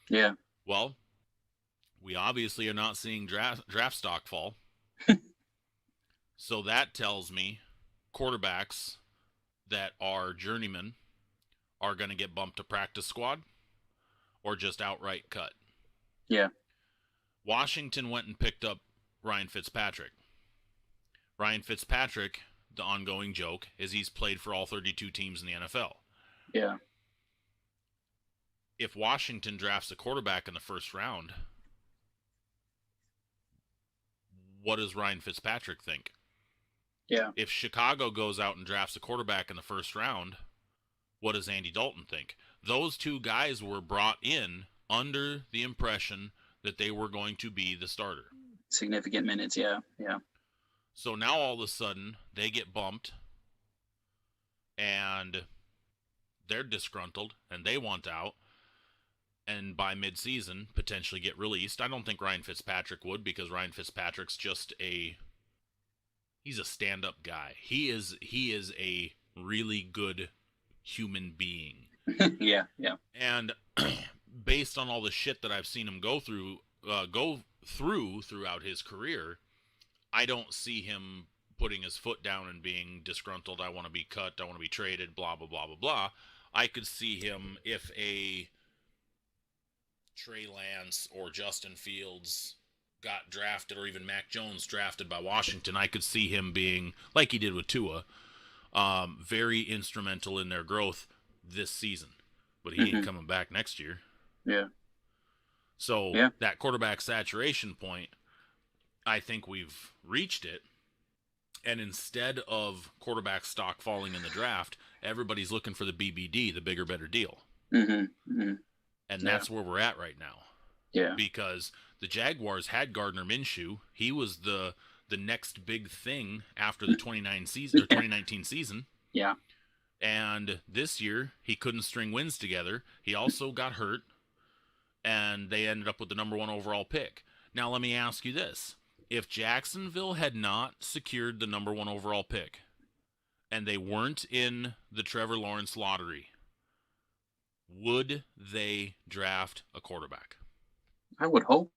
Speaker 2: Yeah.
Speaker 1: Well, we obviously are not seeing draft stock fall. So that tells me quarterbacks that are journeymen are going to get bumped to practice squad or just outright cut.
Speaker 2: Yeah.
Speaker 1: Washington went and picked up Ryan Fitzpatrick. Ryan Fitzpatrick, the ongoing joke, is he's played for all 32 teams in the NFL.
Speaker 2: Yeah.
Speaker 1: If Washington drafts a quarterback in the first round, what does Ryan Fitzpatrick think?
Speaker 2: Yeah.
Speaker 1: If Chicago goes out and drafts a quarterback in the first round, what does Andy Dalton think? Those two guys were brought in under the impression that they were going to be the starter.
Speaker 2: Significant minutes, yeah.
Speaker 1: So now all of a sudden they get bumped and they're disgruntled and they want out. And by midseason, potentially get released. I don't think Ryan Fitzpatrick would, because Ryan Fitzpatrick's just he's a stand-up guy. He is a really good human being.
Speaker 2: Yeah.
Speaker 1: And based on all the shit that I've seen him go through throughout his career, I don't see him putting his foot down and being disgruntled. I want to be cut. I want to be traded. Blah blah blah blah blah. I could see him, if a Trey Lance or Justin Fields got drafted, or even Mac Jones drafted by Washington, I could see him being, like he did with Tua, very instrumental in their growth this season. But he ain't coming back next year.
Speaker 2: Yeah.
Speaker 1: So that quarterback saturation point, I think we've reached it. And instead of quarterback stock falling in the draft, everybody's looking for the BBD, the bigger, better deal. And that's where we're at right now.
Speaker 2: Yeah.
Speaker 1: Because the Jaguars had Gardner Minshew. He was the next big thing after the 2019 season.
Speaker 2: Yeah.
Speaker 1: And this year, he couldn't string wins together. He also got hurt, and they ended up with the number 1 overall pick. Now, let me ask you this. If Jacksonville had not secured the number 1 overall pick, and they weren't in the Trevor Lawrence lottery, would they draft a quarterback?
Speaker 2: I would hope.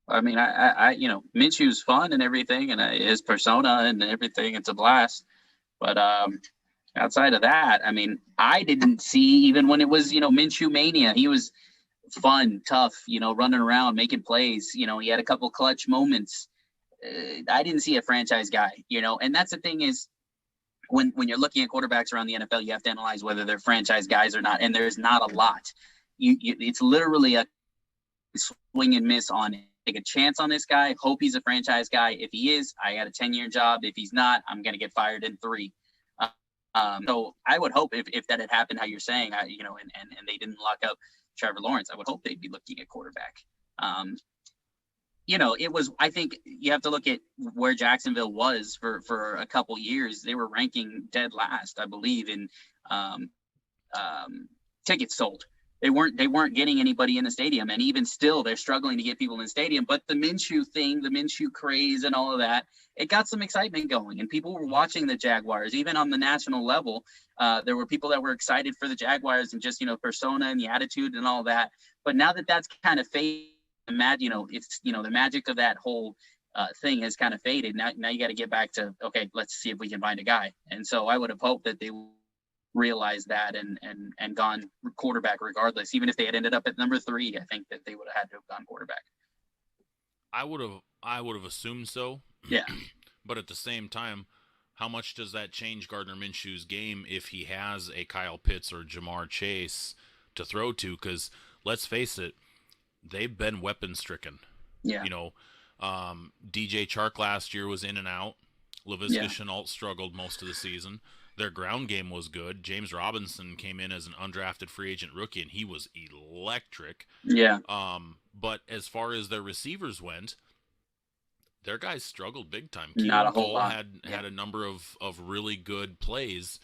Speaker 2: I mean, I Minshew's fun and everything, and his persona and everything, it's a blast. But outside of that, I mean, I didn't see, even when it was, Minshew mania, he was fun, tough, running around, making plays. He had a couple clutch moments. I didn't see a franchise guy, and that's the thing is, when you're looking at quarterbacks around the NFL, you have to analyze whether they're franchise guys or not, and there's not a lot. It's literally a swing and miss on it. Take a chance on this guy, hope he's a franchise guy. If he is, I got a 10-year job. If he's not, I'm going to get fired in 3. So I would hope if that had happened, how you're saying, and they didn't lock up Trevor Lawrence, I would hope they'd be looking at quarterback. It was, I think you have to look at where Jacksonville was for a couple years. They were ranking dead last, I believe, in tickets sold. They weren't getting anybody in the stadium, and even still, they're struggling to get people in the stadium. But the Minshew thing, the Minshew craze, and all of that, it got some excitement going, and people were watching the Jaguars. Even on the national level, there were people that were excited for the Jaguars and just persona and the attitude and all that. But now that that's kind of faded, it's the magic of that whole thing has kind of faded. Now you got to get back to, okay, let's see if we can find a guy. And so I would have hoped that they realized that and gone quarterback regardless. Even if they had ended up at number 3, I think that they would have had to have gone quarterback.
Speaker 1: I would have assumed so.
Speaker 2: Yeah.
Speaker 1: But at the same time, how much does that change Gardner Minshew's game if he has a Kyle Pitts or Jamar Chase to throw to? Because let's face it, they've been weapon stricken.
Speaker 2: Yeah.
Speaker 1: DJ Chark last year was in and out. Laviska Shenault struggled most of the season. Their ground game was good. James Robinson came in as an undrafted free agent rookie, and he was electric.
Speaker 2: Yeah.
Speaker 1: But as far as their receivers went, their guys struggled big time.
Speaker 2: Not a whole
Speaker 1: Cole
Speaker 2: lot.
Speaker 1: had a number of really good plays,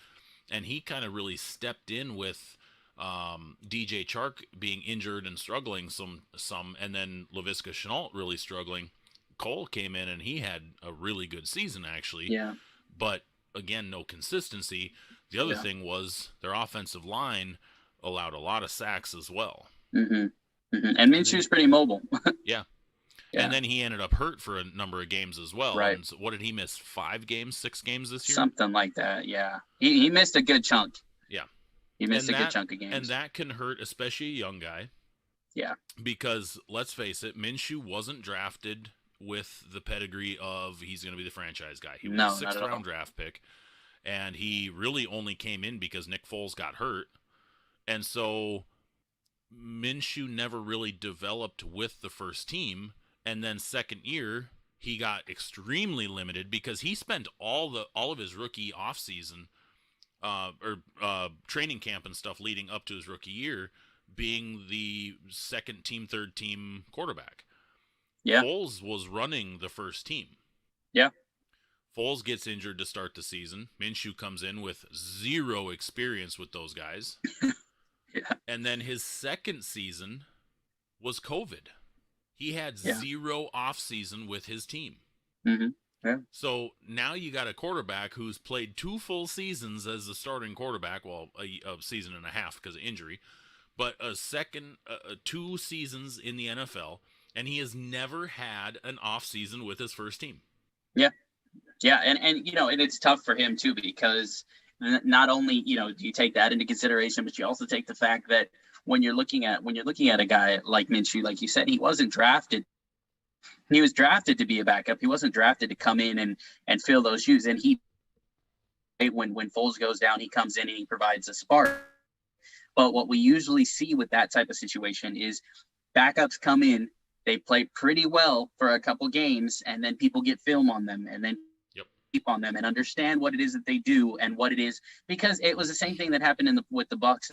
Speaker 1: and he kind of really stepped in with DJ Chark being injured and struggling some, and then Laviska Shenault really struggling. Cole came in and he had a really good season actually.
Speaker 2: Yeah.
Speaker 1: But again, no consistency. The other thing was their offensive line allowed a lot of sacks as well.
Speaker 2: And Minshew's pretty mobile.
Speaker 1: Yeah. And then he ended up hurt for a number of games as well.
Speaker 2: Right.
Speaker 1: And so what did he miss? 5 games, 6 games this year?
Speaker 2: Something like that. Yeah. He missed a good chunk.
Speaker 1: Yeah.
Speaker 2: He missed a good chunk of games.
Speaker 1: And that can hurt, especially a young guy.
Speaker 2: Yeah.
Speaker 1: Because let's face it, Minshew wasn't drafted with the pedigree of he's going to be the franchise guy. He was a 6th round draft pick, and he really only came in because Nick Foles got hurt. And so Minshew never really developed with the first team, and then second year he got extremely limited because he spent all of his rookie offseason training camp and stuff leading up to his rookie year being the second team, third team quarterback.
Speaker 2: Yeah.
Speaker 1: Foles was running the first team.
Speaker 2: Yeah.
Speaker 1: Foles gets injured to start the season. Minshew comes in with zero experience with those guys.
Speaker 2: Yeah.
Speaker 1: And then his second season was COVID. He had
Speaker 2: Yeah.
Speaker 1: zero offseason with his team.
Speaker 2: Mm-hmm. Yeah.
Speaker 1: So now you got a quarterback who's played 2 full seasons as the starting quarterback, well, a season and a half because of injury, but a second, 2 seasons in the NFL, and he has never had an offseason with his first team.
Speaker 2: Yeah. Yeah. And, and it's tough for him too, because not only, do you take that into consideration, but you also take the fact that when you're looking at a guy like Minshew, like you said, he wasn't drafted. He was drafted to be a backup. He wasn't drafted to come in and fill those shoes. And when Foles goes down, he comes in and he provides a spark. But what we usually see with that type of situation is backups come in, they play pretty well for a couple games, and then people get film on them, and then keep on them and understand what it is that they do and what it is, because it was the same thing that happened with the Bucs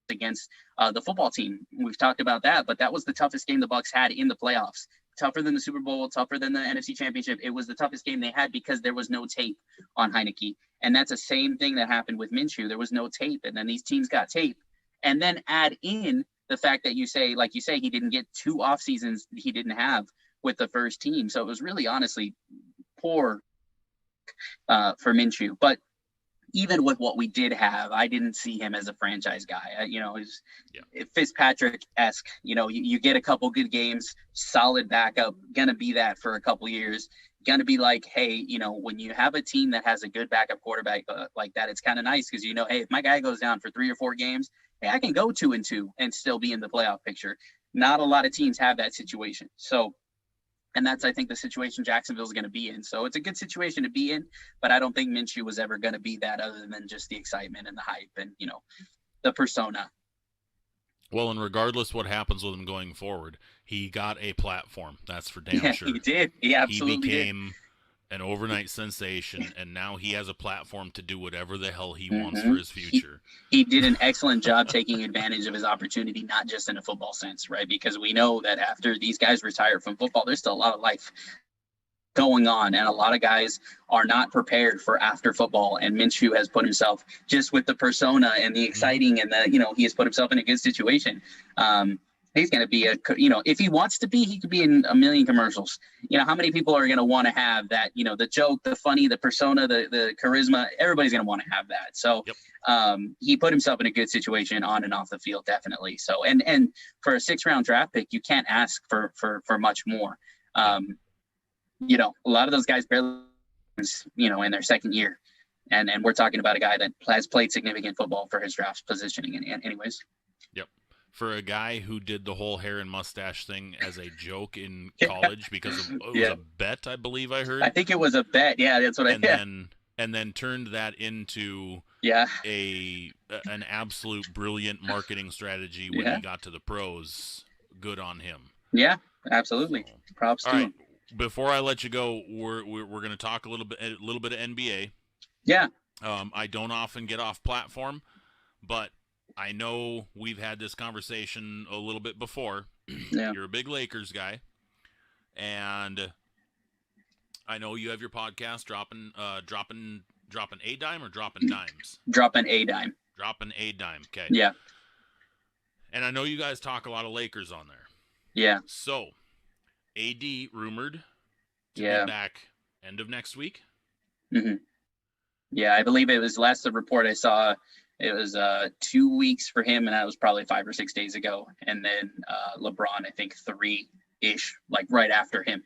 Speaker 2: against the football team. We've talked about that, but that was the toughest game the Bucs had in the playoffs. Tougher than the Super Bowl, tougher than the NFC Championship. It was the toughest game they had because there was no tape on Heineke. And that's the same thing that happened with Minshew. There was no tape, and then these teams got tape. And then add in the fact that you say, he didn't get 2 off seasons he didn't have with the first team. So it was really honestly poor for Minshew. But even with what we did have, I didn't see him as a franchise guy. Fitzpatrick-esque. You get a couple good games, solid backup, gonna be that for a couple years. Gonna be like, hey, when you have a team that has a good backup quarterback like that, it's kind of nice because hey, if my guy goes down for 3 or 4 games, hey, I can go 2-2 and still be in the playoff picture. Not a lot of teams have that situation. So. And that's, I think, the situation Jacksonville's going to be in. So it's a good situation to be in, but I don't think Minshew was ever going to be that other than just the excitement and the hype and, the persona.
Speaker 1: Well, and regardless what happens with him going forward, he got a platform. That's for damn sure.
Speaker 2: He did. He absolutely
Speaker 1: He became an overnight sensation, and now he has a platform to do whatever the hell he wants for his future.
Speaker 2: He did an excellent job taking advantage of his opportunity, not just in a football sense, right? Because we know that after these guys retire from football, there's still a lot of life going on, and a lot of guys are not prepared for after football. And Minshew has put himself, just with the persona and the exciting and the, he has put himself in a good situation. He's going to be if he wants to be, he could be in a million commercials. How many people are going to want to have that, the joke, the funny, the persona, the charisma, everybody's going to want to have that. So he put himself in a good situation on and off the field, definitely. So, and for a 6th-round draft pick, you can't ask for much more. A lot of those guys barely, in their second year. And we're talking about a guy that has played significant football for his draft positioning anyways.
Speaker 1: Yep. For a guy who did the whole hair and mustache thing as a joke in college because it was a bet, I believe I heard.
Speaker 2: I think it was a bet. Yeah, that's what
Speaker 1: and then turned that into an absolute brilliant marketing strategy when he got to the pros. Good on him.
Speaker 2: Yeah, absolutely. So, props to him.
Speaker 1: Before I let you go, we're going to talk a little bit of NBA.
Speaker 2: Yeah.
Speaker 1: I don't often get off platform, but I know we've had this conversation a little bit before.
Speaker 2: Yeah.
Speaker 1: You're a big Lakers guy, and I know you have your podcast dropping a dime or dropping dimes.
Speaker 2: Dropping a dime.
Speaker 1: Dropping a dime. Okay.
Speaker 2: Yeah.
Speaker 1: And I know you guys talk a lot of Lakers on there.
Speaker 2: Yeah.
Speaker 1: So, AD rumored to be back end of next week.
Speaker 2: Mm-hmm. Yeah, I believe it was last the report I saw. It was 2 weeks for him, and that was probably 5 or 6 days ago. And then LeBron, I think 3-ish, like right after him.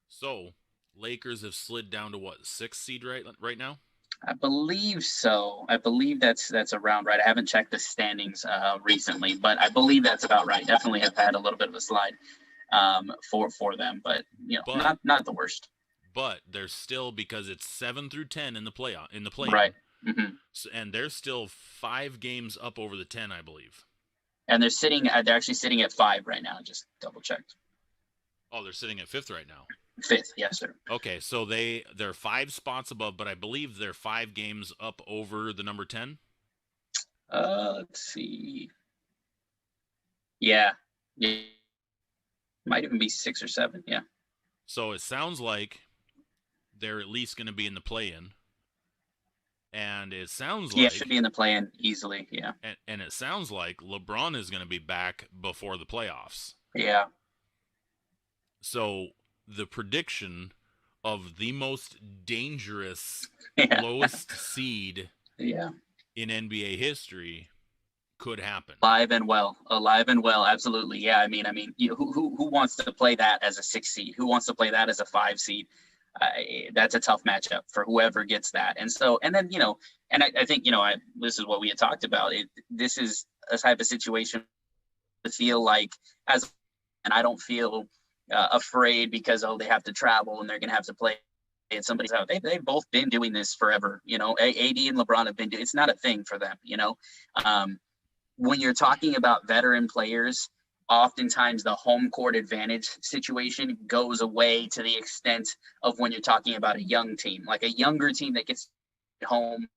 Speaker 1: So, Lakers have slid down to what, 6th seed right now?
Speaker 2: I believe so. I believe that's around right. I haven't checked the standings recently, but I believe that's about right. Definitely have had a little bit of a slide for them, but not the worst.
Speaker 1: But there's still, because it's 7 through 10 in the play.
Speaker 2: Right. Mm-hmm.
Speaker 1: So, and they're still 5 games up over the 10, I believe.
Speaker 2: And they're actually sitting at 5 right now. Just double checked.
Speaker 1: Oh, they're sitting at 5th right now.
Speaker 2: 5th, yes, sir.
Speaker 1: Okay, so they're 5 spots above, but I believe they're 5 games up over the number 10.
Speaker 2: Let's see. Yeah. Might even be 6 or 7. Yeah.
Speaker 1: So it sounds like they're at least going to be in the play-in, and it sounds
Speaker 2: Yeah, should
Speaker 1: like
Speaker 2: be in the play-in easily. Yeah.
Speaker 1: and it sounds like LeBron is going to be back before the playoffs.
Speaker 2: Yeah.
Speaker 1: So the prediction of the most dangerous
Speaker 2: Yeah.
Speaker 1: lowest seed
Speaker 2: Yeah.
Speaker 1: in NBA history could happen.
Speaker 2: Alive and well. Absolutely. Yeah. Who wants to play that as a 6 seed? Who wants to play that as a 5 seed? That's a tough matchup for whoever gets that. And then, and I think, this is what we had talked about. This is a type of situation to feel like and I don't feel afraid because, they have to travel and they're going to have to play at somebody's house. They've both been doing this forever. AD and LeBron have been doing, it's not a thing for them, when you're talking about veteran players, oftentimes the home court advantage situation goes away to the extent of when you're talking about a young team, like a younger team that gets home,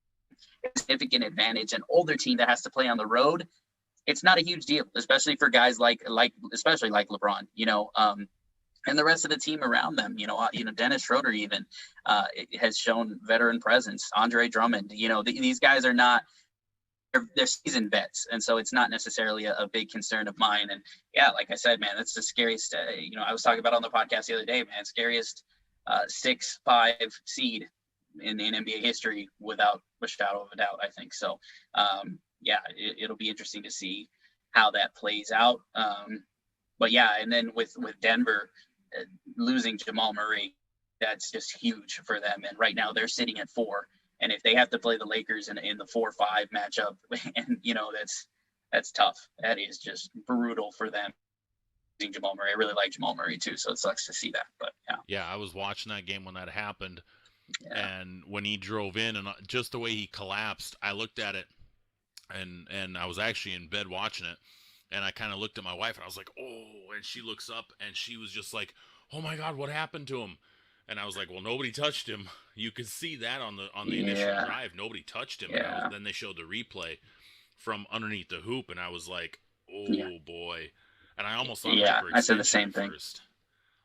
Speaker 2: significant advantage, an older team that has to play on the road. It's not a huge deal, especially for guys especially like LeBron, and the rest of the team around them. Dennis Schroeder even has shown veteran presence. Andre Drummond, these guys are not. They're seasoned vets, and so it's not necessarily a big concern of mine. And yeah, like I said, man, that's the scariest. I was talking about on the podcast the other day, man, scariest 6-5 seed in NBA history without a shadow of a doubt, I think. So yeah, it'll be interesting to see how that plays out. But yeah, and then with Denver losing Jamal Murray, that's just huge for them. And right now they're sitting at 4. And if they have to play the Lakers in the 4-5 matchup, and that's tough. That is just brutal for them. Jamal Murray, I really like Jamal Murray too, so it sucks to see that. But yeah.
Speaker 1: Yeah, I was watching that game when that happened,
Speaker 2: Yeah.
Speaker 1: and when he drove in, and just the way he collapsed, I looked at it, and I was actually in bed watching it, and I kind of looked at my wife, and I was like, oh, and she looks up, and she was just like, oh my God, what happened to him? And I was like, well, nobody touched him. You could see that on the initial drive. Nobody touched him.
Speaker 2: Yeah.
Speaker 1: And then they showed the replay from underneath the hoop, and I was like, oh boy. And I almost thought hyperextension
Speaker 2: I said the same
Speaker 1: at
Speaker 2: thing.
Speaker 1: first.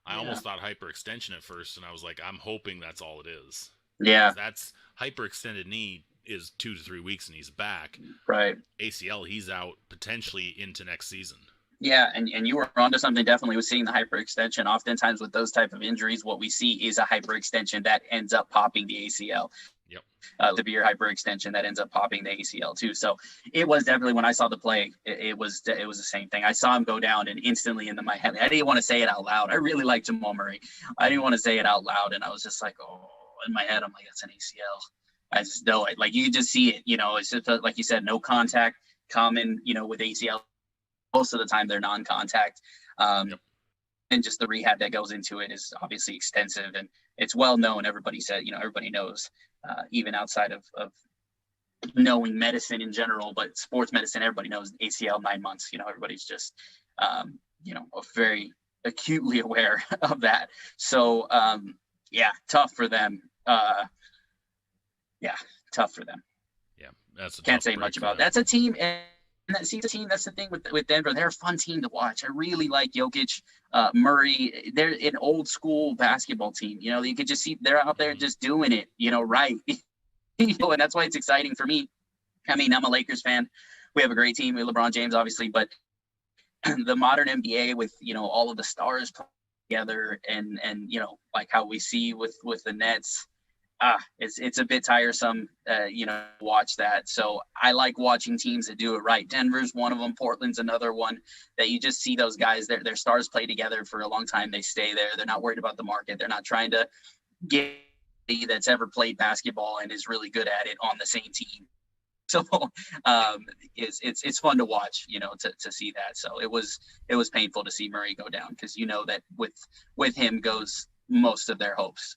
Speaker 1: I almost thought hyperextension at first, and I was like, I'm hoping that's all it is.
Speaker 2: Yeah.
Speaker 1: That's hyperextended knee is 2 to 3 weeks, and he's back.
Speaker 2: Right.
Speaker 1: ACL, he's out potentially into next season.
Speaker 2: Yeah, and you were onto something definitely with seeing the hyperextension. Oftentimes with those type of injuries, what we see is a hyperextension that ends up popping the ACL.
Speaker 1: Yep.
Speaker 2: Severe hyperextension that ends up popping the ACL too. So it was definitely, when I saw the play, it was the same thing. I saw him go down, and instantly in my head, I didn't want to say it out loud. I really like Jamal Murray. I didn't want to say it out loud, and I was just like, oh, in my head, I'm like, that's an ACL. I just know it. Like, you can just see it. It's just like you said, no contact common. With ACL. Most of the time they're non-contact. And just the rehab that goes into it is obviously extensive, and it's well known. Everybody said, everybody knows, even outside of knowing medicine in general, but sports medicine, everybody knows ACL 9 months. Everybody's just, very acutely aware of that. So, yeah, tough for them. Tough for them.
Speaker 1: Yeah, that's
Speaker 2: can't say much about. That's a team. And that's the thing with Denver. They're a fun team to watch. I really like Jokic, Murray. They're an old school basketball team. You could just see they're out there just doing it, right. And that's why it's exciting for me. I'm a Lakers fan. We have a great team with LeBron James, obviously, but the modern NBA with, all of the stars together and like how we see with the Nets, it's a bit tiresome, watch that. So I like watching teams that do it right. Denver's one of them. Portland's another one that you just see those guys, their stars play together for a long time. They stay there. They're not worried about the market. They're not trying to get that's ever played basketball and is really good at it on the same team. So it's fun to watch, to see that. So it was painful to see Murray go down, because that with him goes most of their hopes,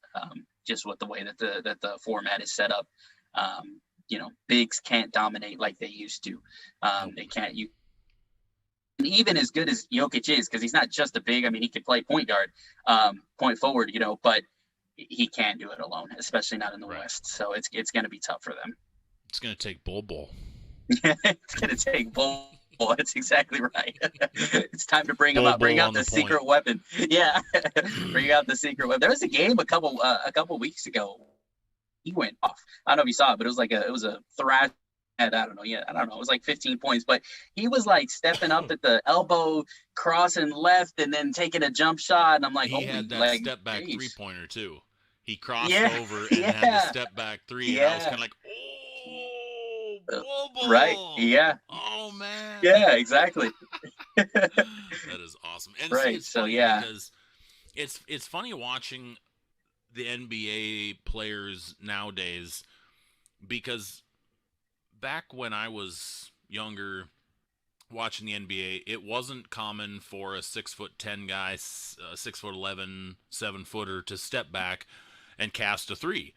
Speaker 2: just with the way that the format is set up. Bigs can't dominate like they used to. They can't. Even as good as Jokic is, because he's not just a big. He could play point guard, point forward, but he can't do it alone, especially not in the West. So it's going to be tough for them.
Speaker 1: It's going to take Bol.
Speaker 2: It's going to take Bol That's exactly right. It's time to bring him out.
Speaker 1: Bobo
Speaker 2: Bring out
Speaker 1: on
Speaker 2: the
Speaker 1: the
Speaker 2: secret
Speaker 1: point.
Speaker 2: weapon. Yeah, bring out the secret weapon. There was a game a couple weeks ago. He went off. I don't know if you saw it, but it was a thrash. I don't know. Yeah, I don't know. It was like 15 points, but he was like stepping up at the elbow, crossing left, and then taking a jump shot. And I'm like,
Speaker 1: He
Speaker 2: holy,
Speaker 1: had that
Speaker 2: like,
Speaker 1: step back
Speaker 2: geez.
Speaker 1: 3-pointer too. He crossed
Speaker 2: Yeah,
Speaker 1: over and had the
Speaker 2: yeah,
Speaker 1: step back three, and I was kind
Speaker 2: yeah.
Speaker 1: of like, oh,
Speaker 2: Right.
Speaker 1: Bobo.
Speaker 2: Yeah.
Speaker 1: Oh man.
Speaker 2: Yeah. Exactly.
Speaker 1: That is awesome. And see,
Speaker 2: Right.
Speaker 1: it's
Speaker 2: So
Speaker 1: funny
Speaker 2: yeah.
Speaker 1: because it's funny watching the NBA players nowadays, because back when I was younger watching the NBA, it wasn't common for a 6'10" guy, 6'11", 7-footer to step back and cast a three.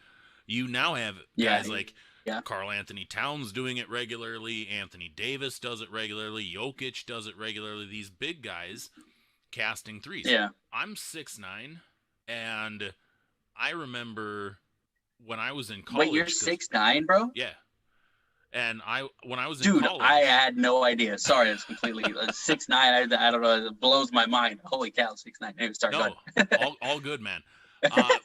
Speaker 1: You now have
Speaker 2: Yeah.
Speaker 1: guys like
Speaker 2: Yeah.
Speaker 1: Karl Anthony Towns doing it regularly. Anthony Davis does it regularly. Jokic does it regularly. These big guys casting threes.
Speaker 2: Yeah.
Speaker 1: I'm 6'9", and I remember when I was in
Speaker 2: Wait, you're
Speaker 1: college.
Speaker 2: 6'9", bro?
Speaker 1: Yeah. And when I was in
Speaker 2: Dude,
Speaker 1: college,
Speaker 2: I had no idea. Sorry, it's completely 6'9". I don't know. It blows my mind. Holy cow, 6'9". Anyway, sorry.
Speaker 1: no, all good, man.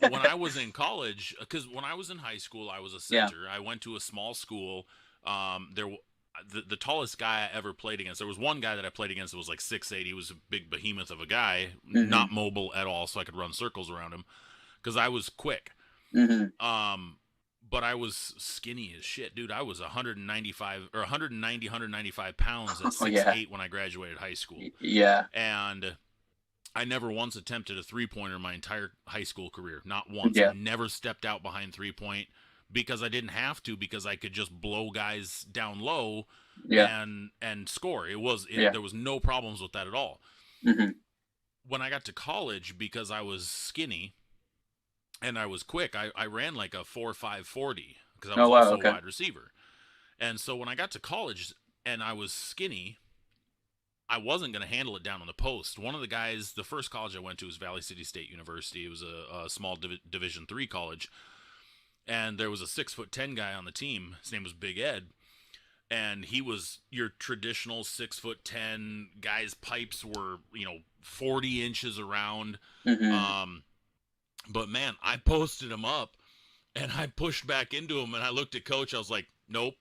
Speaker 1: When I was in college, because when I was in high school, I was a
Speaker 2: Yeah.
Speaker 1: center. I went to a small school. The tallest guy I ever played against. There was one guy that I played against that was like 6'8". He was a big behemoth of a guy, not mobile at all, so I could run circles around him because I was quick. But I was skinny as shit, dude. I was 195 or 190, 195 pounds at 6'8" when I graduated high school.
Speaker 2: Yeah.
Speaker 1: And I never once attempted a three-pointer my entire high school career. Not once.
Speaker 2: Yeah.
Speaker 1: I never stepped out behind three-point because I didn't have to, because I could just blow guys down low and score. There was no problems with that at all. When I got to college, because I was skinny and I was quick, I ran like a 4.5 40 because I was also a wide receiver. And so when I got to college and I was skinny, I wasn't going to handle it down on the post. One of the guys, the first college I went to was Valley City State University. It was a small Division III college. And there was a 6'10" guy on the team. His name was Big Ed. And he was your traditional 6'10" guy's pipes were, 40 inches around. But man, I posted him up and I pushed back into him and I looked at coach. I was like, nope,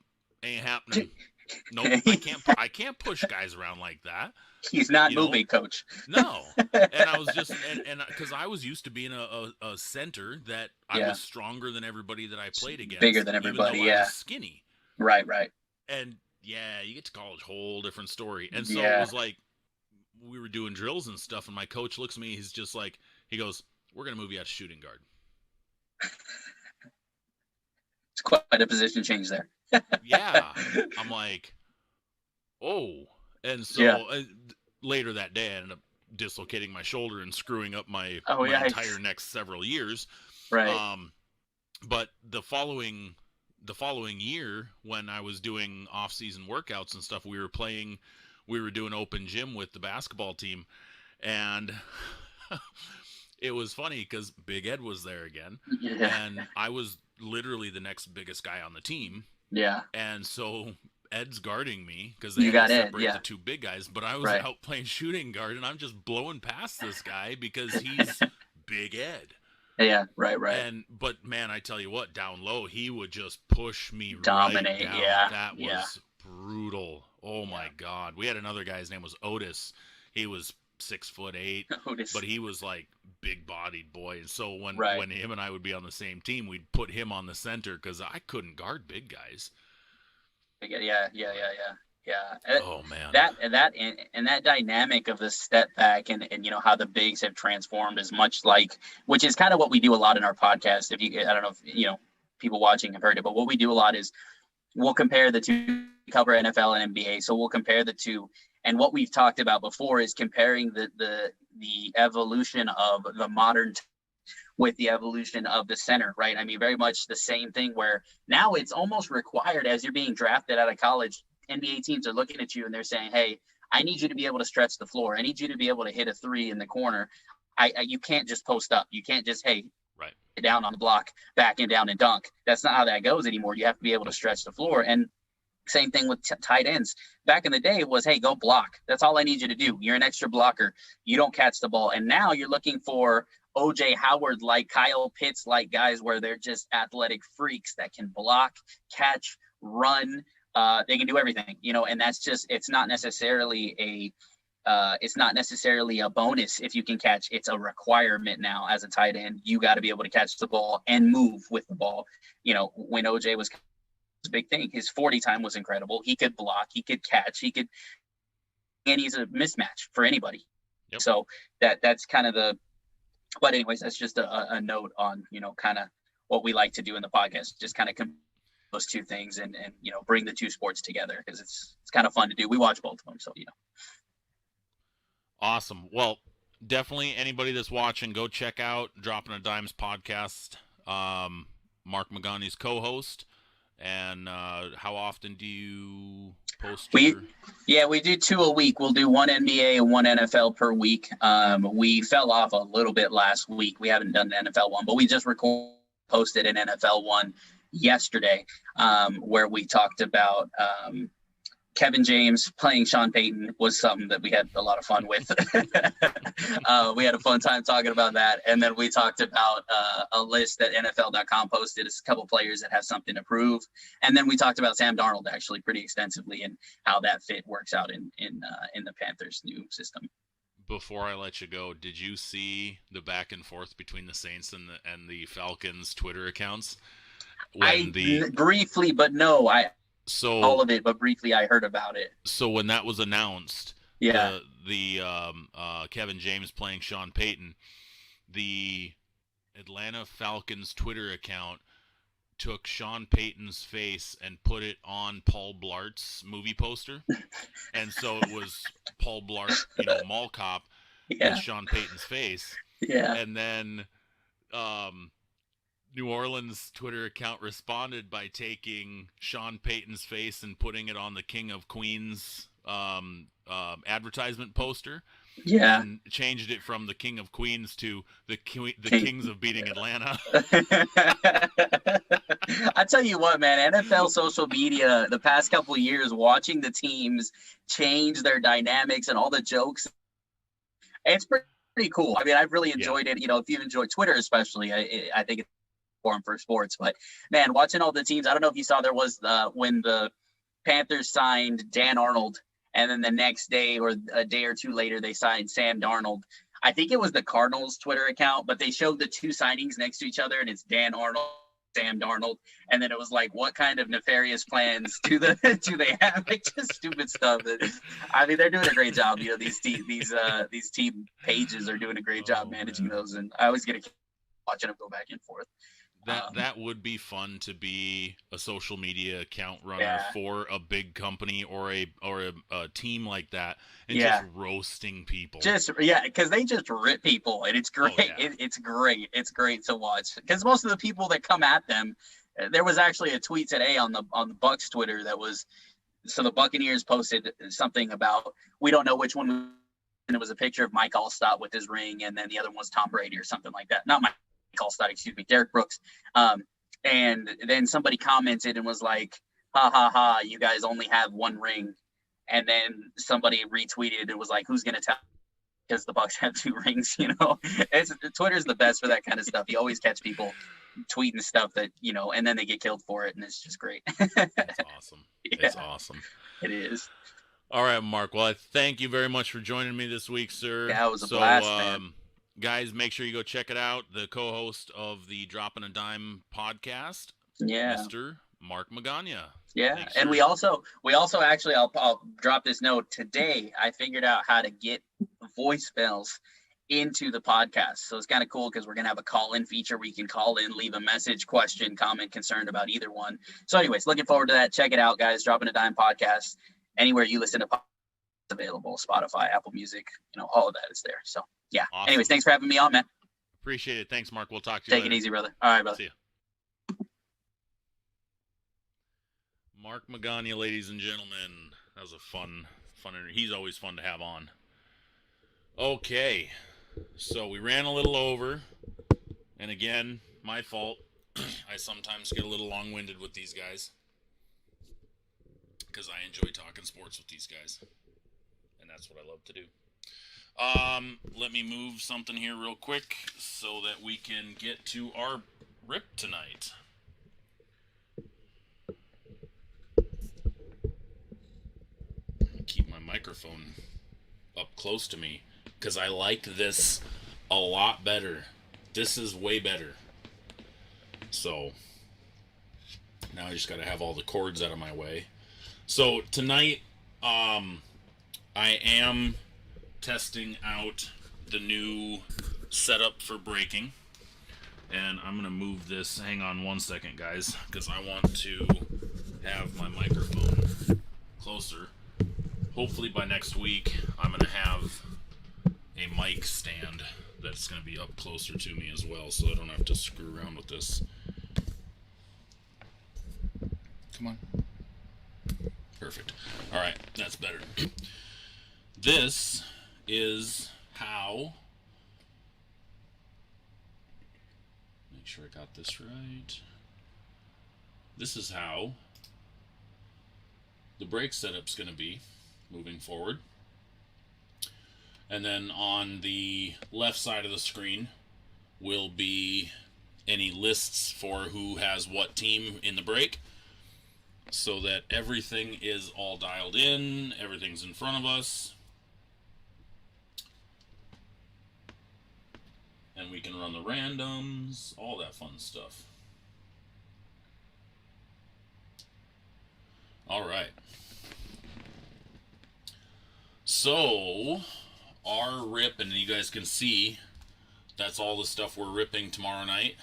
Speaker 1: ain't happening. Nope, I can't push guys around like that.
Speaker 2: He's not moving, coach.
Speaker 1: No. And I was just, and because I was used to being a center that I was stronger than everybody that I played against.
Speaker 2: Bigger than everybody,
Speaker 1: even though I was skinny.
Speaker 2: Right.
Speaker 1: And yeah, you get to college, whole different story. And so it was like, we were doing drills and stuff, and my coach looks at me, he's just like, he goes, we're going to move you out to shooting guard.
Speaker 2: It's quite a position change there.
Speaker 1: Yeah. I'm like, oh. And so later that day, I ended up dislocating my shoulder and screwing up my entire next several years.
Speaker 2: Right.
Speaker 1: But the following year, when I was doing off-season workouts and stuff, we were doing open gym with the basketball team, and it was funny because Big Ed was there again, and I was literally the next biggest guy on the team.
Speaker 2: Yeah.
Speaker 1: And so Ed's guarding me because they had to separate the two big guys, but I was out playing shooting guard, and I'm just blowing past this guy because he's Big Ed.
Speaker 2: Yeah, right.
Speaker 1: But man, I tell you what, down low, he would just push me
Speaker 2: dominate.
Speaker 1: Right down.
Speaker 2: Yeah,
Speaker 1: that was brutal. Oh my God. We had another guy. His name was Otis. He was 6'8",
Speaker 2: Otis.
Speaker 1: But he was like big-bodied boy. And so when him and I would be on the same team, we'd put him on the center because I couldn't guard big guys.
Speaker 2: Yeah.
Speaker 1: Oh man.
Speaker 2: That dynamic of the step back and how the bigs have transformed is much like, which is kind of what we do a lot in our podcast. I don't know if people watching have heard it, but what we do a lot is we'll compare the two, cover NFL and NBA. So we'll compare the two. And what we've talked about before is comparing the evolution of the modern with the evolution of the center, right? I mean, very much the same thing where now it's almost required as you're being drafted out of college. NBA teams are looking at you and they're saying, hey, I need you to be able to stretch the floor. I need you to be able to hit a three in the corner. You can't just post up. You can't just, down on the block, back and down and dunk. That's not how that goes anymore. You have to be able to stretch the floor. And Same thing with tight ends. Back in the day, it was, hey, go block. That's all I need you to do. You're an extra blocker. You don't catch the ball. And now you're looking for OJ Howard, like Kyle Pitts, like guys where they're just athletic freaks that can block, catch, run. They can do everything, and that's just, it's not necessarily a bonus if you can catch. It's a requirement now as a tight end. You got to be able to catch the ball and move with the ball. When OJ was a big thing, his 40 time was incredible. He could block, he could catch, and he's a mismatch for anybody. Yep. So that's kind of but anyways, that's just a note on, kind of what we like to do in the podcast, just kind of those two things and bring the two sports together, because it's kind of fun to do. We watch both of them, so
Speaker 1: Awesome. Well, definitely anybody that's watching, go check out Dropping a Dimes podcast. Mark Magani's co-host. And how often do you post?
Speaker 2: We do 2 a week. We'll do 1 NBA and 1 NFL per week. We fell off a little bit last week. We haven't done the NFL one, but we just posted an NFL one yesterday, where we talked about Kevin James playing Sean Payton. Was something that we had a lot of fun with. We had a fun time talking about that. And then we talked about a list that NFL.com posted. It's a couple players that have something to prove. And then we talked about Sam Darnold actually pretty extensively, and how that fit works out in the Panthers' new system.
Speaker 1: Before I let you go, did you see the back and forth between the Saints and the Falcons Twitter accounts?
Speaker 2: Briefly, but no, all of it, but briefly I heard about it.
Speaker 1: So when that was announced, the Kevin James playing Sean Payton, the Atlanta Falcons Twitter account took Sean Payton's face and put it on Paul Blart's movie poster. And so it was Paul Blart, Mall Cop, with Sean Payton's face.
Speaker 2: Yeah.
Speaker 1: And then New Orleans Twitter account responded by taking Sean Payton's face and putting it on the King of Queens advertisement poster.
Speaker 2: Yeah.
Speaker 1: And changed it from the King of Queens to the Kings of beating Atlanta.
Speaker 2: I tell you what, man, NFL social media the past couple of years, watching the teams change their dynamics and all the jokes, it's pretty cool. I mean, I've really enjoyed it. If you enjoy Twitter especially, I think it's forum for sports. But man, watching all the teams, I don't know if you saw, there was when the Panthers signed Dan Arnold, and then the next day or a day or two later they signed Sam Darnold. I think it was the Cardinals Twitter account, but they showed the two signings next to each other, and it's Dan Arnold, Sam Darnold, and then it was like, what kind of nefarious plans do they have? Like, just stupid stuff. I mean, they're doing a great job. These team pages are doing a great job managing those, and I always get a kick watching them go back and forth.
Speaker 1: That would be fun to be a social media account runner for a big company or a team like that, and just roasting people.
Speaker 2: Because they just rip people, and it's great. It's great. It's great to watch, because most of the people that come at them. There was actually a tweet today on the Bucs Twitter that was, so the Buccaneers posted something about, we don't know which one, and it was a picture of Mike Allstott with his ring, and then the other one was Tom Brady or something like that. Not Mike Allstott, excuse me, Derek Brooks. And then somebody commented and was like, ha ha ha, you guys only have one ring. And then somebody retweeted and was like, who's gonna tell? Because the Bucs have 2 rings. Twitter's the best for that kind of stuff. You always catch people tweeting stuff that, and then they get killed for it, and it's just great.
Speaker 1: That's awesome. It's awesome.
Speaker 2: It is.
Speaker 1: All right, Mark. Well, I thank you very much for joining me this week, sir.
Speaker 2: Yeah, it was a blast, man.
Speaker 1: Guys, make sure you go check it out. The co-host of the Dropping a Dime podcast, Mr. Mark Magana.
Speaker 2: Yeah, thanks, and we also actually, I'll drop this note today. I figured out how to get voicemails into the podcast, so it's kind of cool because we're gonna have a call-in feature where you can call in, leave a message, question, comment, concern about either one. So, anyways, looking forward to that. Check it out, guys. Dropping a Dime podcast, anywhere you listen to podcasts, available, Spotify, Apple Music, all of that is there. So, yeah. Awesome. Anyways, thanks for having me on, man.
Speaker 1: Appreciate it. Thanks, Mark. We'll talk to you later.
Speaker 2: Take it easy, brother. All right, brother.
Speaker 1: See ya. Mark Magana, ladies and gentlemen. That was a fun interview. He's always fun to have on. Okay. So we ran a little over. And again, my fault. I sometimes get a little long-winded with these guys. because I enjoy talking sports with these guys, and that's what I love to do. Let me move something here real quick so that we can get to our rip tonight. Keep my microphone up close to me because I like this a lot better. This is way better. So now I just got to have all the cords out of my way. So tonight, I am testing out the new setup for braking. And I'm going to move this. Hang on one second, guys, because I want to have my microphone closer. Hopefully by next week, I'm going to have a mic stand that's going to be up closer to me as well, so I don't have to screw around with this. Come on. Perfect. All right, that's better. This is how... Make sure I got this right. This is how the brake setup's going to be moving forward. And then on the left side of the screen will be any lists for who has what team in the brake, so that everything is all dialed in, everything's in front of us, and we can run the randoms, all that fun stuff. All right. So, our rip, and you guys can see, that's all the stuff we're ripping tomorrow night.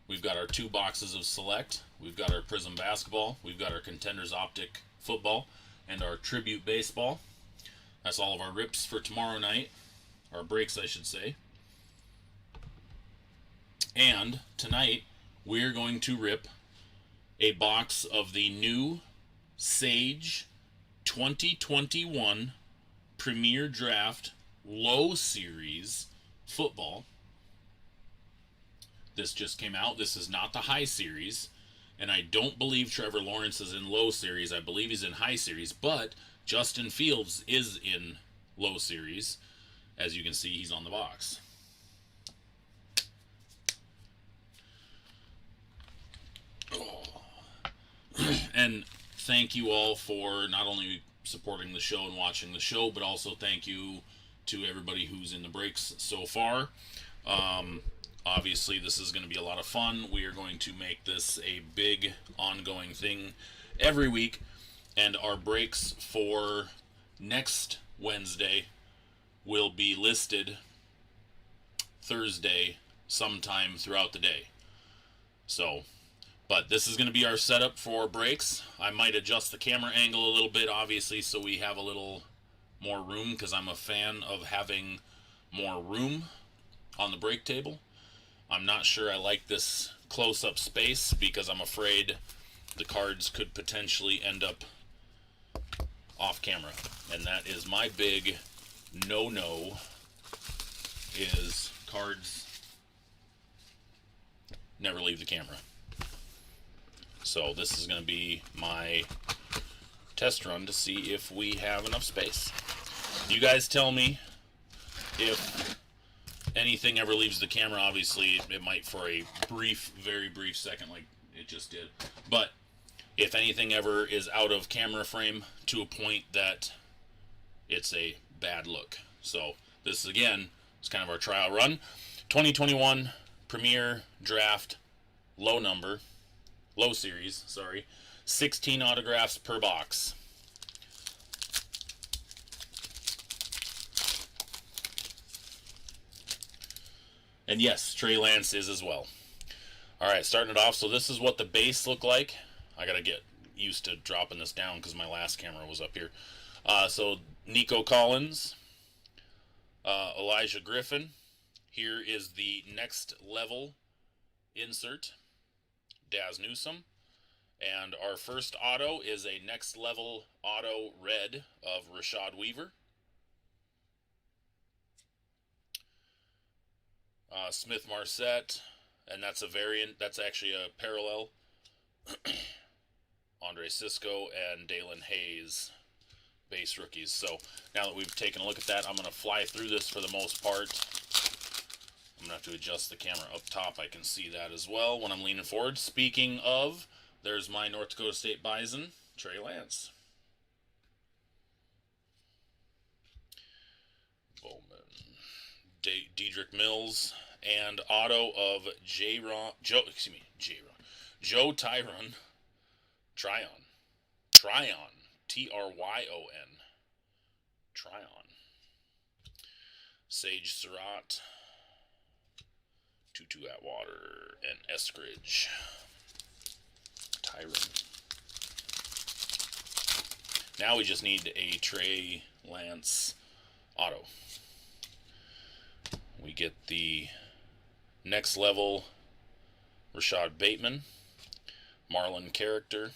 Speaker 1: We've got our 2 boxes of Select, we've got our Prism basketball, we've got our Contenders Optic football, and our Tribute baseball. That's all of our rips for tomorrow night, our breaks I should say. And tonight, we're going to rip a box of the new Sage 2021 Premier Draft Low Series football. This just came out. This is not the High Series. And I don't believe Trevor Lawrence is in Low Series. I believe he's in High Series. But Justin Fields is in Low Series. As you can see, he's on the box. And thank you all for not only supporting the show and watching the show, but also thank you to everybody who's in the breaks so far. Obviously, this is going to be a lot of fun. We are going to make this a big ongoing thing every week. And our breaks for next Wednesday will be listed Thursday sometime throughout the day. So, but this is going to be our setup for breaks. I might adjust the camera angle a little bit, obviously, so we have a little more room, because I'm a fan of having more room on the break table. I'm not sure I like this close-up space, because I'm afraid the cards could potentially end up off camera. And that is my big no-no, is cards never leave the camera. So this is going to be my test run to see if we have enough space. You guys tell me if anything ever leaves the camera. Obviously, it might for a brief, very brief second, like it just did. But if anything ever is out of camera frame to a point that it's a bad look. So this, again, is kind of our trial run. 2021 Premier Draft Low Series, 16 autographs per box. And yes, Trey Lance is as well. Alright, starting it off. So this is what the base looked like. I gotta get used to dropping this down because my last camera was up here. So Nico Collins, Elijah Griffin. Here is the next level insert, Daz Newsome. And our first auto is a next level auto red of Rashad Weaver. Smith Marset, and that's a variant, that's actually a parallel Andre Cisco, and Dalen Hayes, base rookies. So now that we've taken a look at that, I'm going to fly through this for the most part. I'm going to have to adjust the camera up top. I can see that as well when I'm leaning forward. Speaking of, there's my North Dakota State Bison, Trey Lance. Bowman. Dedrick Mills. And auto of Joe Tryon. Tryon. Tryon. Sage Surratt. Tutu Atwater. And Eskridge. Tyron. Now we just need a Trey Lance auto. We get the next level Rashad Bateman, Marlon character,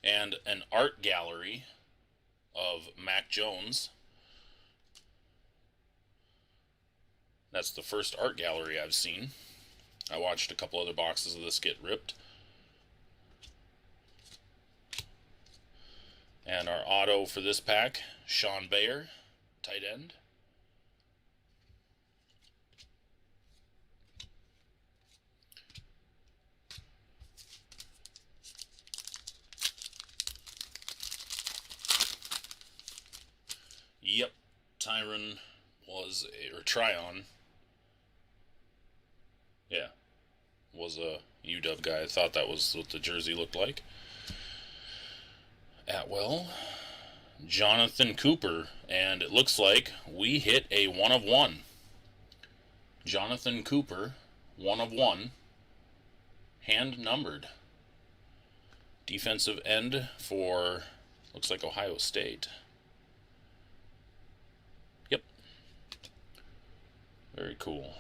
Speaker 1: and an art gallery of Mac Jones. That's the first art gallery I've seen. I watched a couple other boxes of this get ripped. And our auto for this pack, Sean Bayer, tight end. Yep, Tryon was a UW guy. I thought that was what the jersey looked like. Atwell, Jonathan Cooper, and it looks like we hit a 1 of 1. Jonathan Cooper, 1 of 1, hand numbered. Defensive end for, looks like Ohio State. Yep. Very cool.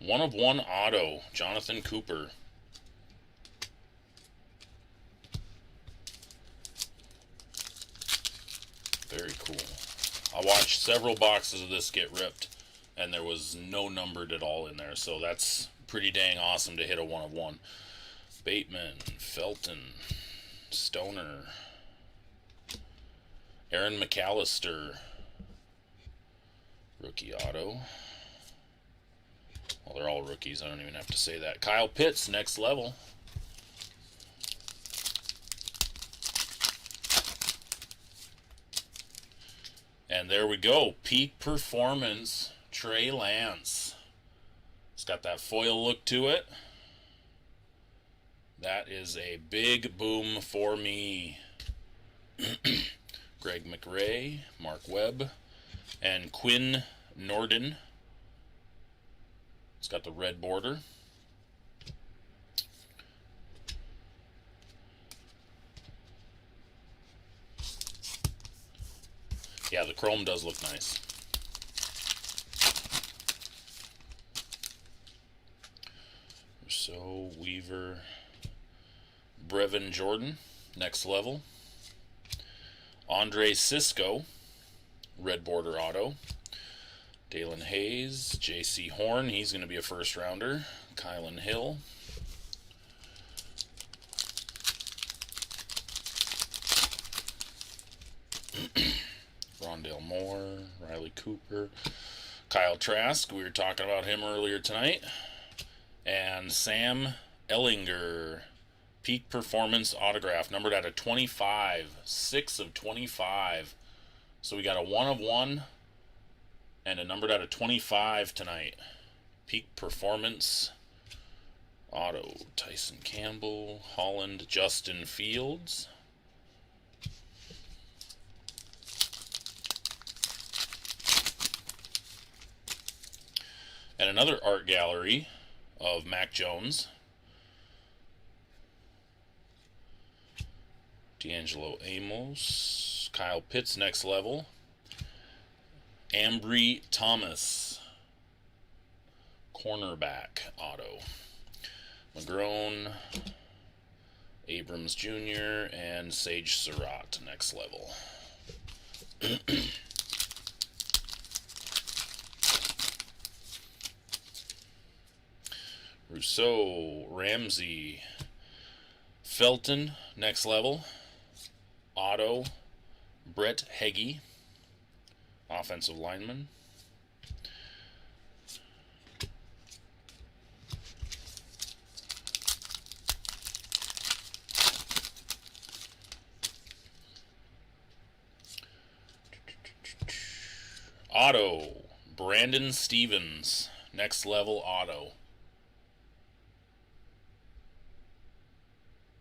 Speaker 1: 1 of 1 auto, Jonathan Cooper. Very cool. I watched several boxes of this get ripped, and there was no numbered at all in there, so that's pretty dang awesome to hit a 1 of 1. Bateman, Felton, Stoner, Aaron McAllister, rookie auto. Well, they're all rookies. I don't even have to say that. Kyle Pitts, next level. And there we go. Peak performance, Trey Lance. It's got that foil look to it. That is a big boom for me. Greg McRae, Mark Webb, and Quinn Nordin. It's got the red border. Yeah, the chrome does look nice. So, Weaver, Brevin Jordan, next level. Andre Cisco, red border auto. Dalen Hayes, J.C. Horn, he's going to be a first rounder. Kylan Hill. Rondale Moore, Riley Cooper, Kyle Trask, we were talking about him earlier tonight, and Sam Ellinger, peak performance autograph, numbered out of 25, 6 of 25. So we got a 1 of 1 and a numbered out of 25 tonight. Peak performance auto, Tyson Campbell, Holland, Justin Fields. And another art gallery of Mac Jones. D'Angelo Amos. Kyle Pitts, next level. Ambry Thomas. Cornerback auto. McGrone. Abrams Jr. and Sage Surratt, next level. Rousseau, Ramsey, Felton, next level. Otto, Brett Heggie, offensive lineman. Otto, Brandon Stevens, next level auto.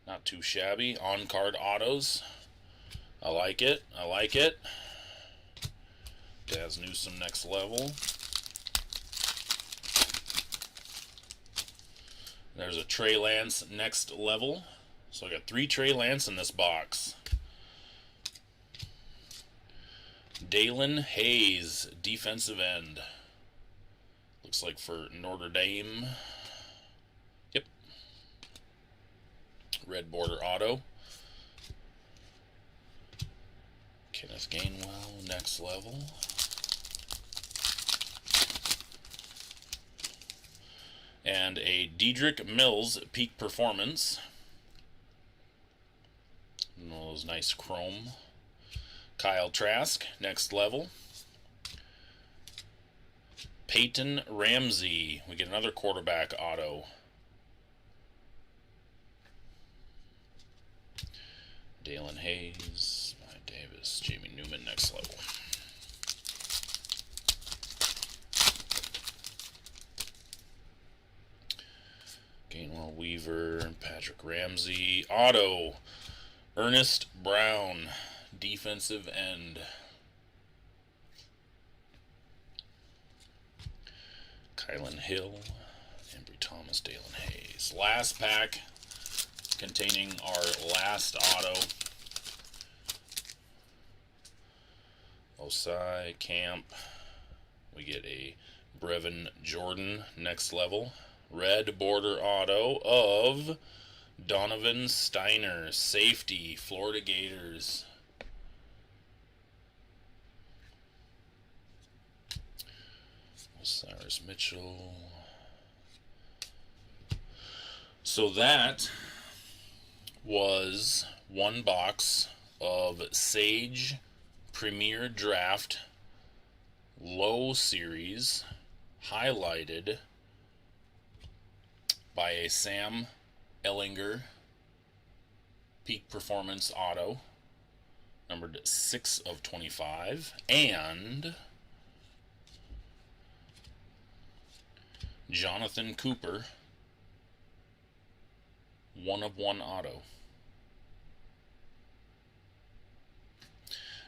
Speaker 1: Not too shabby. On-card autos. I like it. I like it. Daz Newsome, next level. There's a Trey Lance, next level. So I got 3 Trey Lance in this box. Dalen Hayes, defensive end. Looks like for Notre Dame. Yep. Red border auto. Kenneth Gainwell, next level. And a Dedrick Mills, peak performance. One of those nice chrome. Kyle Trask, next level. Peyton Ramsey. We get another quarterback auto. Dalen Hayes, Mike Davis, Jamie Newman, next level. Gainwell Weaver, Patrick Ramsey, auto. Ernest Brown, defensive end. Kylan Hill, Embry Thomas, Dalen Hayes. Last pack containing our last auto. Osai, Camp. We get a Brevin Jordan, next level. Red border auto of Donovan Steiner, safety, Florida Gators. Cyrus Mitchell. So that was one box of Sage Premier Draft Low Series, highlighted by a Sam Ellinger Peak Performance Auto, numbered 6 of 25, and Jonathan Cooper, 1 of 1 auto.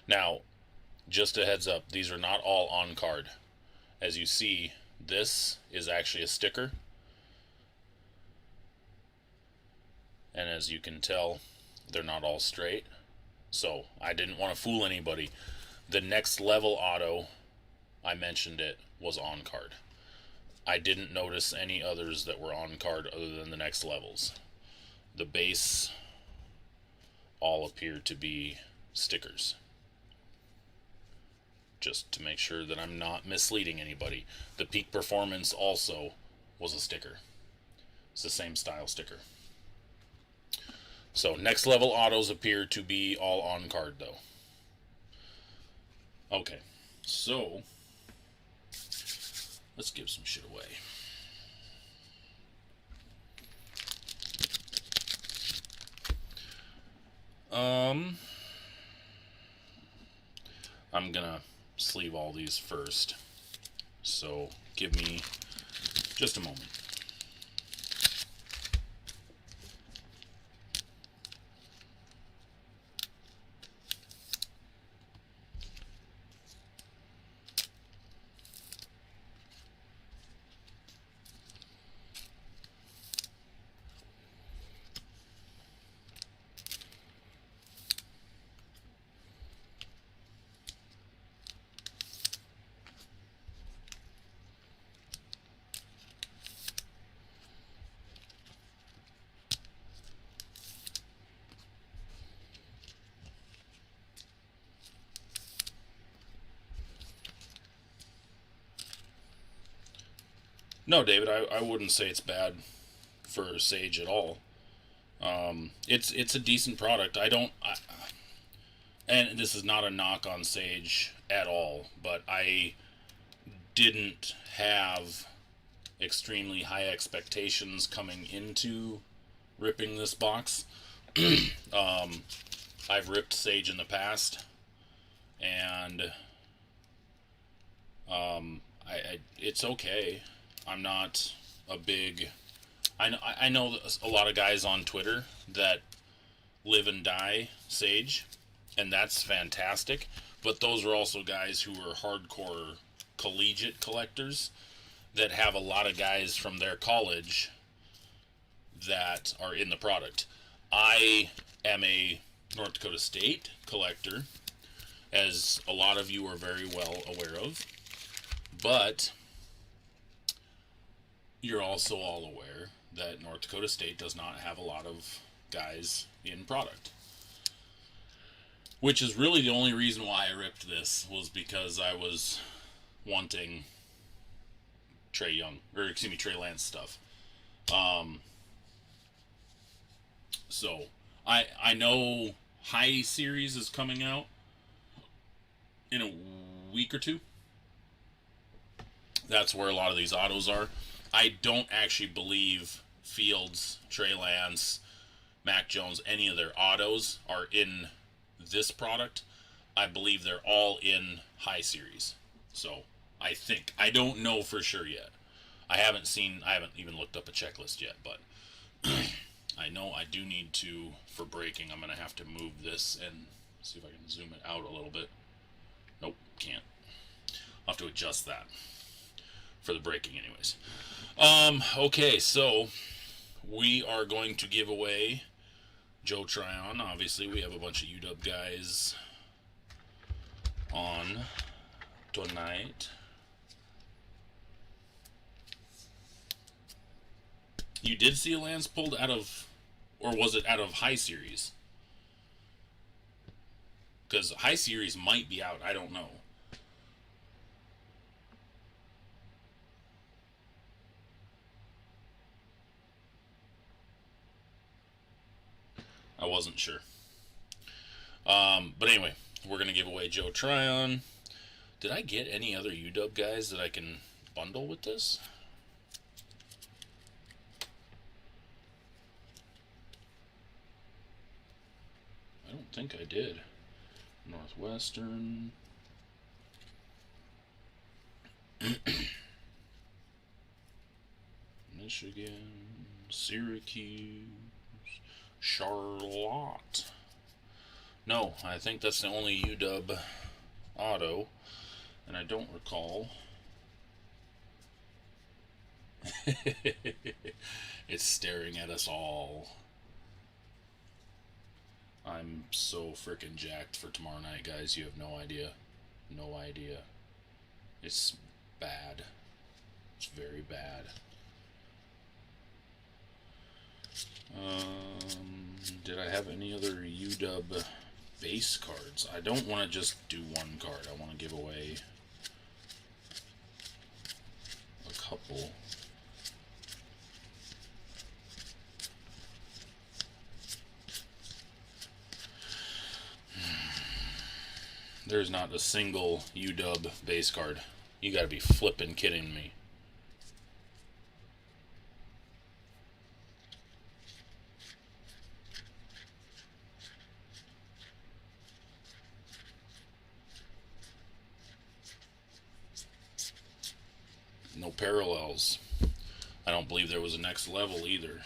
Speaker 1: Now, just a heads up, these are not all on card. As you see, this is actually a sticker. And as you can tell, they're not all straight. So, I didn't want to fool anybody. The next level auto, I mentioned it, was on card. I didn't notice any others that were on card other than the next levels. The base all appear to be stickers. Just to make sure that I'm not misleading anybody. The Peak Performance also was a sticker. It's the same style sticker. So next level autos appear to be all on card though. Okay, so let's give some shit away. I'm gonna sleeve all these first. So give me just a moment. No, David, I wouldn't say it's bad for Sage at all. It's a decent product. And this is not a knock on Sage at all, but I didn't have extremely high expectations coming into ripping this box. I've ripped Sage in the past, and it's okay. I'm not a big. I know a lot of guys on Twitter that live and die Sage, and that's fantastic. But those are also guys who are hardcore collegiate collectors that have a lot of guys from their college that are in the product. I am a North Dakota State collector, as a lot of you are very well aware of, but you're also all aware that North Dakota State does not have a lot of guys in product. Which is really the only reason why I ripped this, was because I was wanting Trey Lance stuff. So I know High Series is coming out in a week or two. That's where a lot of these autos are. I don't actually believe Fields, Trey Lance, Mac Jones, any of their autos are in this product. I believe they're all in High Series. So I think. I don't know for sure yet. I haven't even looked up a checklist yet, but I know I do need to, for braking, I'm going to have to move this and see if I can zoom it out a little bit. Nope, can't. I'll have to adjust that for the braking anyways. Okay, so we are going to give away Joe Tryon. Obviously, we have a bunch of UW guys on tonight. You did see a Lance pulled out of, or was it out of High Series? Because High Series might be out. I don't know. I wasn't sure. But anyway, we're going to give away Joe Tryon. Did I get any other UW guys that I can bundle with this? I don't think I did. Northwestern. Michigan. Syracuse. Charlotte. No, I think that's the only UW auto, and I don't recall. It's staring at us all. I'm so freaking jacked for tomorrow night, guys. You have no idea. No idea. It's bad. It's very bad. Did I have any other UW base cards? I don't want to just do one card. I want to give away a couple. There's not a single UW base card. You gotta be flippin' kidding me. No parallels. I don't believe there was a next level either.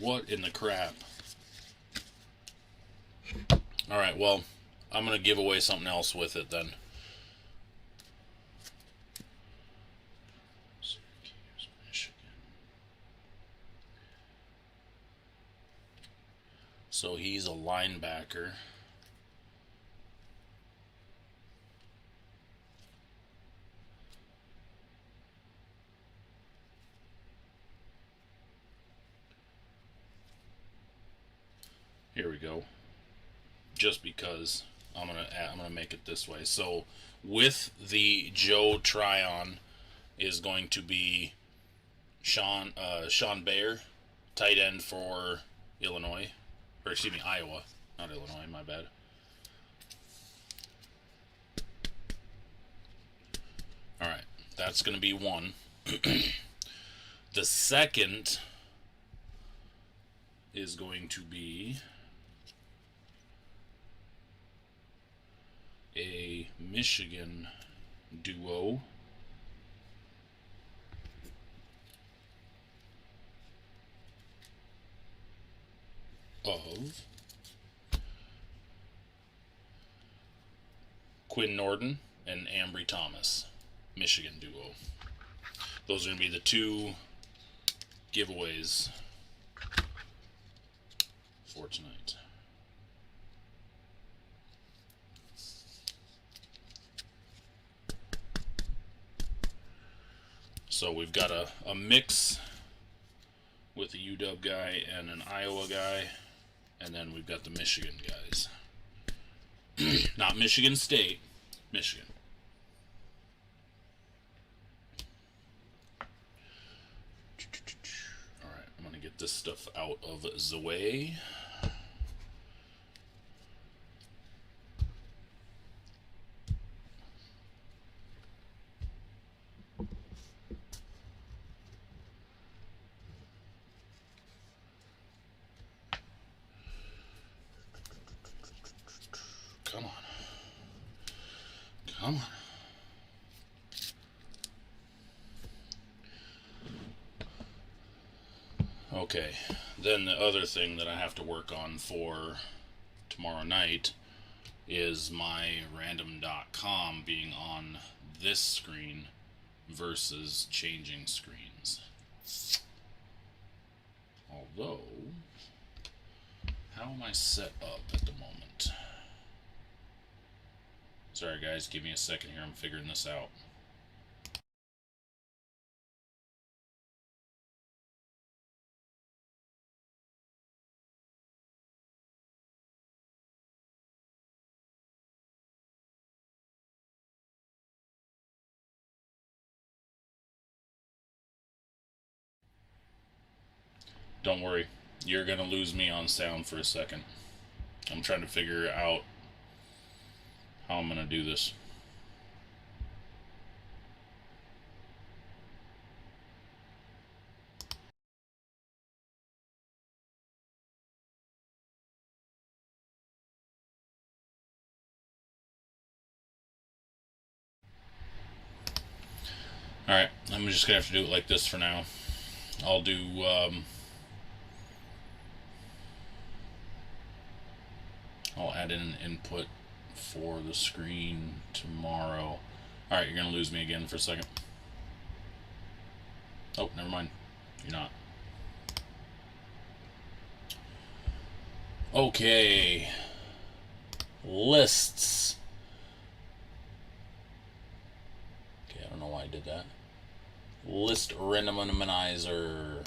Speaker 1: What in the crap? Alright, well, I'm going to give away something else with it then. Syracuse, Michigan. So he's a linebacker. Here we go. Just because I'm gonna make it this way. So with the Joe Tryon is going to be Sean Bayer, tight end for Illinois, or excuse me, Iowa, not Illinois. My bad. All right, that's going to be one. The second is going to be a Michigan duo of Quinn Nordin and Ambry Thomas. Michigan duo. Those are going to be the two giveaways for tonight. So we've got a mix with a UW guy and an Iowa guy, and then we've got the Michigan guys. Not Michigan State, Michigan. Alright, I'm going to get this stuff out of the way. Come on. Come on. Okay, then the other thing that I have to work on for tomorrow night is my random.com being on this screen versus changing screens. Although, how am I set up at the moment? Sorry guys, give me a second here, I'm figuring this out. Don't worry, you're gonna lose me on sound for a second. I'm trying to figure out how I'm gonna do this. Alright, I'm just gonna have to do it like this for now. I'll do I'll add in an input for the screen tomorrow. Alright, you're gonna lose me again for a second. Oh, never mind. You're not. Okay. Lists. Okay, I don't know why I did that. List randomizer.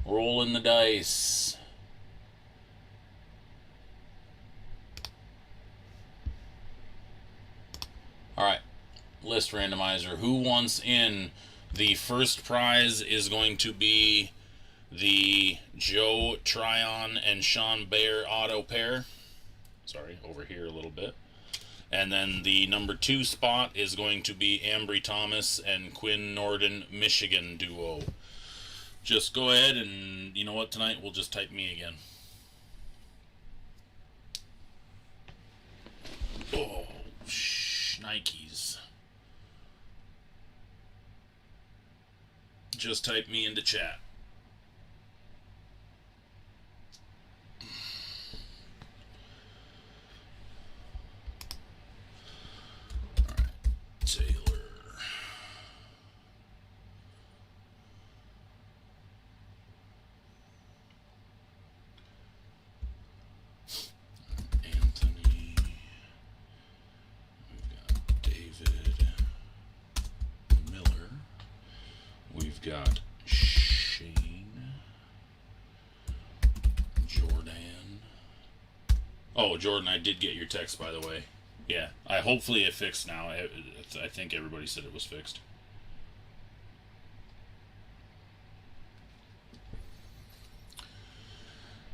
Speaker 1: Rolling the dice. Alright. List randomizer. Who wants in? The first prize is going to be the Joe Tryon and Sean Bayer auto pair. Sorry, over here a little bit. And then the number 2 spot is going to be Ambry Thomas and Quinn Nordin Michigan duo. Just go ahead and, you know what, tonight we'll just type me again. Oh, Nikes. Just type me into chat. Alright, Taylor. Anthony. We've got David Miller. We've got Shane, Jordan, Oh, Jordan, I did get your text, by the way. Yeah, hopefully it fixed now. I think everybody said it was fixed.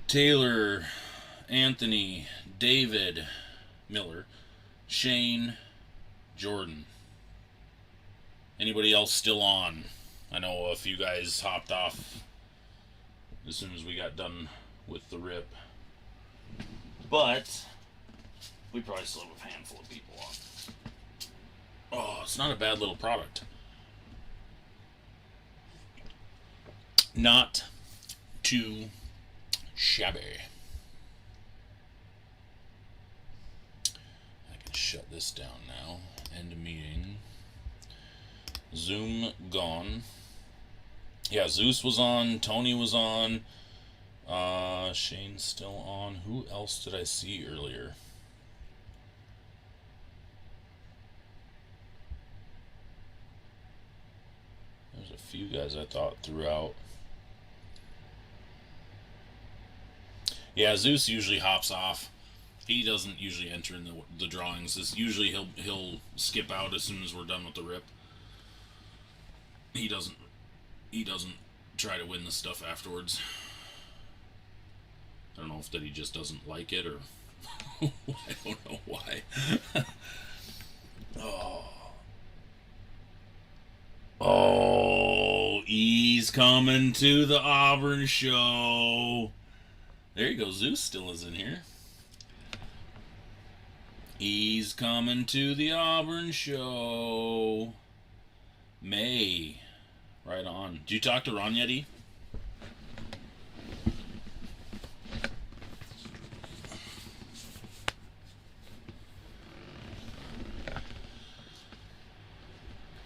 Speaker 1: Taylor, Anthony, David, Miller, Shane, Jordan. Anybody else still on? I know a few guys hopped off as soon as we got done with the rip. But we probably still have a handful of people on. Oh, it's not a bad little product. Not too shabby. I can shut this down now. End meeting. Zoom gone. Yeah, Zeus was on. Tony was on. Shane's still on. Who else did I see earlier? There's a few guys I thought threw out. Yeah, Zeus usually hops off. He doesn't usually enter in the drawings. It's usually he'll skip out as soon as we're done with the rip. He doesn't try to win the stuff afterwards. I don't know if that he just doesn't like it or I don't know why. Oh, he's coming to the Auburn show. There you go. Zeus still is in here. He's coming to the Auburn show. May. Right on. Did you talk to Ron yet, E?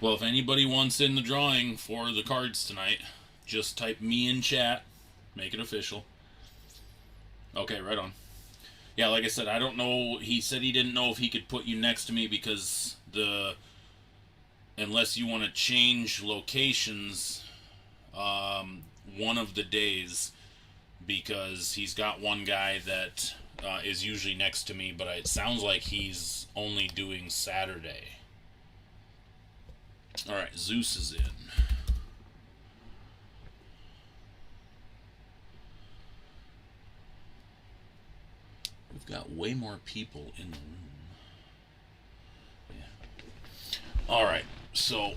Speaker 1: Well, if anybody wants in the drawing for the cards tonight, just type me in chat. Make it official. Okay, right on. Yeah, like I said, I don't know. He said he didn't know if he could put you next to me because unless you want to change locations one of the days, because he's got one guy that is usually next to me, but it sounds like he's only doing Saturday. Alright, Zeus is in. We've got way more people in the room. Yeah. Alright, so...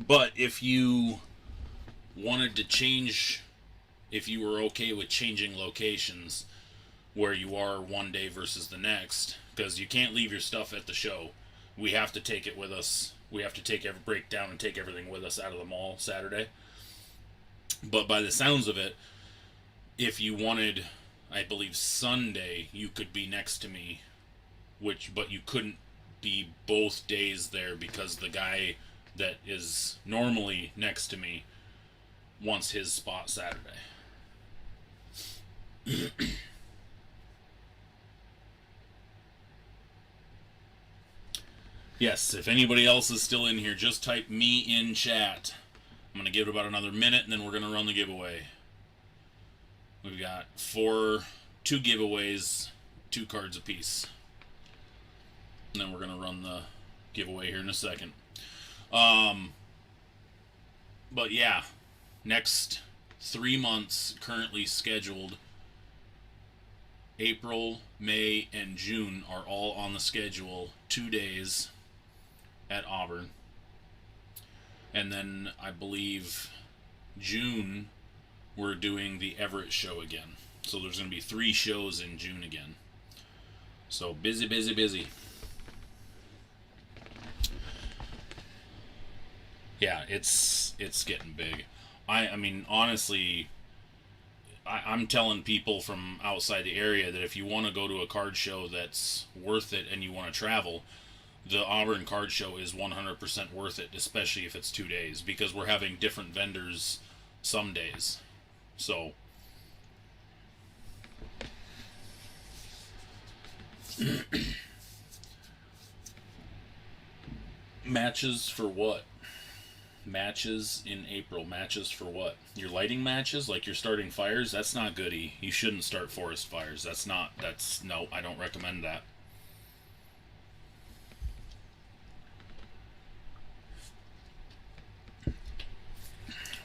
Speaker 1: but if you wanted to change... If you were okay with changing locations where you are one day versus the next, because you can't leave your stuff at the show. We have to take it with us. We have to break down and take everything with us out of the mall Saturday. But by the sounds of it, if you wanted, I believe Sunday, you could be next to me, but you couldn't be both days there because the guy that is normally next to me wants his spot Saturday. Yes, if anybody else is still in here, just type me in chat. I'm going to give it about another minute, and then we're going to run the giveaway. We've got two giveaways, 2 cards apiece. And then we're going to run the giveaway here in a second. But yeah, next 3 months currently scheduled. April, May, and June are all on the schedule. 2 days at Auburn. And then I believe June we're doing the Everett show again. So there's going to be 3 shows in June again. So busy, busy, busy. Yeah, it's getting big. I mean, honestly, I'm telling people from outside the area that if you want to go to a card show that's worth it and you want to travel, the Auburn card show is 100% worth it, especially if it's 2 days, because we're having different vendors some days. So, matches for what? Matches in April. Matches for what? You're lighting matches? Like you're starting fires? That's not goody. You shouldn't start forest fires. No, I don't recommend that.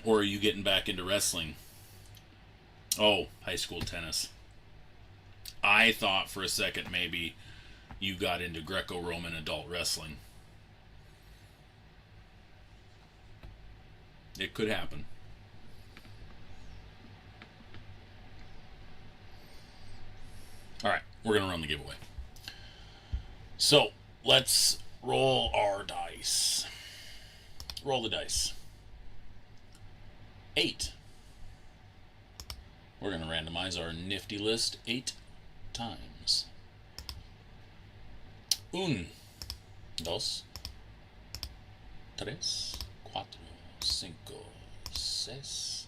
Speaker 1: Or are you getting back into wrestling? Oh, high school tennis. I thought for a second maybe you got into Greco-Roman adult wrestling. It could happen. All right, we're going to run the giveaway. So, let's roll our dice. Roll the dice. 8. We're going to randomize our nifty list 8 times. 1, 2, 3, 4, 5, 6,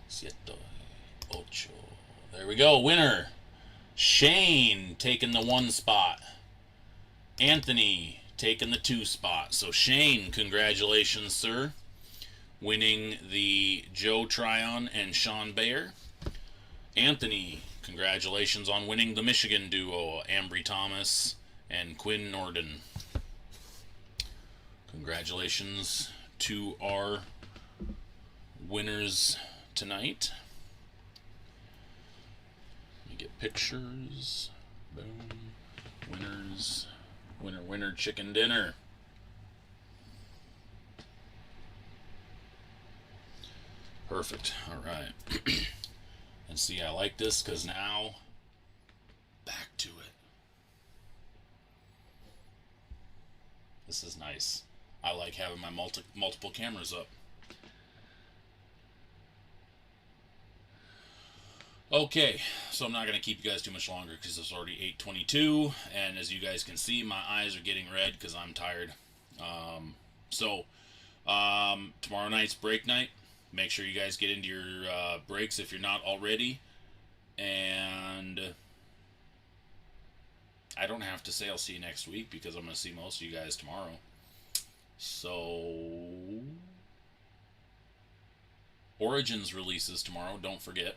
Speaker 1: 7, 8. There we go. Winner. Shane taking the 1 spot. Anthony taking the 2 spot. So Shane, congratulations, sir. Winning the Joe Tryon and Sean Bayer. Anthony, congratulations on winning the Michigan duo, Ambry Thomas and Quinn Norden. Congratulations to our winners tonight. Let me get pictures. Boom. Winners. Winner, winner, chicken dinner. Perfect. All right. And see, I like this because now back to it. This is nice. I like having my multiple cameras up. Okay, so I'm not going to keep you guys too much longer because it's already 8:22, and as you guys can see, my eyes are getting red because I'm tired. Tomorrow night's break night. Make sure you guys get into your breaks if you're not already. And I don't have to say I'll see you next week because I'm going to see most of you guys tomorrow. So, Origins releases tomorrow, don't forget.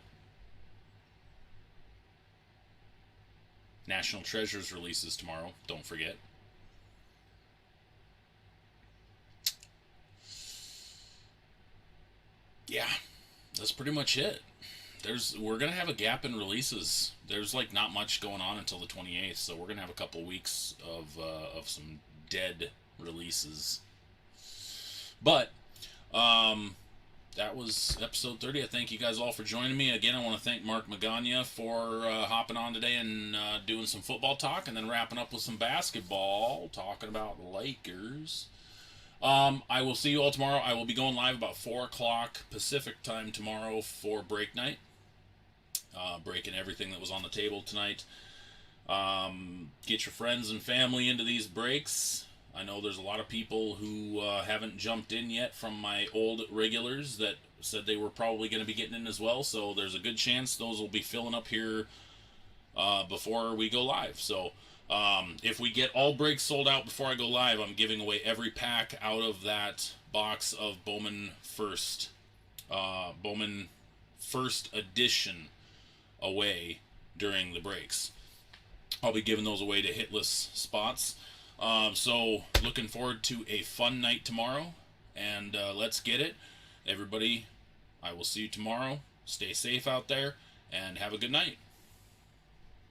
Speaker 1: National Treasures releases tomorrow, don't forget. Yeah, that's pretty much it. We're gonna have a gap in releases. There's like not much going on until the 28th, so we're gonna have a couple weeks of some dead releases. But that was episode 30. I thank you guys all for joining me. Again, I want to thank Mark Magana for hopping on today and doing some football talk, and then wrapping up with some basketball, talking about Lakers. I will see you all tomorrow. I will be going live about 4 o'clock Pacific time tomorrow for break night. Breaking everything that was on the table tonight. Get your friends and family into these breaks. I know there's a lot of people who haven't jumped in yet from my old regulars that said they were probably going to be getting in as well. So there's a good chance those will be filling up here before we go live. So if we get all breaks sold out before I go live, I'm giving away every pack out of that box of Bowman First Edition away during the breaks. I'll be giving those away to hitless spots. So looking forward to a fun night tomorrow, and let's get it. Everybody, I will see you tomorrow. Stay safe out there, and have a good night.